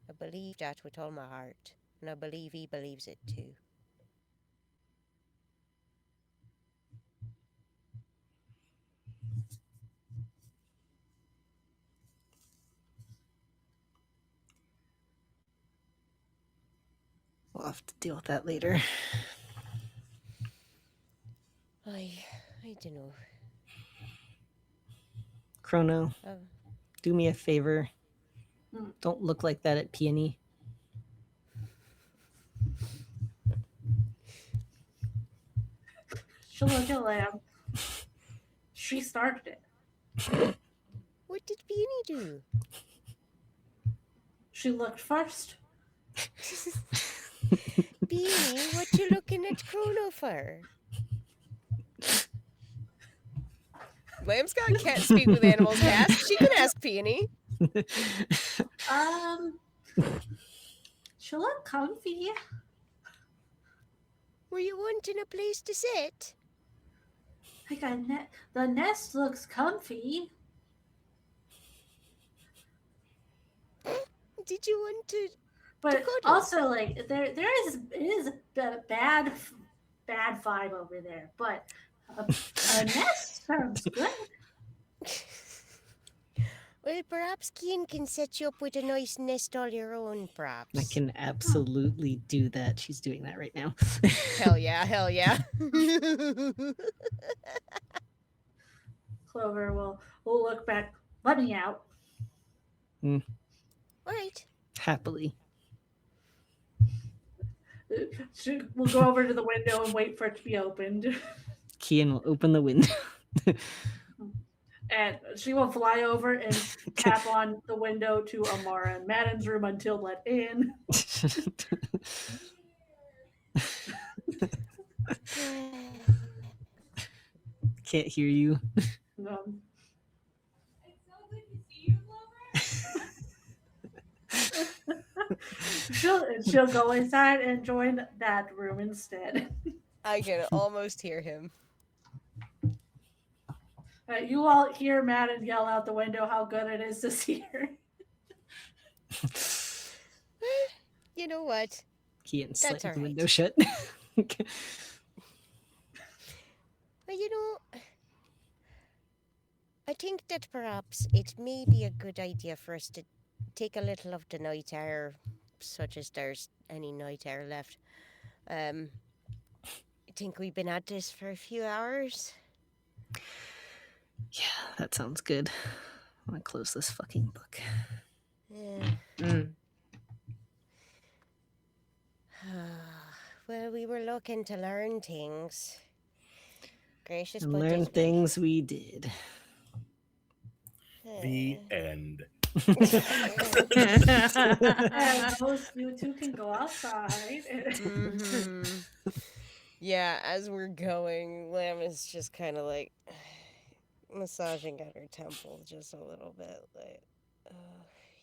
I believe that with all my heart, and I believe he believes it too. We'll have to deal with that later. I don't know. Chrono, do me a favor. Hmm. Don't look like that at Peony. She'll look at Lamb. She started it. What did Beanie do? She looked first. Beanie, what you looking at Chrono for? Lamb's got can't speak with animals cast. She can ask Peony. She looked comfy. Were you wanting a place to sit? Like the nest looks comfy. Did you want to But cuddle? also, like there is a bad vibe over there. But a nest sounds good. Well, perhaps Kian can set you up with a nice nest all your own, perhaps. I can absolutely do that. She's doing that right now. Hell yeah, hell yeah. Clover will look back. Let me out. All right. Happily. She will go over to the window and wait for it to be opened. Kian will open the window. And she will fly over and tap on the window to Amara and Madden's room until let in. Can't hear you. Um, she'll go inside and join that room instead. I can almost hear him. You all hear Madden yell out the window how good it is to see her. You know what? Kian slammed all the window right. shut. Well, I think that perhaps it may be a good idea for us to take a little of the night air, such as there's any night air left. I think we've been at this for a few hours. Yeah, that sounds good. I'm gonna close this fucking book. Yeah. Well, we were looking to learn things. Gracious, And but learn this way. things we did. The end. And those you two can go outside. Mhm. Yeah, as we're going, Lamb is just kind of like massaging at her temple just a little bit. Like,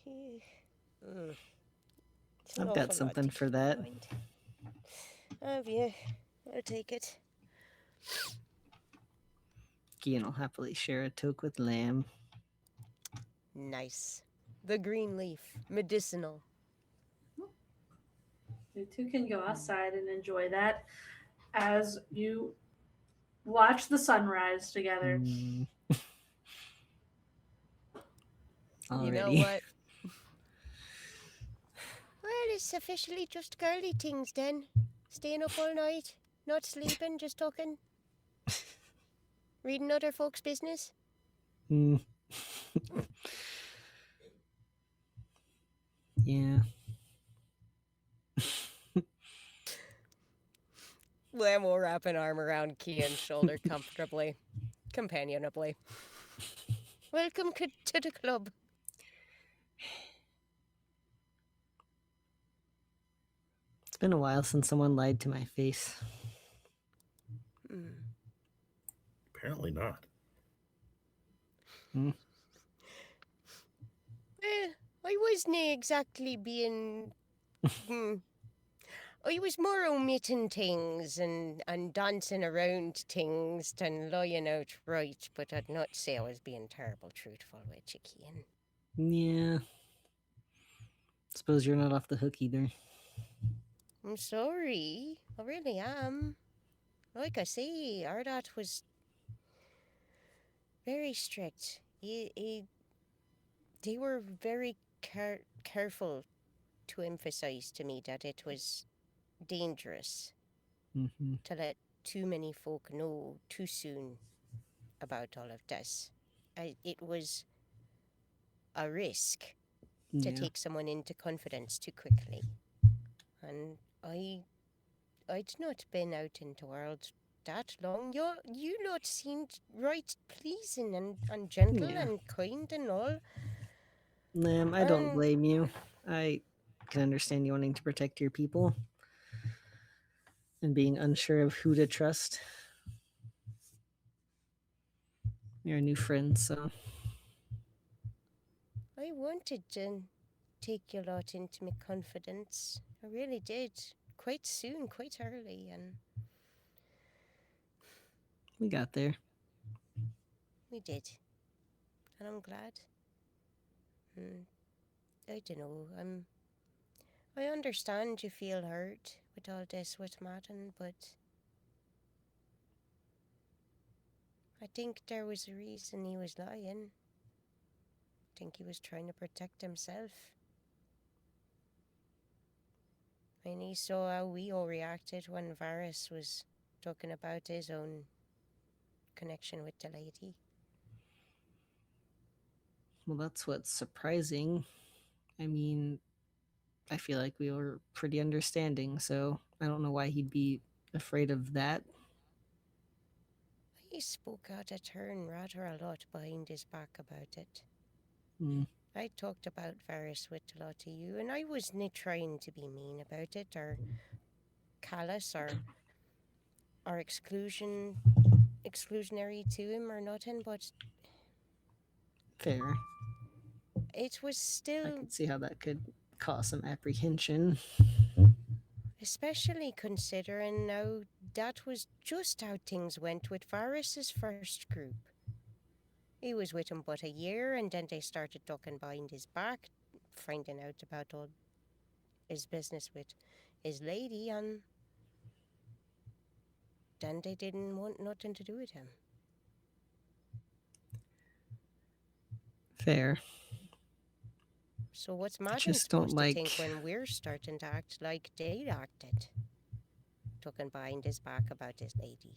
it's an I've awful got lot something to for keep in that. mind. Have you? I'll take it. Kian will happily share a toke with Lamb. Nice. The green leaf, medicinal. You two can go outside and enjoy that as you watch the sunrise together. Already. You know what? Well, it's officially just girly things then. Staying up all night, not sleeping, just talking. Reading other folks' business. Yeah. Lamb will wrap an arm around Kian's shoulder comfortably, companionably. Welcome to the club. It's been a while since someone lied to my face. Apparently not. I wasn't exactly being... I was more omitting things and dancing around things than lying outright, but I'd not say I was being terrible truthful with you, Kian. Yeah. Suppose you're not off the hook either. I'm sorry. I really am. Like I say, Ardat was very strict. They were very careful to emphasize to me that it was dangerous to let too many folk know too soon about all of this. It was a risk to take someone into confidence too quickly. And I'd not been out in the world that long. You lot seemed right pleasing and gentle and kind and all. Lamb, I don't blame you. I can understand you wanting to protect your people and being unsure of who to trust. You're a new friend, so... I wanted to take you lot into my confidence. I really did. Quite soon, quite early, and... We got there. We did. And I'm glad. I don't know, I understand you feel hurt with all this with Madden, but I think there was a reason he was lying. I think he was trying to protect himself. And he saw how we all reacted when Varys was talking about his own connection with the lady. Well, that's what's surprising. I mean, I feel like we were pretty understanding, so I don't know why he'd be afraid of that. He spoke out of turn rather a lot behind his back about it. Hmm. I talked about Varys with a lot of you, and I wasn't trying to be mean about it or callous or exclusionary to him or nothing, but Fair. it was I still, could see how that could cause some apprehension. especially considering now that was just how things went with Varys's first group. He was with him but a year, and then they started talking behind his back, finding out about all his business with his lady, and then they didn't want nothing to do with him. Fair. So what's I Madden just don't supposed to think like. when we're starting to act like they acted? Talking behind his back about his lady.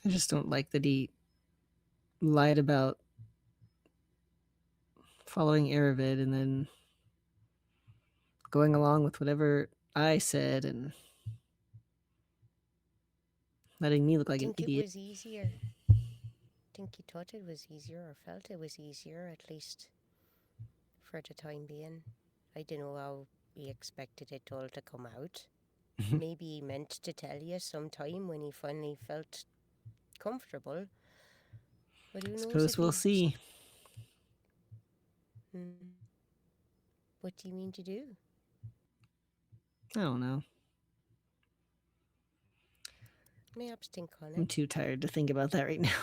I just don't like that he lied about following Aravid and then going along with whatever I said and letting me look like an Think it idiot. was easier. Think he thought it was easier or felt it was easier, at least for the time being. I don't know how he expected it all to come out. Maybe he meant to tell you sometime when he finally felt comfortable. But who knows Suppose if we'll he... see. What do you mean to do? I don't know. Perhaps think on I'm it. too tired to think about that right now.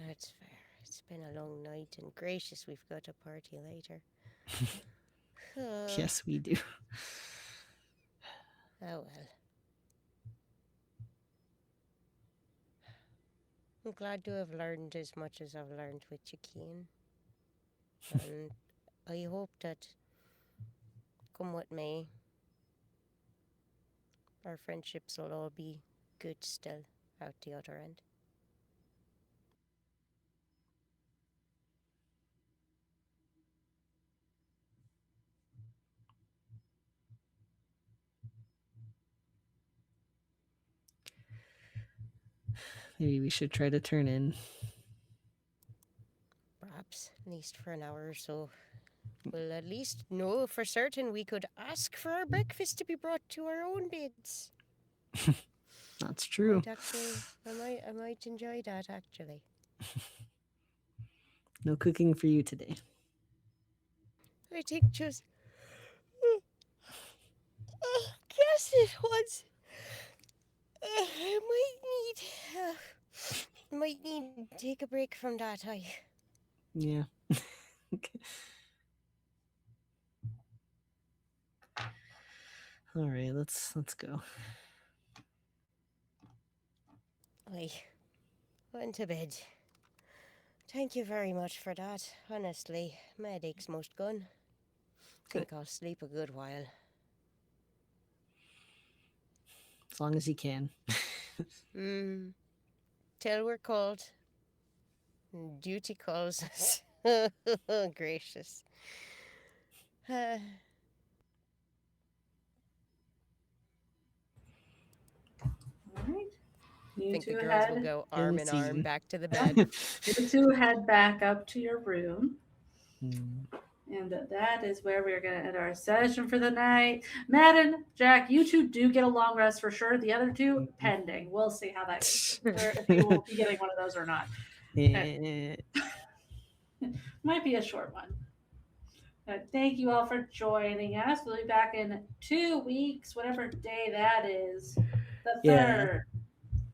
That's fair. It's been a long night, and gracious, we've got a party later. Yes, we do. Oh well. I'm glad to have learned as much as I've learned with you, Cian. And I hope that, come what may, our friendships will all be good still out the other end. Maybe we should try to turn in. Perhaps, at least for an hour or so. We'll at least know for certain we could ask for our breakfast to be brought to our own beds. That's true. I might enjoy that, actually. No cooking for you today. I think just... guess it was... I might need to take a break from that. Yeah. Okay. All right, let's go. I went to bed. Thank you very much for that. Honestly, my headache's most gone. Think I'll sleep a good while. As long as you can. Till we're called. Duty calls us. Gracious. All right. You Think the two girls will head. go arm in arm season. back to the bed. You two head back up to your room. Hmm. And that is where we're going to end our session for the night. Madden, Jack, you two do get a long rest for sure. The other two, pending. We'll see how that goes. Or if you will be getting one of those or not. Yeah. Might be a short one. Thank you all for joining us. We'll be back in 2 weeks, whatever day that is. The 3rd.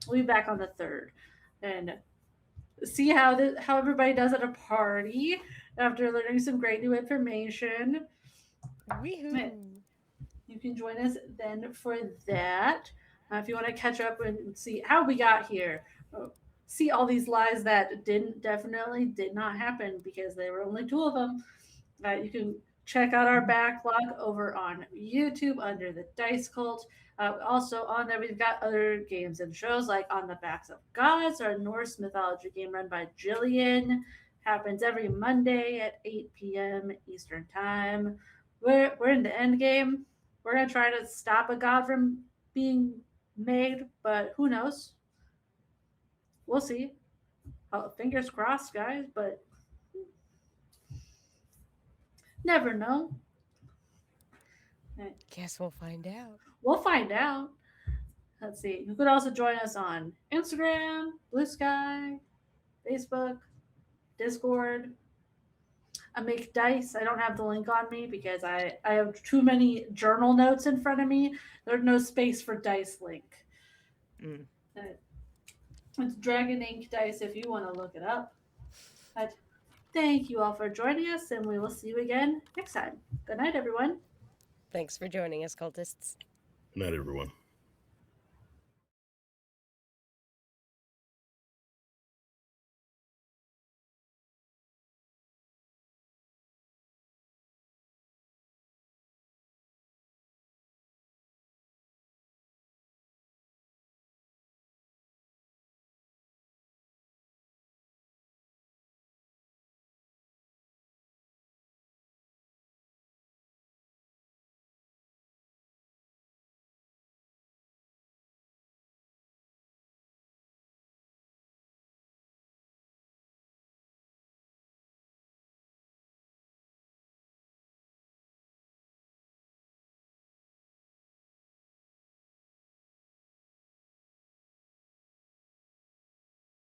We'll be back on the 3rd. And see how everybody does at a party after learning some great new information. Woohoo! You can join us then for that. If you want to catch up and see how we got here, see all these lies that definitely did not happen because there were only 2 of them. You can check out our backlog over on YouTube under the Dice Cult. Also on there, we've got other games and shows like On the Backs of Gods, our Norse mythology game run by Jillian. Happens every Monday at 8 p.m. Eastern Time. We're in the end game. We're gonna try to stop a god from being made, but who knows? We'll see. Fingers crossed, guys, but never know. Guess we'll find out. We'll find out. Let's see. You could also join us on Instagram, Blue Sky, Facebook, Discord. I make dice. I don't have the link on me because I have too many journal notes in front of me. There's no space for dice link. It's Dragon Ink Dice if you want to look it up. But thank you all for joining us, and we will see you again next time. Good night, everyone. Thanks for joining us, cultists. Good night, everyone.